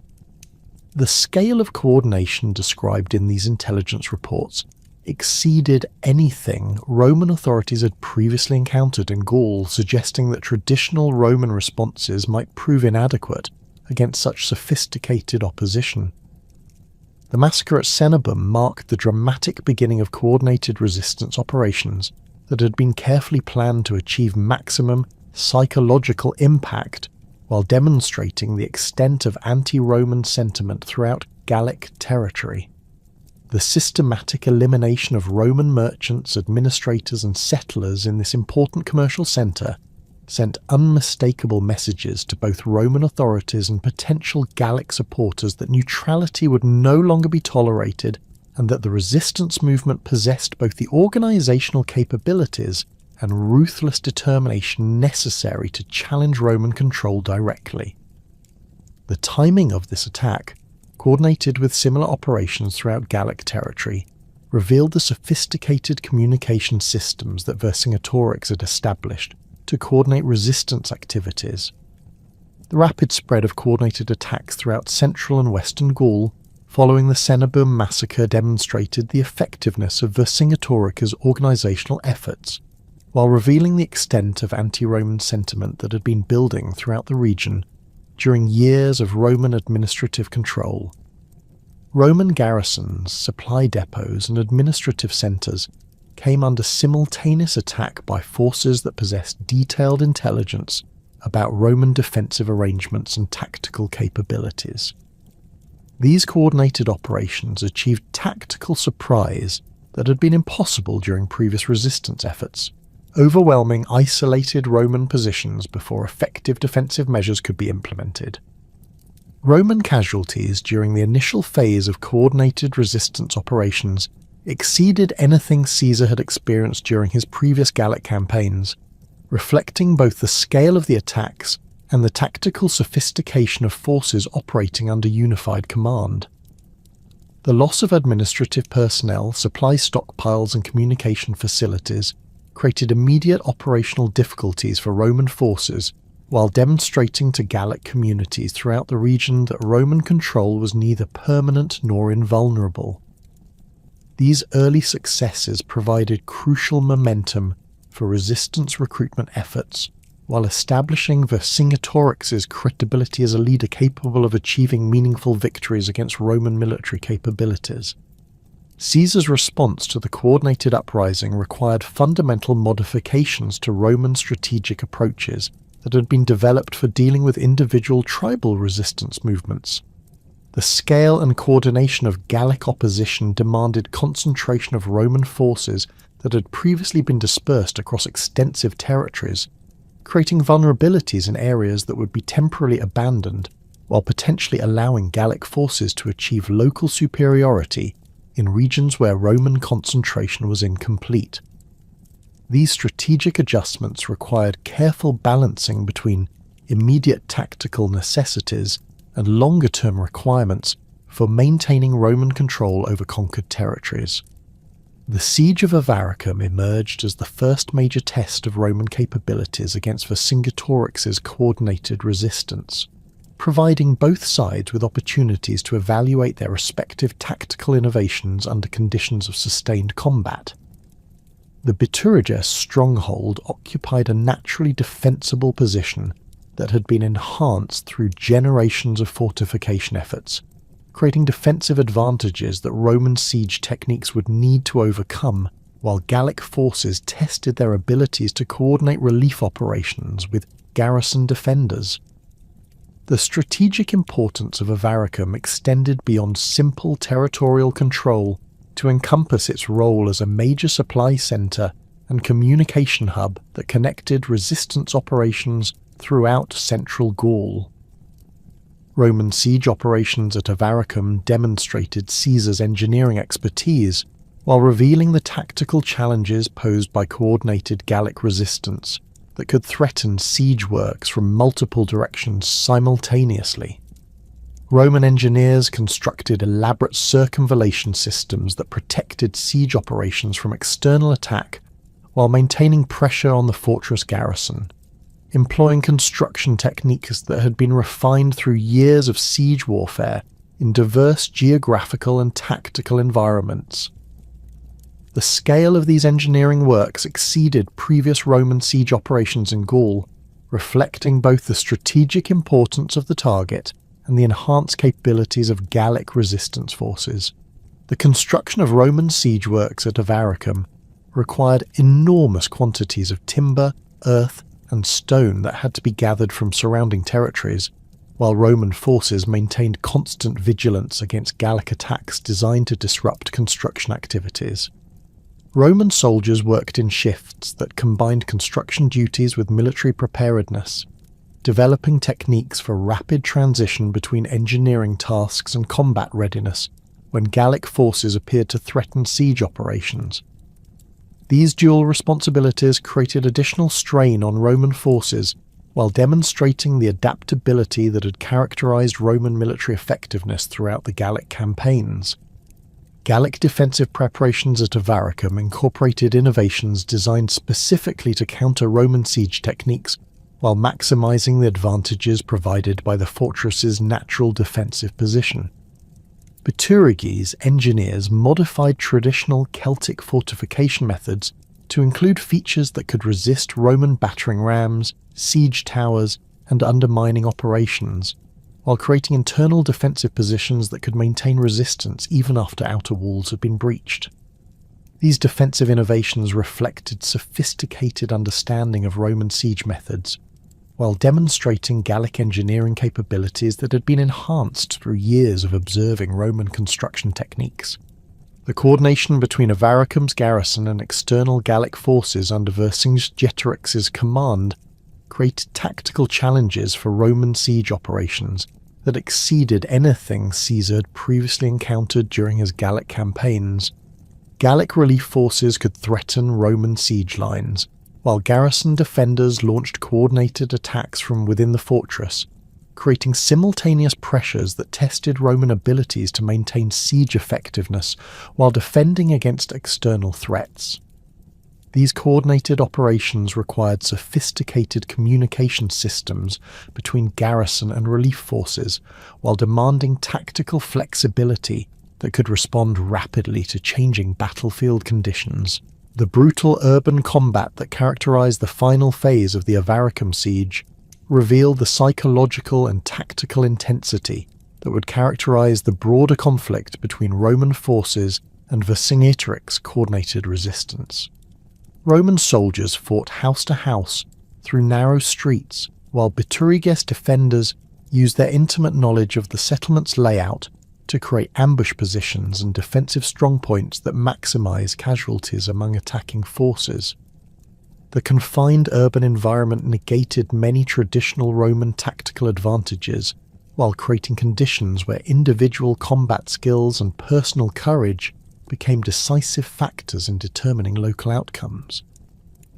The scale of coordination described in these intelligence reports exceeded anything Roman authorities had previously encountered in Gaul, suggesting that traditional Roman responses might prove inadequate against such sophisticated opposition. The massacre at Cenabum marked the dramatic beginning of coordinated resistance operations that had been carefully planned to achieve maximum psychological impact while demonstrating the extent of anti-Roman sentiment throughout Gallic territory. The systematic elimination of Roman merchants, administrators and settlers in this important commercial centre sent unmistakable messages to both Roman authorities and potential Gallic supporters that neutrality would no longer be tolerated and that the resistance movement possessed both the organisational capabilities and ruthless determination necessary to challenge Roman control directly. The timing of this attack coordinated with similar operations throughout Gallic territory, revealed the sophisticated communication systems that Vercingetorix had established to coordinate resistance activities. The rapid spread of coordinated attacks throughout central and western Gaul following the Cenabum massacre demonstrated the effectiveness of Vercingetorix's organisational efforts, while revealing the extent of anti-Roman sentiment that had been building throughout the region during years of Roman administrative control. Roman garrisons, supply depots and administrative centres came under simultaneous attack by forces that possessed detailed intelligence about Roman defensive arrangements and tactical capabilities. These coordinated operations achieved tactical surprise that had been impossible during previous resistance efforts, overwhelming isolated Roman positions before effective defensive measures could be implemented. Roman casualties during the initial phase of coordinated resistance operations exceeded anything Caesar had experienced during his previous Gallic campaigns, reflecting both the scale of the attacks and the tactical sophistication of forces operating under unified command. The loss of administrative personnel, supply stockpiles and communication facilities created immediate operational difficulties for Roman forces, while demonstrating to Gallic communities throughout the region that Roman control was neither permanent nor invulnerable. These early successes provided crucial momentum for resistance recruitment efforts, while establishing Vercingetorix's credibility as a leader capable of achieving meaningful victories against Roman military capabilities. Caesar's response to the coordinated uprising required fundamental modifications to Roman strategic approaches that had been developed for dealing with individual tribal resistance movements. The scale and coordination of Gallic opposition demanded concentration of Roman forces that had previously been dispersed across extensive territories, creating vulnerabilities in areas that would be temporarily abandoned, while potentially allowing Gallic forces to achieve local superiority in regions where Roman concentration was incomplete. These strategic adjustments required careful balancing between immediate tactical necessities and longer-term requirements for maintaining Roman control over conquered territories. The Siege of Avaricum emerged as the first major test of Roman capabilities against Vercingetorix's coordinated resistance, providing both sides with opportunities to evaluate their respective tactical innovations under conditions of sustained combat. The Bituriges stronghold occupied a naturally defensible position that had been enhanced through generations of fortification efforts, creating defensive advantages that Roman siege techniques would need to overcome, while Gallic forces tested their abilities to coordinate relief operations with garrison defenders. The strategic importance of Avaricum extended beyond simple territorial control to encompass its role as a major supply centre and communication hub that connected resistance operations throughout central Gaul. Roman siege operations at Avaricum demonstrated Caesar's engineering expertise, while revealing the tactical challenges posed by coordinated Gallic resistance that could threaten siege works from multiple directions simultaneously. Roman engineers constructed elaborate circumvallation systems that protected siege operations from external attack while maintaining pressure on the fortress garrison, employing construction techniques that had been refined through years of siege warfare in diverse geographical and tactical environments. The scale of these engineering works exceeded previous Roman siege operations in Gaul, reflecting both the strategic importance of the target and the enhanced capabilities of Gallic resistance forces. The construction of Roman siege works at Avaricum required enormous quantities of timber, earth, and stone that had to be gathered from surrounding territories, while Roman forces maintained constant vigilance against Gallic attacks designed to disrupt construction activities. Roman soldiers worked in shifts that combined construction duties with military preparedness, developing techniques for rapid transition between engineering tasks and combat readiness when Gallic forces appeared to threaten siege operations. These dual responsibilities created additional strain on Roman forces while demonstrating the adaptability that had characterized Roman military effectiveness throughout the Gallic campaigns. Gallic defensive preparations at Avaricum incorporated innovations designed specifically to counter Roman siege techniques while maximizing the advantages provided by the fortress's natural defensive position. Bituriges engineers modified traditional Celtic fortification methods to include features that could resist Roman battering rams, siege towers, and undermining operations, while creating internal defensive positions that could maintain resistance even after outer walls had been breached. These defensive innovations reflected sophisticated understanding of Roman siege methods, while demonstrating Gallic engineering capabilities that had been enhanced through years of observing Roman construction techniques. The coordination between Avaricum's garrison and external Gallic forces under Vercingetorix's command created tactical challenges for Roman siege operations that exceeded anything Caesar had previously encountered during his Gallic campaigns. Gallic relief forces could threaten Roman siege lines, while garrison defenders launched coordinated attacks from within the fortress, creating simultaneous pressures that tested Roman abilities to maintain siege effectiveness while defending against external threats. These coordinated operations required sophisticated communication systems between garrison and relief forces, while demanding tactical flexibility that could respond rapidly to changing battlefield conditions. The brutal urban combat that characterized the final phase of the Avaricum siege revealed the psychological and tactical intensity that would characterize the broader conflict between Roman forces and Vercingetorix's coordinated resistance. Roman soldiers fought house to house through narrow streets, while Bituriges defenders used their intimate knowledge of the settlement's layout to create ambush positions and defensive strongpoints that maximize casualties among attacking forces. The confined urban environment negated many traditional Roman tactical advantages, while creating conditions where individual combat skills and personal courage became decisive factors in determining local outcomes.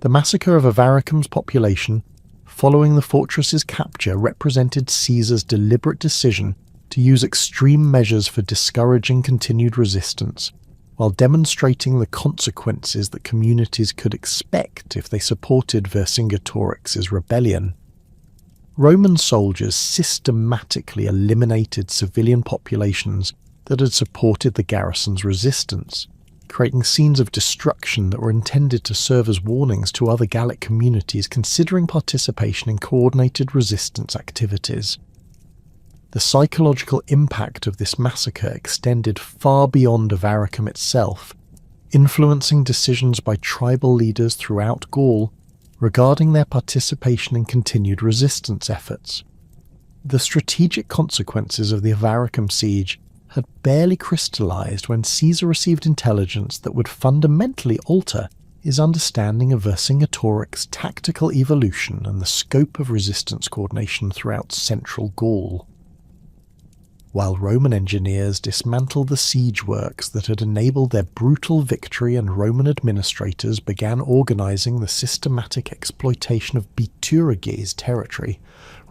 The massacre of Avaricum's population, following the fortress's capture, represented Caesar's deliberate decision to use extreme measures for discouraging continued resistance, while demonstrating the consequences that communities could expect if they supported Vercingetorix's rebellion. Roman soldiers systematically eliminated civilian populations that had supported the garrison's resistance, creating scenes of destruction that were intended to serve as warnings to other Gallic communities considering participation in coordinated resistance activities. The psychological impact of this massacre extended far beyond Avaricum itself, influencing decisions by tribal leaders throughout Gaul regarding their participation in continued resistance efforts. The strategic consequences of the Avaricum siege had barely crystallized when Caesar received intelligence that would fundamentally alter his understanding of Vercingetorix's tactical evolution and the scope of resistance coordination throughout central Gaul. While Roman engineers dismantled the siege works that had enabled their brutal victory, and Roman administrators began organizing the systematic exploitation of Bituriges territory,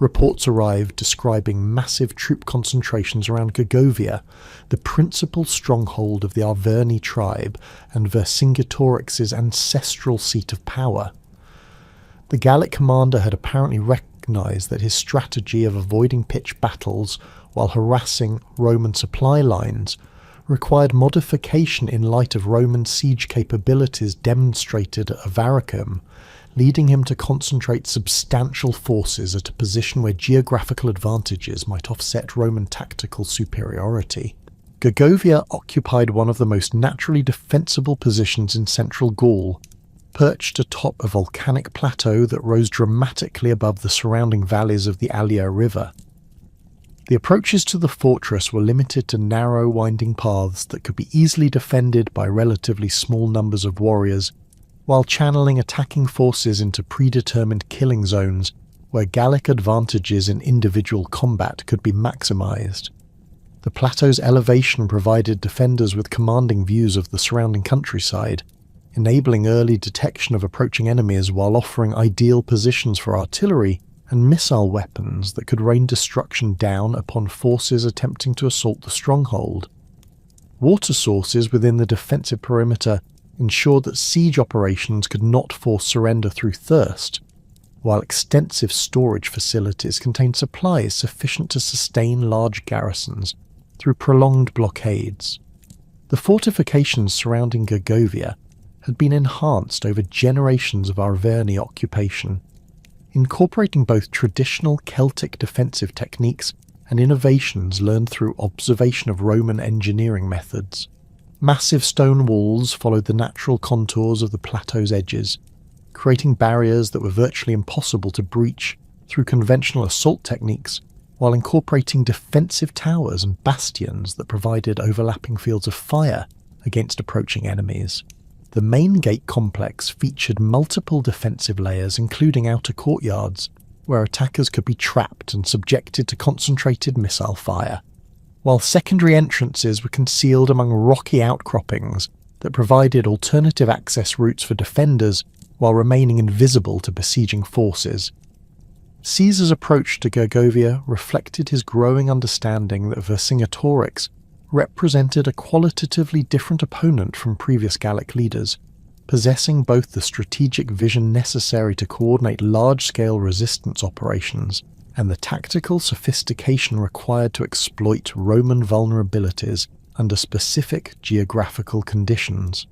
reports arrived describing massive troop concentrations around Gergovia, the principal stronghold of the Arverni tribe and Vercingetorix's ancestral seat of power. The Gallic commander had apparently recognized that his strategy of avoiding pitched battles while harassing Roman supply lines required modification in light of Roman siege capabilities demonstrated at Avaricum, leading him to concentrate substantial forces at a position where geographical advantages might offset Roman tactical superiority. Gergovia occupied one of the most naturally defensible positions in central Gaul, perched atop a volcanic plateau that rose dramatically above the surrounding valleys of the Allia River. The approaches to the fortress were limited to narrow, winding paths that could be easily defended by relatively small numbers of warriors, while channeling attacking forces into predetermined killing zones where Gallic advantages in individual combat could be maximized. The plateau's elevation provided defenders with commanding views of the surrounding countryside, enabling early detection of approaching enemies while offering ideal positions for artillery and missile weapons that could rain destruction down upon forces attempting to assault the stronghold. Water sources within the defensive perimeter ensured that siege operations could not force surrender through thirst, while extensive storage facilities contained supplies sufficient to sustain large garrisons through prolonged blockades. The fortifications surrounding Gergovia had been enhanced over generations of Arverni occupation, incorporating both traditional Celtic defensive techniques and innovations learned through observation of Roman engineering methods. Massive stone walls followed the natural contours of the plateau's edges, creating barriers that were virtually impossible to breach through conventional assault techniques, while incorporating defensive towers and bastions that provided overlapping fields of fire against approaching enemies. The main gate complex featured multiple defensive layers, including outer courtyards, where attackers could be trapped and subjected to concentrated missile fire, while secondary entrances were concealed among rocky outcroppings that provided alternative access routes for defenders while remaining invisible to besieging forces. Caesar's approach to Gergovia reflected his growing understanding that Vercingetorix represented a qualitatively different opponent from previous Gallic leaders, possessing both the strategic vision necessary to coordinate large-scale resistance operations and the tactical sophistication required to exploit Roman vulnerabilities under specific geographical conditions.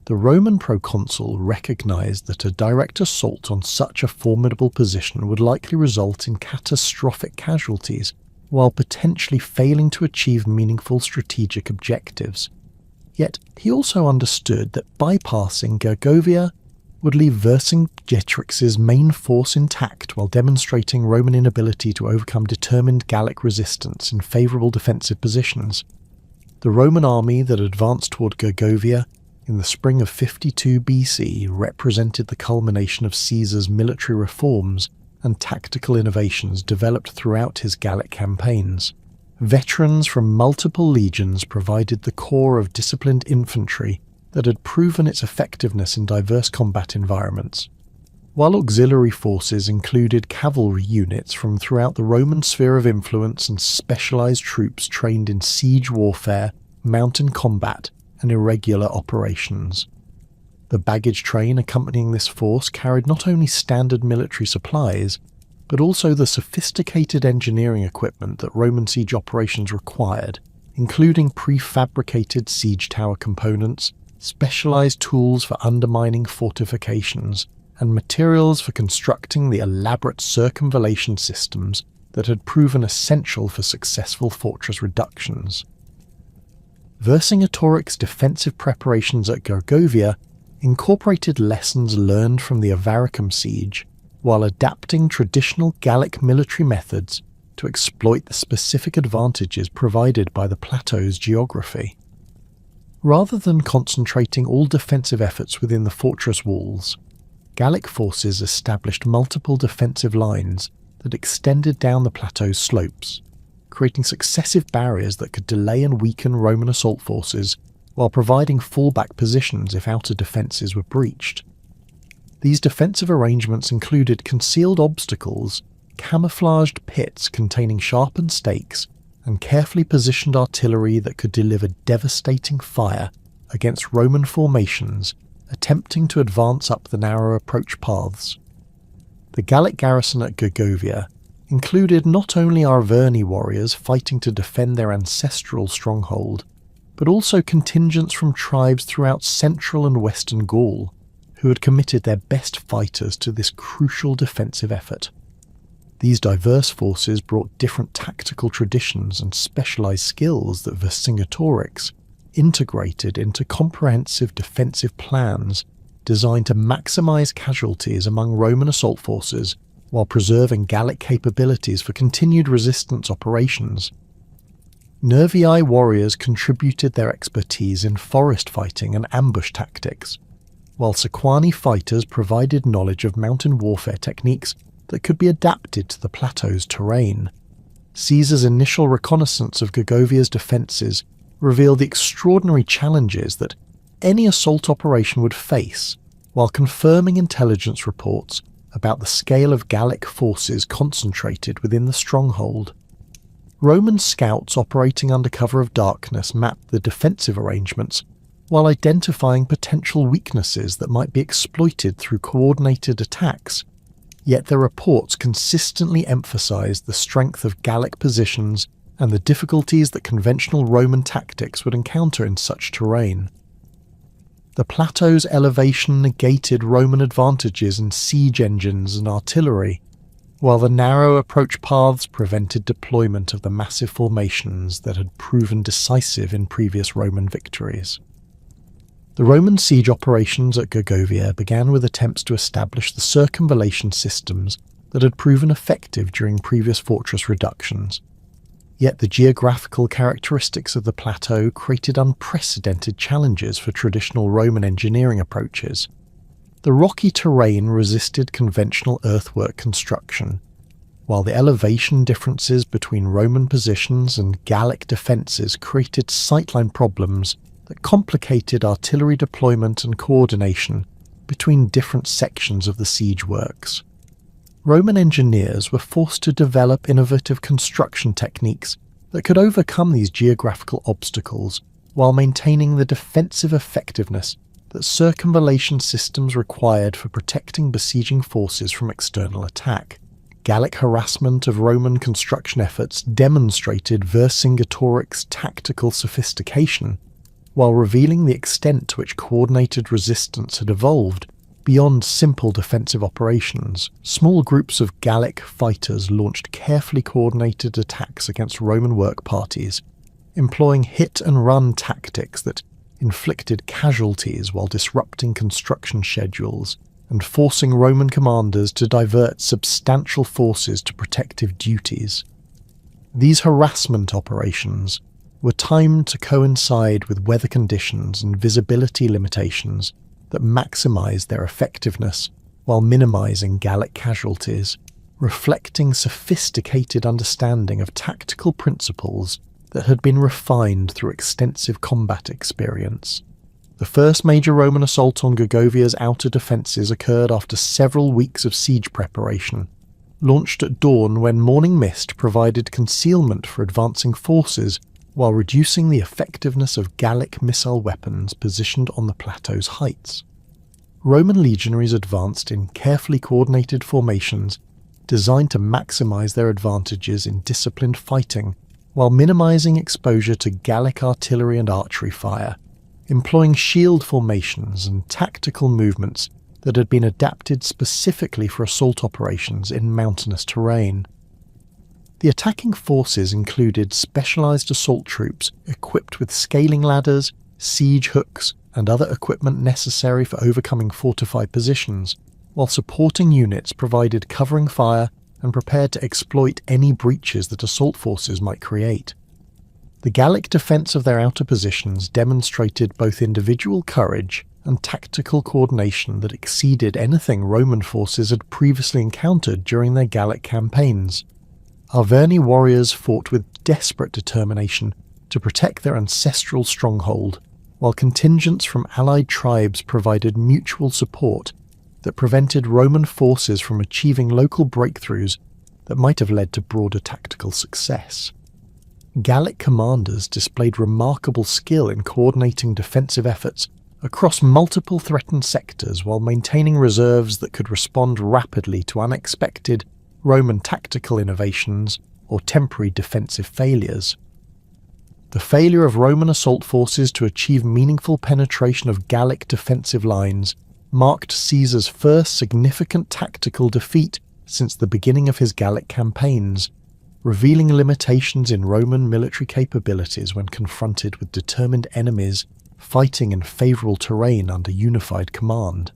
The Roman proconsul recognized that a direct assault on such a formidable position would likely result in catastrophic casualties, while potentially failing to achieve meaningful strategic objectives. Yet he also understood that bypassing Gergovia would leave Vercingetorix's main force intact while demonstrating Roman inability to overcome determined Gallic resistance in favourable defensive positions. The Roman army that advanced toward Gergovia in the spring of 52 BC represented the culmination of Caesar's military reforms and tactical innovations developed throughout his Gallic campaigns. Veterans from multiple legions provided the core of disciplined infantry that had proven its effectiveness in diverse combat environments, while auxiliary forces included cavalry units from throughout the Roman sphere of influence and specialized troops trained in siege warfare, mountain combat, and irregular operations. The baggage train accompanying this force carried not only standard military supplies, but also the sophisticated engineering equipment that Roman siege operations required, including prefabricated siege tower components, specialized tools for undermining fortifications, and materials for constructing the elaborate circumvallation systems that had proven essential for successful fortress reductions. Vercingetorix's defensive preparations at Gergovia incorporated lessons learned from the Avaricum siege, while adapting traditional Gallic military methods to exploit the specific advantages provided by the plateau's geography. Rather than concentrating all defensive efforts within the fortress walls, Gallic forces established multiple defensive lines that extended down the plateau's slopes, creating successive barriers that could delay and weaken Roman assault forces while providing fallback positions if outer defences were breached. These defensive arrangements included concealed obstacles, camouflaged pits containing sharpened stakes, and carefully positioned artillery that could deliver devastating fire against Roman formations attempting to advance up the narrow approach paths. The Gallic garrison at Gergovia included not only Arverni warriors fighting to defend their ancestral stronghold, but also contingents from tribes throughout central and western Gaul, who had committed their best fighters to this crucial defensive effort. These diverse forces brought different tactical traditions and specialized skills that Vercingetorix integrated into comprehensive defensive plans designed to maximize casualties among Roman assault forces while preserving Gallic capabilities for continued resistance operations. Nervii warriors contributed their expertise in forest fighting and ambush tactics, while Sequani fighters provided knowledge of mountain warfare techniques that could be adapted to the plateau's terrain. Caesar's initial reconnaissance of Gergovia's defences revealed the extraordinary challenges that any assault operation would face, while confirming intelligence reports about the scale of Gallic forces concentrated within the stronghold. Roman scouts operating under cover of darkness mapped the defensive arrangements while identifying potential weaknesses that might be exploited through coordinated attacks, yet their reports consistently emphasized the strength of Gallic positions and the difficulties that conventional Roman tactics would encounter in such terrain. The plateau's elevation negated Roman advantages in siege engines and artillery, while the narrow approach paths prevented deployment of the massive formations that had proven decisive in previous Roman victories. The Roman siege operations at Gergovia began with attempts to establish the circumvallation systems that had proven effective during previous fortress reductions. Yet the geographical characteristics of the plateau created unprecedented challenges for traditional Roman engineering approaches. The rocky terrain resisted conventional earthwork construction, while the elevation differences between Roman positions and Gallic defences created sightline problems that complicated artillery deployment and coordination between different sections of the siege works. Roman engineers were forced to develop innovative construction techniques that could overcome these geographical obstacles while maintaining the defensive effectiveness that circumvallation systems required for protecting besieging forces from external attack. Gallic harassment of Roman construction efforts demonstrated Vercingetorix's tactical sophistication, while revealing the extent to which coordinated resistance had evolved beyond simple defensive operations. Small groups of Gallic fighters launched carefully coordinated attacks against Roman work parties, employing hit-and-run tactics that inflicted casualties while disrupting construction schedules and forcing Roman commanders to divert substantial forces to protective duties. These harassment operations were timed to coincide with weather conditions and visibility limitations that maximised their effectiveness while minimising Gallic casualties, reflecting sophisticated understanding of tactical principles that had been refined through extensive combat experience. The first major Roman assault on Gergovia's outer defences occurred after several weeks of siege preparation, launched at dawn when morning mist provided concealment for advancing forces while reducing the effectiveness of Gallic missile weapons positioned on the plateau's heights. Roman legionaries advanced in carefully coordinated formations designed to maximise their advantages in disciplined fighting while minimising exposure to Gallic artillery and archery fire, employing shield formations and tactical movements that had been adapted specifically for assault operations in mountainous terrain. The attacking forces included specialised assault troops equipped with scaling ladders, siege hooks, and other equipment necessary for overcoming fortified positions, while supporting units provided covering fire and prepared to exploit any breaches that assault forces might create. The Gallic defence of their outer positions demonstrated both individual courage and tactical coordination that exceeded anything Roman forces had previously encountered during their Gallic campaigns. Arverni warriors fought with desperate determination to protect their ancestral stronghold, while contingents from allied tribes provided mutual support that prevented Roman forces from achieving local breakthroughs that might have led to broader tactical success. Gallic commanders displayed remarkable skill in coordinating defensive efforts across multiple threatened sectors while maintaining reserves that could respond rapidly to unexpected Roman tactical innovations or temporary defensive failures. The failure of Roman assault forces to achieve meaningful penetration of Gallic defensive lines marked Caesar's first significant tactical defeat since the beginning of his Gallic campaigns, revealing limitations in Roman military capabilities when confronted with determined enemies fighting in favourable terrain under unified command.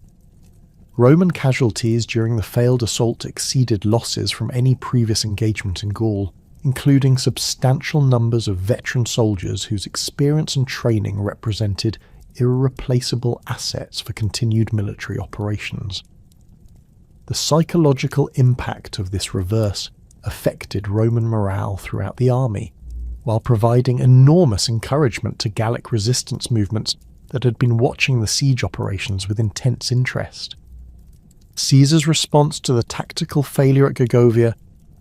Roman casualties during the failed assault exceeded losses from any previous engagement in Gaul, including substantial numbers of veteran soldiers whose experience and training represented irreplaceable assets for continued military operations. The psychological impact of this reverse affected Roman morale throughout the army, while providing enormous encouragement to Gallic resistance movements that had been watching the siege operations with intense interest. Caesar's response to the tactical failure at Gergovia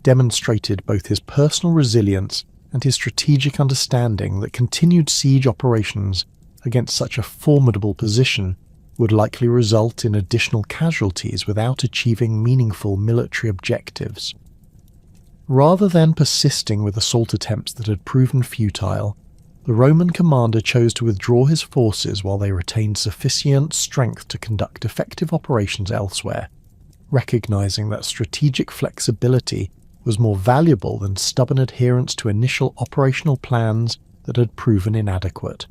demonstrated both his personal resilience and his strategic understanding that continued siege operations against such a formidable position would likely result in additional casualties without achieving meaningful military objectives. Rather than persisting with assault attempts that had proven futile, the Roman commander chose to withdraw his forces while they retained sufficient strength to conduct effective operations elsewhere, recognizing that strategic flexibility was more valuable than stubborn adherence to initial operational plans that had proven inadequate.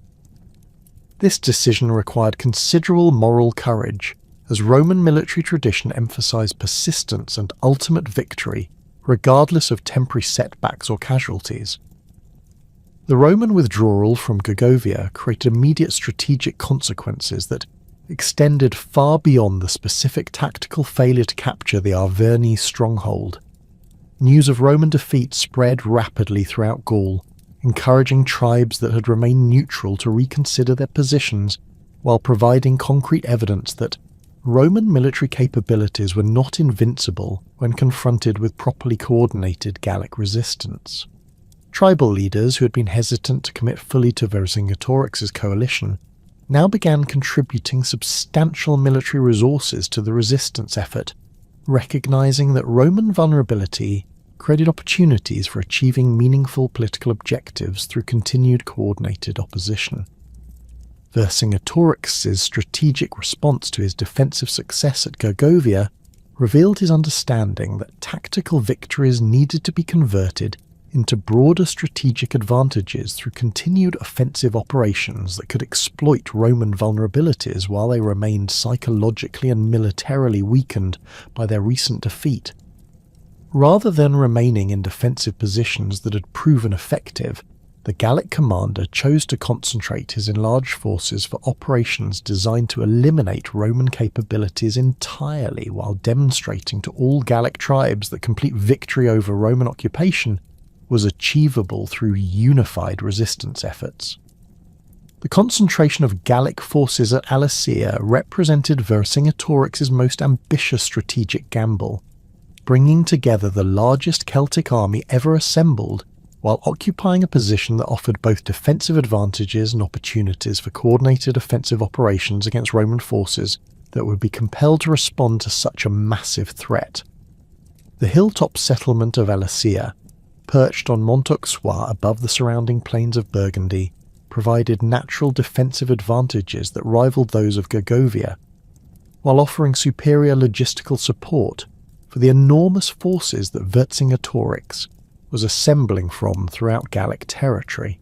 This decision required considerable moral courage, as Roman military tradition emphasized persistence and ultimate victory, regardless of temporary setbacks or casualties. The Roman withdrawal from Gergovia created immediate strategic consequences that extended far beyond the specific tactical failure to capture the Arverni stronghold. News of Roman defeat spread rapidly throughout Gaul, encouraging tribes that had remained neutral to reconsider their positions while providing concrete evidence that Roman military capabilities were not invincible when confronted with properly coordinated Gallic resistance. Tribal leaders who had been hesitant to commit fully to Vercingetorix's coalition now began contributing substantial military resources to the resistance effort, recognizing that Roman vulnerability created opportunities for achieving meaningful political objectives through continued coordinated opposition. Vercingetorix's strategic response to his defensive success at Gergovia revealed his understanding that tactical victories needed to be converted into broader strategic advantages through continued offensive operations that could exploit Roman vulnerabilities while they remained psychologically and militarily weakened by their recent defeat. Rather than remaining in defensive positions that had proven effective, the Gallic commander chose to concentrate his enlarged forces for operations designed to eliminate Roman capabilities entirely, while demonstrating to all Gallic tribes that complete victory over Roman occupation was achievable through unified resistance efforts. The concentration of Gallic forces at Alesia represented Vercingetorix's most ambitious strategic gamble, bringing together the largest Celtic army ever assembled while occupying a position that offered both defensive advantages and opportunities for coordinated offensive operations against Roman forces that would be compelled to respond to such a massive threat. The hilltop settlement of Alesia, perched on Montauxois above the surrounding plains of Burgundy, provided natural defensive advantages that rivaled those of Gergovia, while offering superior logistical support for the enormous forces that Vercingetorix was assembling from throughout Gallic territory.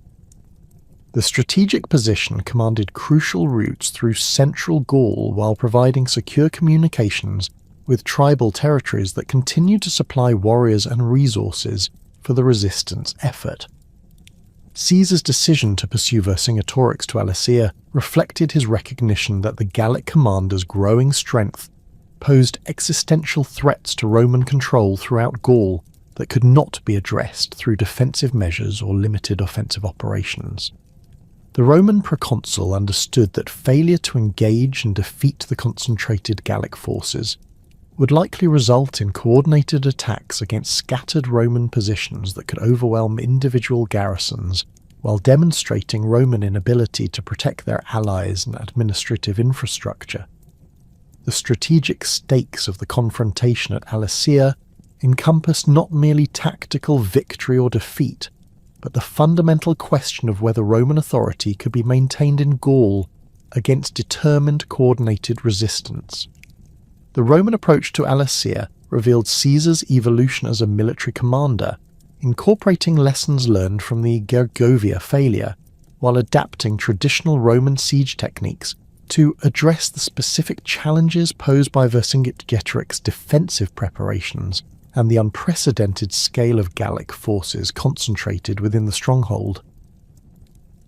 The strategic position commanded crucial routes through central Gaul while providing secure communications with tribal territories that continued to supply warriors and resources for the resistance effort. Caesar's decision to pursue Vercingetorix to Alesia reflected his recognition that the Gallic commander's growing strength posed existential threats to Roman control throughout Gaul that could not be addressed through defensive measures or limited offensive operations. The Roman proconsul understood that failure to engage and defeat the concentrated Gallic forces would likely result in coordinated attacks against scattered Roman positions that could overwhelm individual garrisons, while demonstrating Roman inability to protect their allies and administrative infrastructure. The strategic stakes of the confrontation at Alesia encompassed not merely tactical victory or defeat, but the fundamental question of whether Roman authority could be maintained in Gaul against determined coordinated resistance. The Roman approach to Alesia revealed Caesar's evolution as a military commander, incorporating lessons learned from the Gergovia failure, while adapting traditional Roman siege techniques to address the specific challenges posed by Vercingetorix's defensive preparations and the unprecedented scale of Gallic forces concentrated within the stronghold.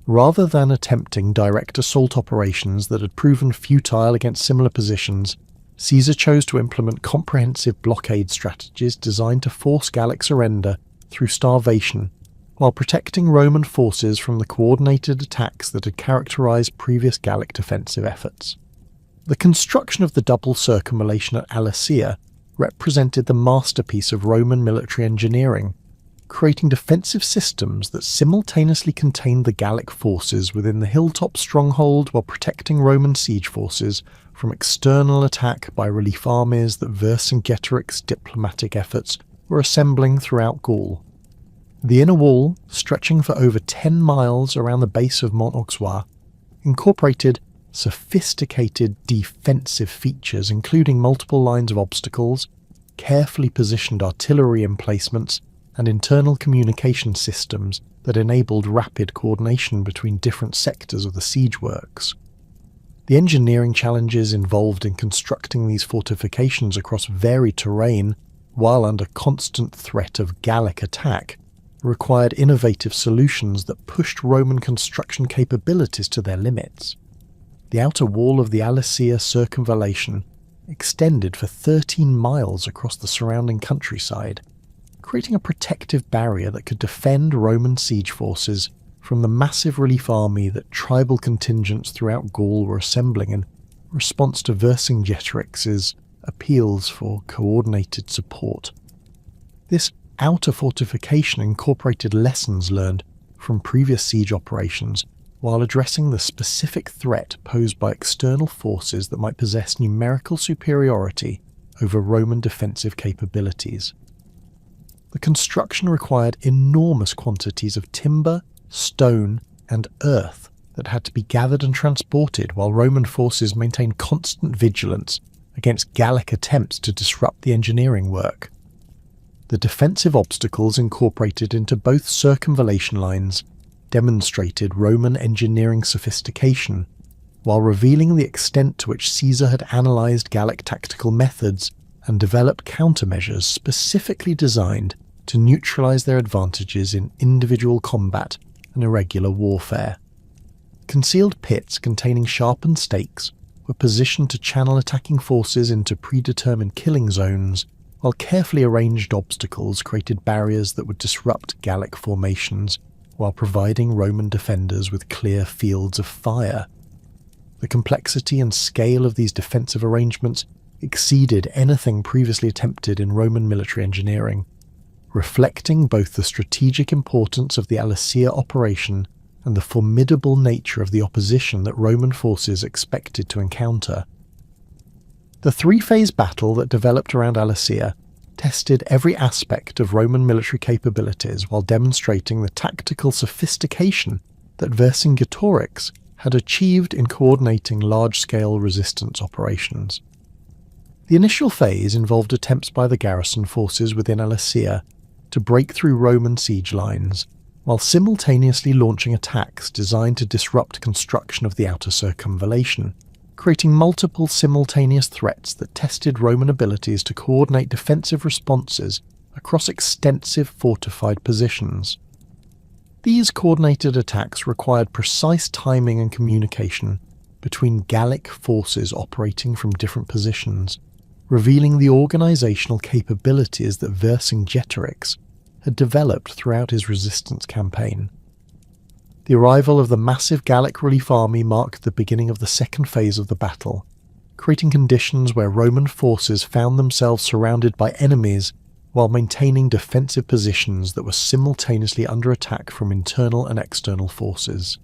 Rather than attempting direct assault operations that had proven futile against similar positions, Caesar chose to implement comprehensive blockade strategies designed to force Gallic surrender through starvation, while protecting Roman forces from the coordinated attacks that had characterized previous Gallic defensive efforts. The construction of the double circumvallation at Alesia represented the masterpiece of Roman military engineering, creating defensive systems that simultaneously contained the Gallic forces within the hilltop stronghold while protecting Roman siege forces from external attack by relief armies that Vercingetorix's diplomatic efforts were assembling throughout Gaul. The inner wall, stretching for over 10 miles around the base of Mont Auxois, incorporated sophisticated defensive features including multiple lines of obstacles, carefully positioned artillery emplacements, and internal communication systems that enabled rapid coordination between different sectors of the siege works. The engineering challenges involved in constructing these fortifications across varied terrain while under constant threat of Gallic attack required innovative solutions that pushed Roman construction capabilities to their limits. The outer wall of the Alesia circumvallation extended for 13 miles across the surrounding countryside, creating a protective barrier that could defend Roman siege forces from the massive relief army that tribal contingents throughout Gaul were assembling in response to Vercingetorix's appeals for coordinated support. This outer fortification incorporated lessons learned from previous siege operations while addressing the specific threat posed by external forces that might possess numerical superiority over Roman defensive capabilities. The construction required enormous quantities of timber, stone, and earth that had to be gathered and transported while Roman forces maintained constant vigilance against Gallic attempts to disrupt the engineering work. The defensive obstacles incorporated into both circumvallation lines demonstrated Roman engineering sophistication, while revealing the extent to which Caesar had analysed Gallic tactical methods and developed countermeasures specifically designed to neutralise their advantages in individual combat and irregular warfare. Concealed pits containing sharpened stakes were positioned to channel attacking forces into predetermined killing zones, while carefully arranged obstacles created barriers that would disrupt Gallic formations while providing Roman defenders with clear fields of fire. The complexity and scale of these defensive arrangements exceeded anything previously attempted in Roman military engineering, reflecting both the strategic importance of the Alesia operation and the formidable nature of the opposition that Roman forces expected to encounter. The three-phase battle that developed around Alesia tested every aspect of Roman military capabilities while demonstrating the tactical sophistication that Vercingetorix had achieved in coordinating large-scale resistance operations. The initial phase involved attempts by the garrison forces within Alesia to break through Roman siege lines, while simultaneously launching attacks designed to disrupt construction of the outer circumvallation, creating multiple simultaneous threats that tested Roman abilities to coordinate defensive responses across extensive fortified positions. These coordinated attacks required precise timing and communication between Gallic forces operating from different positions, revealing the organisational capabilities that Vercingetorix had developed throughout his resistance campaign. The arrival of the massive Gallic relief army marked the beginning of the second phase of the battle, creating conditions where Roman forces found themselves surrounded by enemies while maintaining defensive positions that were simultaneously under attack from internal and external forces.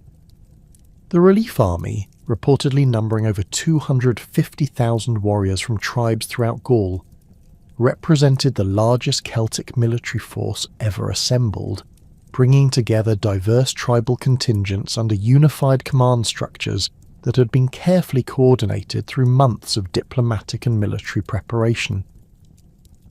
The relief army, reportedly numbering over 250,000 warriors from tribes throughout Gaul, represented the largest Celtic military force ever assembled, bringing together diverse tribal contingents under unified command structures that had been carefully coordinated through months of diplomatic and military preparation.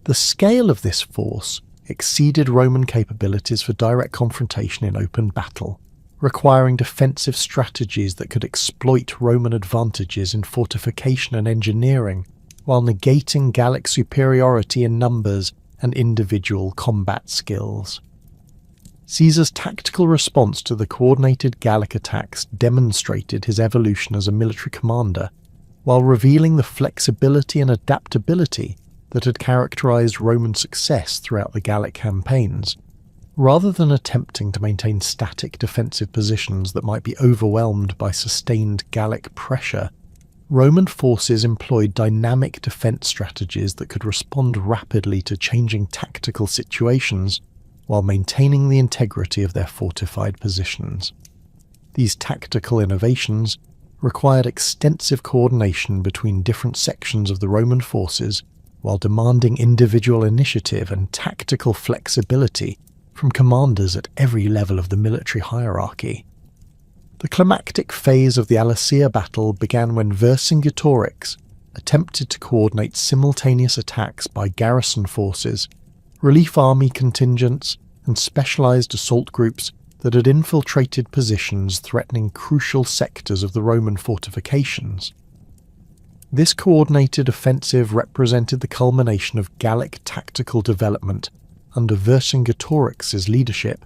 The scale of this force exceeded Roman capabilities for direct confrontation in open battle, requiring defensive strategies that could exploit Roman advantages in fortification and engineering, while negating Gallic superiority in numbers and individual combat skills. Caesar's tactical response to the coordinated Gallic attacks demonstrated his evolution as a military commander, while revealing the flexibility and adaptability that had characterized Roman success throughout the Gallic campaigns. Rather than attempting to maintain static defensive positions that might be overwhelmed by sustained Gallic pressure, Roman forces employed dynamic defense strategies that could respond rapidly to changing tactical situations while maintaining the integrity of their fortified positions. These tactical innovations required extensive coordination between different sections of the Roman forces while demanding individual initiative and tactical flexibility from commanders at every level of the military hierarchy. The climactic phase of the Alessia battle began when Vercingetorix attempted to coordinate simultaneous attacks by garrison forces, relief army contingents, and specialized assault groups that had infiltrated positions threatening crucial sectors of the Roman fortifications. This coordinated offensive represented the culmination of Gallic tactical development under Vercingetorix's leadership,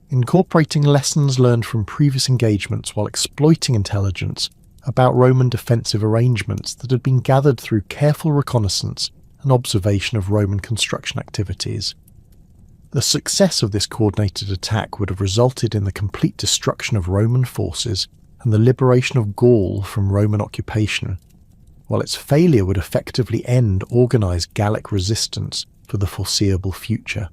incorporating lessons learned from previous engagements while exploiting intelligence about Roman defensive arrangements that had been gathered through careful reconnaissance and observation of Roman construction activities. The success of this coordinated attack would have resulted in the complete destruction of Roman forces and the liberation of Gaul from Roman occupation, while its failure would effectively end organised Gallic resistance for the foreseeable future.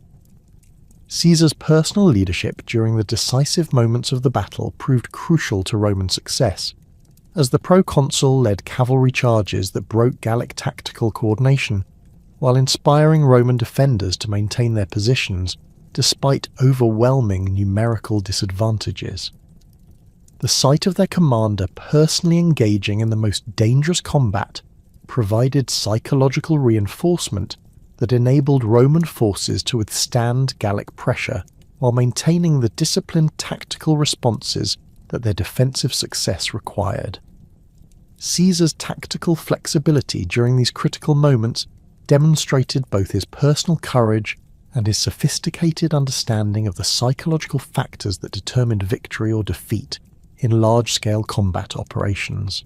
Caesar's personal leadership during the decisive moments of the battle proved crucial to Roman success, as the proconsul led cavalry charges that broke Gallic tactical coordination, while inspiring Roman defenders to maintain their positions despite overwhelming numerical disadvantages. The sight of their commander personally engaging in the most dangerous combat provided psychological reinforcement that enabled Roman forces to withstand Gallic pressure while maintaining the disciplined tactical responses that their defensive success required. Caesar's tactical flexibility during these critical moments demonstrated both his personal courage and his sophisticated understanding of the psychological factors that determined victory or defeat in large-scale combat operations.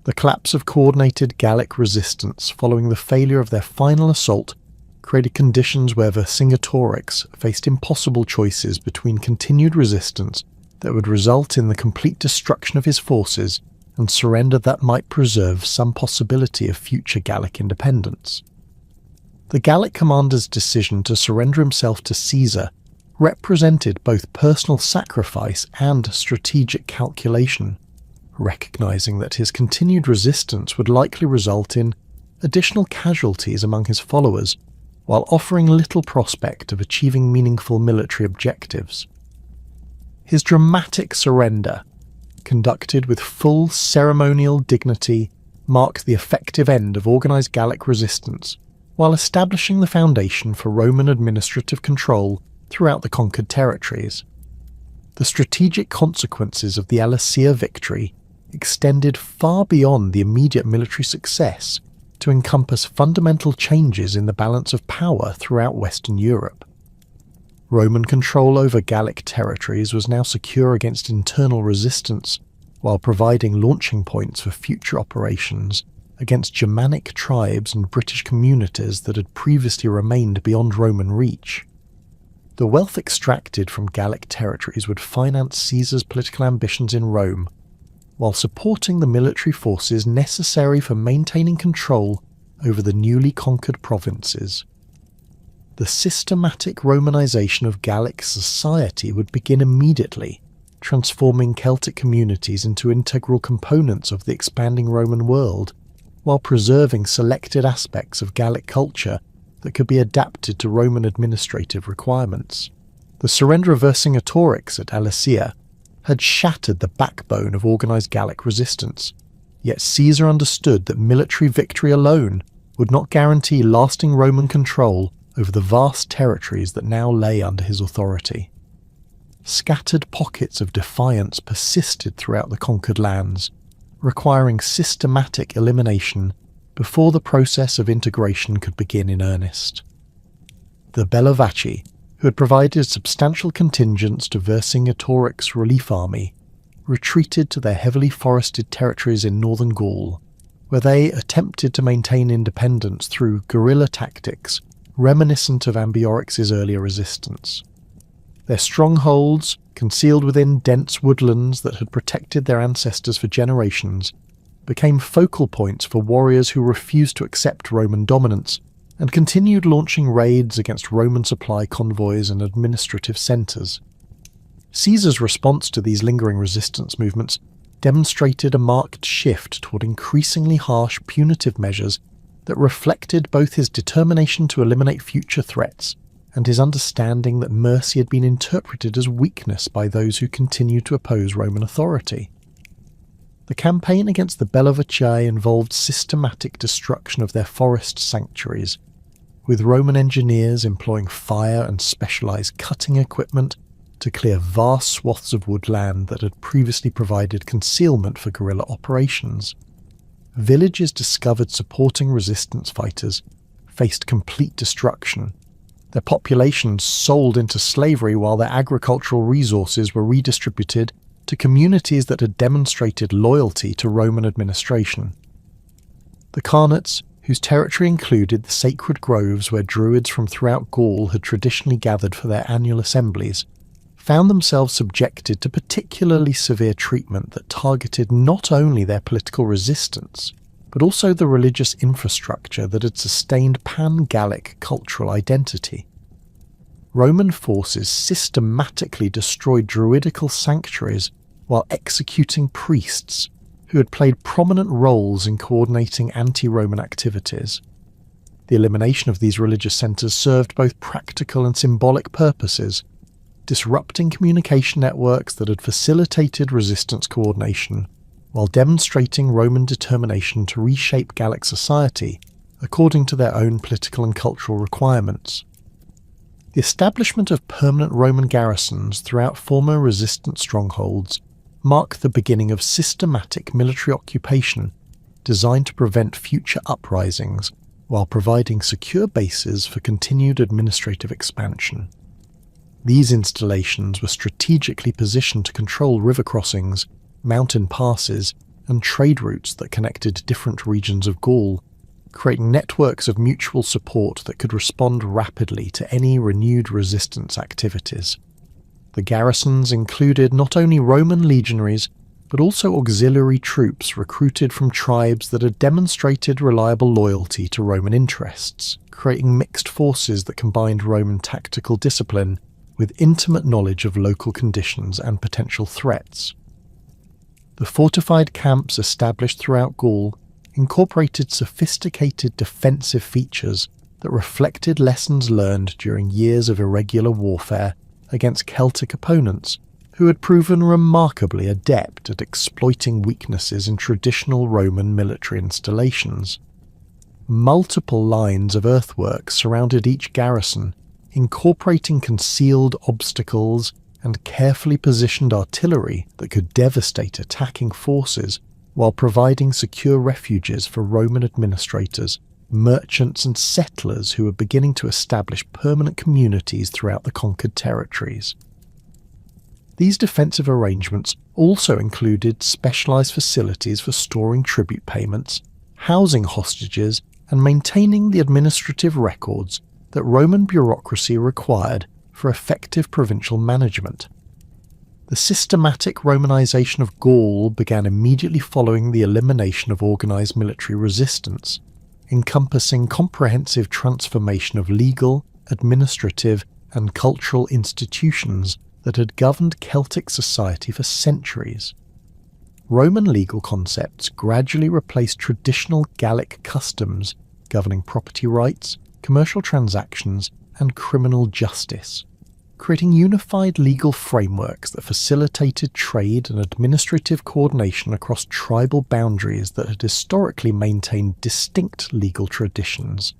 The collapse of coordinated Gallic resistance following the failure of their final assault created conditions where Vercingetorix faced impossible choices between continued resistance that would result in the complete destruction of his forces and surrender that might preserve some possibility of future Gallic independence. The Gallic commander's decision to surrender himself to Caesar represented both personal sacrifice and strategic calculation, recognizing that his continued resistance would likely result in additional casualties among his followers, while offering little prospect of achieving meaningful military objectives. His dramatic surrender, conducted with full ceremonial dignity, marked the effective end of organised Gallic resistance, while establishing the foundation for Roman administrative control throughout the conquered territories. The strategic consequences of the Alessia victory extended far beyond the immediate military success to encompass fundamental changes in the balance of power throughout Western Europe. Roman control over Gallic territories was now secure against internal resistance, while providing launching points for future operations against Germanic tribes and British communities that had previously remained beyond Roman reach. The wealth extracted from Gallic territories would finance Caesar's political ambitions in Rome, while supporting the military forces necessary for maintaining control over the newly conquered provinces. The systematic Romanization of Gallic society would begin immediately, transforming Celtic communities into integral components of the expanding Roman world, while preserving selected aspects of Gallic culture that could be adapted to Roman administrative requirements. The surrender of Vercingetorix at Alessia had shattered the backbone of organised Gallic resistance, yet Caesar understood that military victory alone would not guarantee lasting Roman control over the vast territories that now lay under his authority. Scattered pockets of defiance persisted throughout the conquered lands, requiring systematic elimination before the process of integration could begin in earnest. The Bellovaci, who had provided substantial contingents to Vercingetorix's relief army, retreated to their heavily forested territories in northern Gaul, where they attempted to maintain independence through guerrilla tactics reminiscent of Ambiorix's earlier resistance. Their strongholds, concealed within dense woodlands that had protected their ancestors for generations, became focal points for warriors who refused to accept Roman dominance and continued launching raids against Roman supply convoys and administrative centres. Caesar's response to these lingering resistance movements demonstrated a marked shift toward increasingly harsh punitive measures that reflected both his determination to eliminate future threats and his understanding that mercy had been interpreted as weakness by those who continued to oppose Roman authority. The campaign against the Bellovaci involved systematic destruction of their forest sanctuaries, with Roman engineers employing fire and specialised cutting equipment to clear vast swaths of woodland that had previously provided concealment for guerrilla operations. Villages discovered supporting resistance fighters faced complete destruction, their populations sold into slavery while their agricultural resources were redistributed to communities that had demonstrated loyalty to Roman administration. The Carnates, whose territory included the sacred groves where druids from throughout Gaul had traditionally gathered for their annual assemblies, found themselves subjected to particularly severe treatment that targeted not only their political resistance, but also the religious infrastructure that had sustained pan-Gallic cultural identity. Roman forces systematically destroyed druidical sanctuaries while executing priests who had played prominent roles in coordinating anti-Roman activities. The elimination of these religious centres served both practical and symbolic purposes, disrupting communication networks that had facilitated resistance coordination, while demonstrating Roman determination to reshape Gallic society according to their own political and cultural requirements. The establishment of permanent Roman garrisons throughout former resistant strongholds marked the beginning of systematic military occupation designed to prevent future uprisings while providing secure bases for continued administrative expansion. These installations were strategically positioned to control river crossings, mountain passes, and trade routes that connected different regions of Gaul, creating networks of mutual support that could respond rapidly to any renewed resistance activities. The garrisons included not only Roman legionaries, but also auxiliary troops recruited from tribes that had demonstrated reliable loyalty to Roman interests, creating mixed forces that combined Roman tactical discipline with intimate knowledge of local conditions and potential threats. The fortified camps established throughout Gaul incorporated sophisticated defensive features that reflected lessons learned during years of irregular warfare against Celtic opponents who had proven remarkably adept at exploiting weaknesses in traditional Roman military installations. Multiple lines of earthworks surrounded each garrison, incorporating concealed obstacles and carefully positioned artillery that could devastate attacking forces while providing secure refuges for Roman administrators, merchants and settlers who were beginning to establish permanent communities throughout the conquered territories. These defensive arrangements also included specialised facilities for storing tribute payments, housing hostages, and maintaining the administrative records that Roman bureaucracy required for effective provincial management. The systematic Romanization of Gaul began immediately following the elimination of organized military resistance, encompassing comprehensive transformation of legal, administrative, and cultural institutions that had governed Celtic society for centuries. Roman legal concepts gradually replaced traditional Gallic customs governing property rights, commercial transactions, and criminal justice, creating unified legal frameworks that facilitated trade and administrative coordination across tribal boundaries that had historically maintained distinct legal traditions.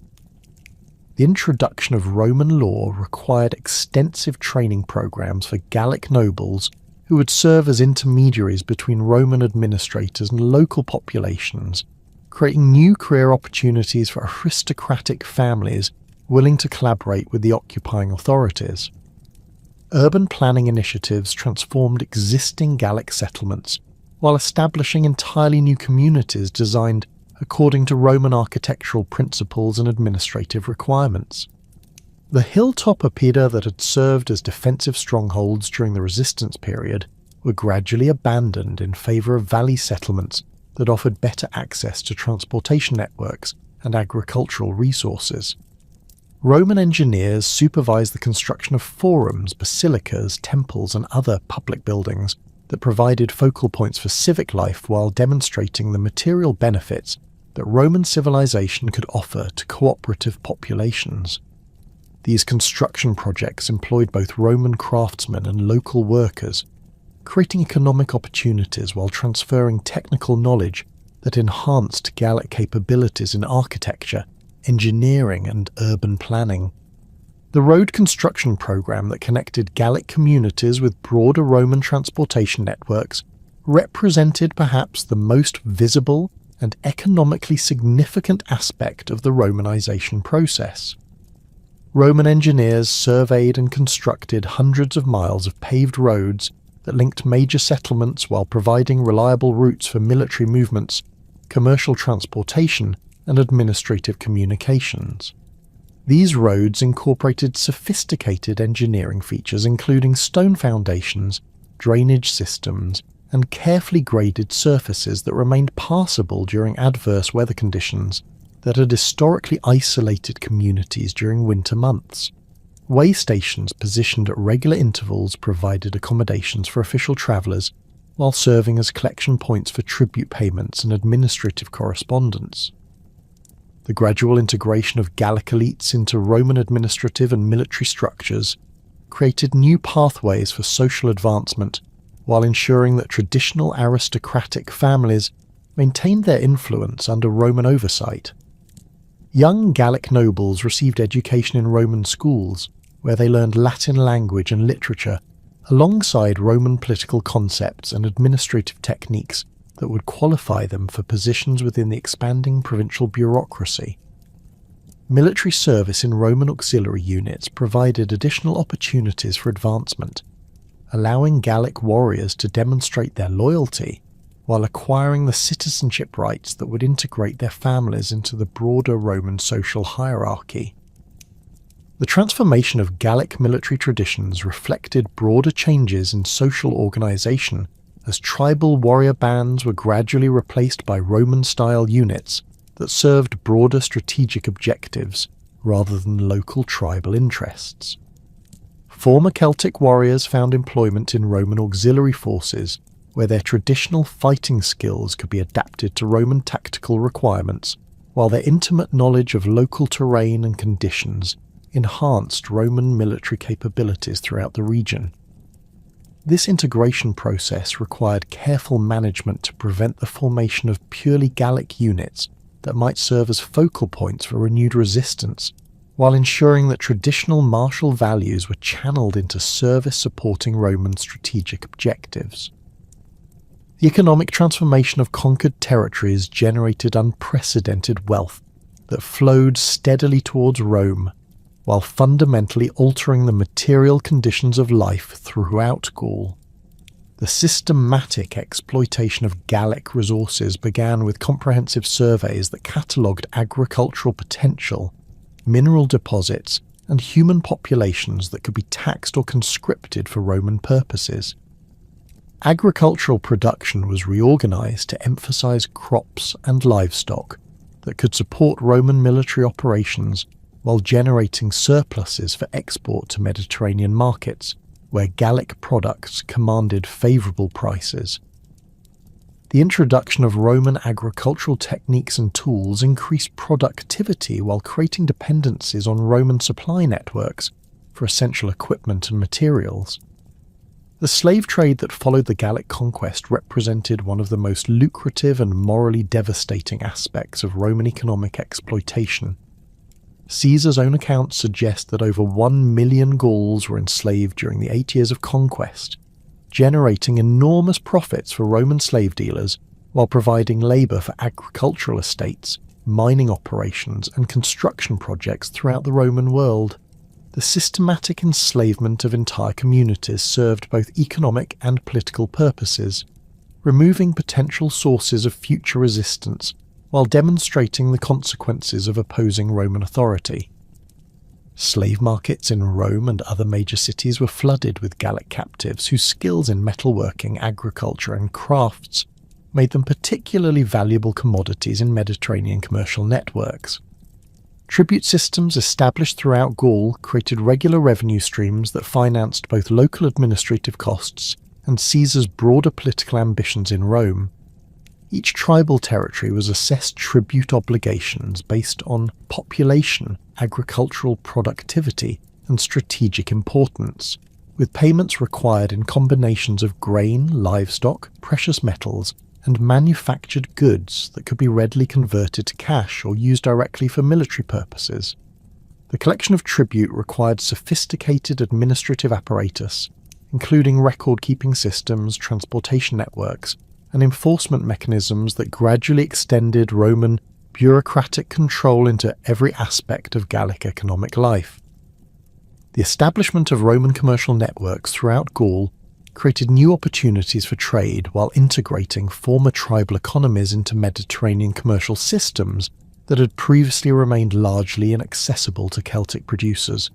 The introduction of Roman law required extensive training programs for Gallic nobles who would serve as intermediaries between Roman administrators and local populations, creating new career opportunities for aristocratic families willing to collaborate with the occupying authorities. Urban planning initiatives transformed existing Gallic settlements while establishing entirely new communities designed according to Roman architectural principles and administrative requirements. The hilltop oppida that had served as defensive strongholds during the resistance period were gradually abandoned in favour of valley settlements that offered better access to transportation networks and agricultural resources. Roman engineers supervised the construction of forums, basilicas, temples, and other public buildings that provided focal points for civic life while demonstrating the material benefits that Roman civilization could offer to cooperative populations. These construction projects employed both Roman craftsmen and local workers, creating economic opportunities while transferring technical knowledge that enhanced Gallic capabilities in architecture, engineering, and urban planning. The road construction program that connected Gallic communities with broader Roman transportation networks represented perhaps the most visible and economically significant aspect of the Romanization process. Roman engineers surveyed and constructed hundreds of miles of paved roads that linked major settlements while providing reliable routes for military movements, commercial transportation, and administrative communications. These roads incorporated sophisticated engineering features including stone foundations, drainage systems, and carefully graded surfaces that remained passable during adverse weather conditions that had historically isolated communities during winter months. Way stations positioned at regular intervals provided accommodations for official travellers, while serving as collection points for tribute payments and administrative correspondence. The gradual integration of Gallic elites into Roman administrative and military structures created new pathways for social advancement while ensuring that traditional aristocratic families maintained their influence under Roman oversight. Young Gallic nobles received education in Roman schools, where they learned Latin language and literature, alongside Roman political concepts and administrative techniques that would qualify them for positions within the expanding provincial bureaucracy. Military service in Roman auxiliary units provided additional opportunities for advancement, allowing Gallic warriors to demonstrate their loyalty while acquiring the citizenship rights that would integrate their families into the broader Roman social hierarchy. The transformation of Gallic military traditions reflected broader changes in social organization as tribal warrior bands were gradually replaced by Roman-style units that served broader strategic objectives rather than local tribal interests. Former Celtic warriors found employment in Roman auxiliary forces where their traditional fighting skills could be adapted to Roman tactical requirements, while their intimate knowledge of local terrain and conditions enhanced Roman military capabilities throughout the region. This integration process required careful management to prevent the formation of purely Gallic units that might serve as focal points for renewed resistance, while ensuring that traditional martial values were channeled into service supporting Roman strategic objectives. The economic transformation of conquered territories generated unprecedented wealth that flowed steadily towards Rome, while fundamentally altering the material conditions of life throughout Gaul. The systematic exploitation of Gallic resources began with comprehensive surveys that catalogued agricultural potential, mineral deposits, and human populations that could be taxed or conscripted for Roman purposes. Agricultural production was reorganized to emphasize crops and livestock that could support Roman military operations while generating surpluses for export to Mediterranean markets, where Gallic products commanded favourable prices. The introduction of Roman agricultural techniques and tools increased productivity while creating dependencies on Roman supply networks for essential equipment and materials. The slave trade that followed the Gallic conquest represented one of the most lucrative and morally devastating aspects of Roman economic exploitation. Caesar's own accounts suggest that over 1 million Gauls were enslaved during the 8 years of conquest, generating enormous profits for Roman slave dealers while providing labour for agricultural estates, mining operations, and construction projects throughout the Roman world. The systematic enslavement of entire communities served both economic and political purposes, removing potential sources of future resistance while demonstrating the consequences of opposing Roman authority. Slave markets in Rome and other major cities were flooded with Gallic captives whose skills in metalworking, agriculture, and crafts made them particularly valuable commodities in Mediterranean commercial networks. Tribute systems established throughout Gaul created regular revenue streams that financed both local administrative costs and Caesar's broader political ambitions in Rome. Each tribal territory was assessed tribute obligations based on population, agricultural productivity, and strategic importance, with payments required in combinations of grain, livestock, precious metals, and manufactured goods that could be readily converted to cash or used directly for military purposes. The collection of tribute required sophisticated administrative apparatus, including record-keeping systems, transportation networks, and enforcement mechanisms that gradually extended Roman bureaucratic control into every aspect of Gallic economic life. The establishment of Roman commercial networks throughout Gaul created new opportunities for trade while integrating former tribal economies into Mediterranean commercial systems that had previously remained largely inaccessible to Celtic producers.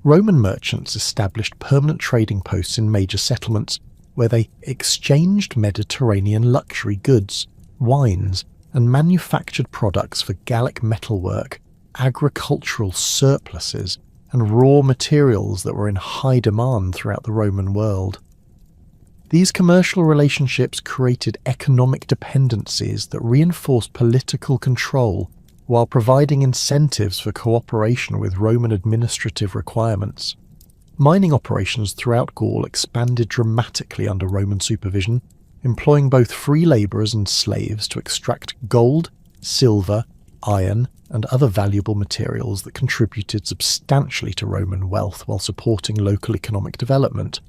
Roman merchants established permanent trading posts in major settlements where they exchanged Mediterranean luxury goods, wines, and manufactured products for Gallic metalwork, agricultural surpluses, and raw materials that were in high demand throughout the Roman world. These commercial relationships created economic dependencies that reinforced political control while providing incentives for cooperation with Roman administrative requirements. Mining operations throughout Gaul expanded dramatically under Roman supervision, employing both free labourers and slaves to extract gold, silver, iron, and other valuable materials that contributed substantially to Roman wealth while supporting local economic development.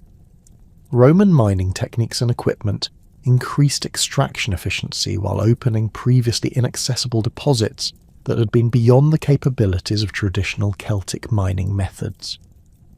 Roman mining techniques and equipment increased extraction efficiency while opening previously inaccessible deposits that had been beyond the capabilities of traditional Celtic mining methods.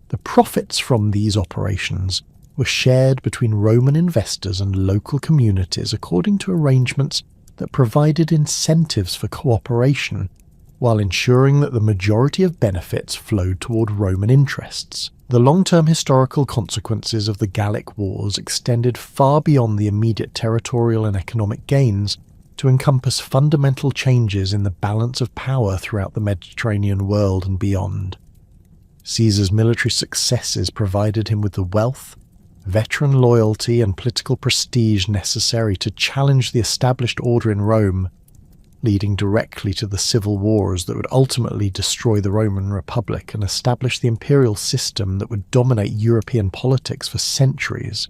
The profits from these operations were shared between Roman investors and local communities according to arrangements that provided incentives for cooperation, while ensuring that the majority of benefits flowed toward Roman interests. The long-term historical consequences of the Gallic Wars extended far beyond the immediate territorial and economic gains to encompass fundamental changes in the balance of power throughout the Mediterranean world and beyond. Caesar's military successes provided him with the wealth, veteran loyalty, and political prestige necessary to challenge the established order in Rome, leading directly to the civil wars that would ultimately destroy the Roman Republic and establish the imperial system that would dominate European politics for centuries.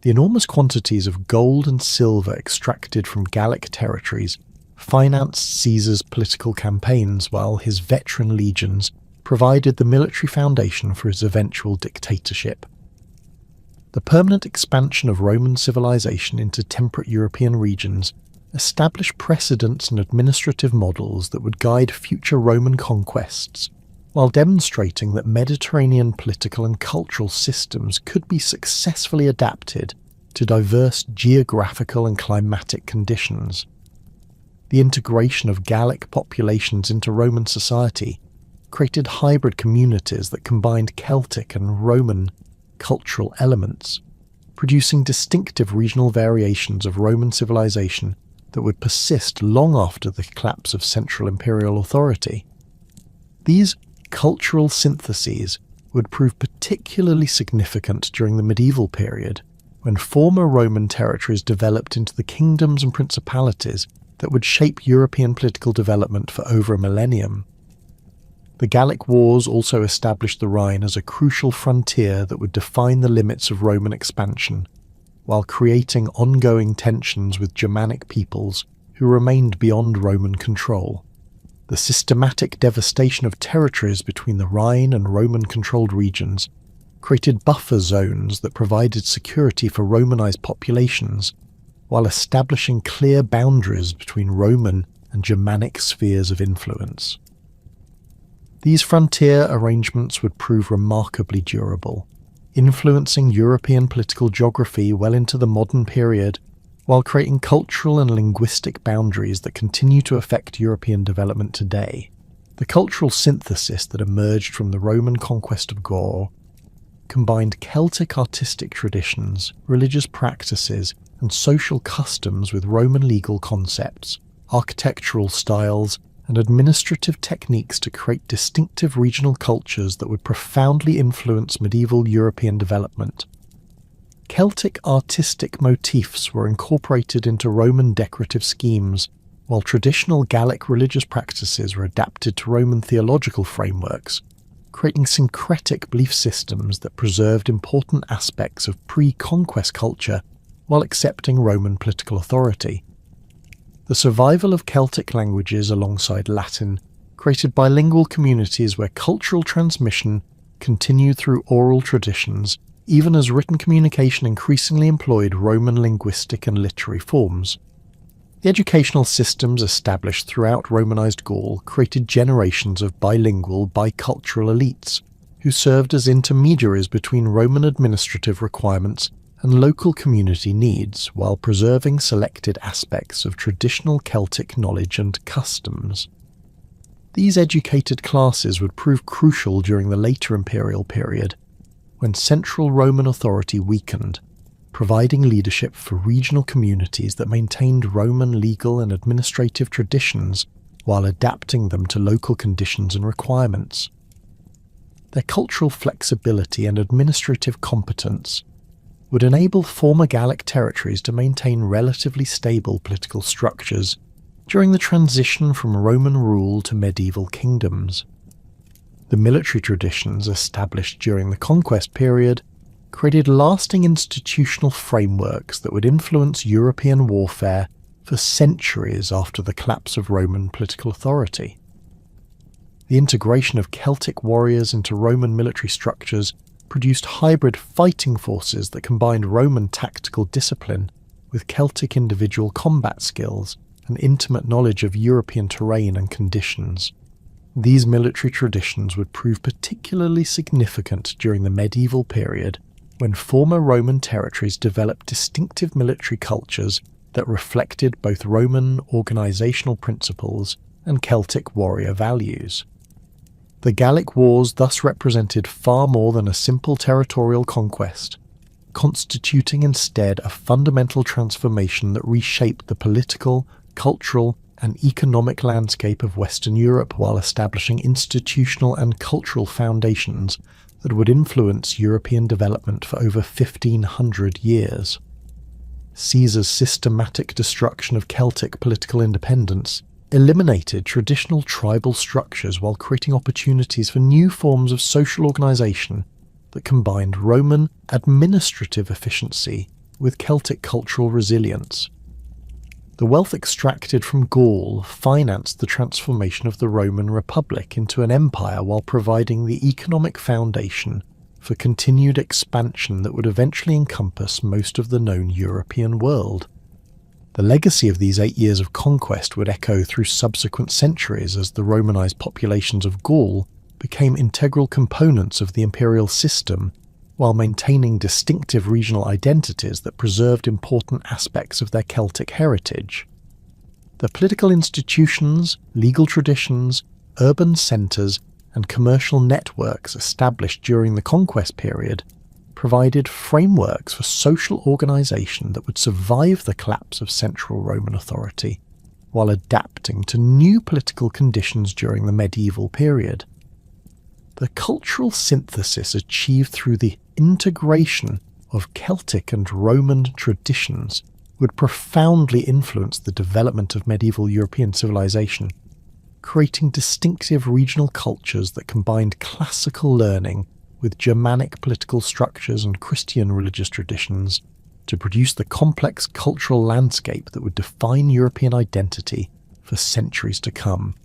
The enormous quantities of gold and silver extracted from Gallic territories financed Caesar's political campaigns, while his veteran legions provided the military foundation for his eventual dictatorship. The permanent expansion of Roman civilization into temperate European regions established precedents and administrative models that would guide future Roman conquests, while demonstrating that Mediterranean political and cultural systems could be successfully adapted to diverse geographical and climatic conditions. The integration of Gallic populations into Roman society created hybrid communities that combined Celtic and Roman cultural elements, producing distinctive regional variations of Roman civilization that would persist long after the collapse of central imperial authority. These cultural syntheses would prove particularly significant during the medieval period, when former Roman territories developed into the kingdoms and principalities that would shape European political development for over a millennium. The Gallic Wars also established the Rhine as a crucial frontier that would define the limits of Roman expansion, while creating ongoing tensions with Germanic peoples who remained beyond Roman control. The systematic devastation of territories between the Rhine and Roman-controlled regions created buffer zones that provided security for Romanized populations, while establishing clear boundaries between Roman and Germanic spheres of influence. These frontier arrangements would prove remarkably durable, influencing European political geography well into the modern period, while creating cultural and linguistic boundaries that continue to affect European development today. The cultural synthesis that emerged from the Roman conquest of Gaul, combined Celtic artistic traditions, religious practices, and social customs with Roman legal concepts, architectural styles, and administrative techniques to create distinctive regional cultures that would profoundly influence medieval European development. Celtic artistic motifs were incorporated into Roman decorative schemes, while traditional Gallic religious practices were adapted to Roman theological frameworks, creating syncretic belief systems that preserved important aspects of pre-conquest culture while accepting Roman political authority. The survival of Celtic languages alongside Latin created bilingual communities where cultural transmission continued through oral traditions, even as written communication increasingly employed Roman linguistic and literary forms. The educational systems established throughout Romanized Gaul created generations of bilingual, bicultural elites who served as intermediaries between Roman administrative requirements and local community needs while preserving selected aspects of traditional Celtic knowledge and customs. These educated classes would prove crucial during the later imperial period, when central Roman authority weakened, providing leadership for regional communities that maintained Roman legal and administrative traditions while adapting them to local conditions and requirements. Their cultural flexibility and administrative competence would enable former Gallic territories to maintain relatively stable political structures during the transition from Roman rule to medieval kingdoms. The military traditions established during the conquest period created lasting institutional frameworks that would influence European warfare for centuries after the collapse of Roman political authority. The integration of Celtic warriors into Roman military structures produced hybrid fighting forces that combined Roman tactical discipline with Celtic individual combat skills and intimate knowledge of European terrain and conditions. These military traditions would prove particularly significant during the medieval period, when former Roman territories developed distinctive military cultures that reflected both Roman organizational principles and Celtic warrior values. The Gallic Wars thus represented far more than a simple territorial conquest, constituting instead a fundamental transformation that reshaped the political, cultural, and economic landscape of Western Europe while establishing institutional and cultural foundations that would influence European development for over 1,500 years. Caesar's systematic destruction of Celtic political independence eliminated traditional tribal structures while creating opportunities for new forms of social organization that combined Roman administrative efficiency with Celtic cultural resilience. The wealth extracted from Gaul financed the transformation of the Roman Republic into an empire while providing the economic foundation for continued expansion that would eventually encompass most of the known European world. The legacy of these 8 years of conquest would echo through subsequent centuries as the Romanized populations of Gaul became integral components of the imperial system while maintaining distinctive regional identities that preserved important aspects of their Celtic heritage. The political institutions, legal traditions, urban centres, and commercial networks established during the conquest period provided frameworks for social organisation that would survive the collapse of central Roman authority, while adapting to new political conditions during the medieval period. The cultural synthesis achieved through the integration of Celtic and Roman traditions would profoundly influence the development of medieval European civilization, creating distinctive regional cultures that combined classical learning with Germanic political structures and Christian religious traditions to produce the complex cultural landscape that would define European identity for centuries to come.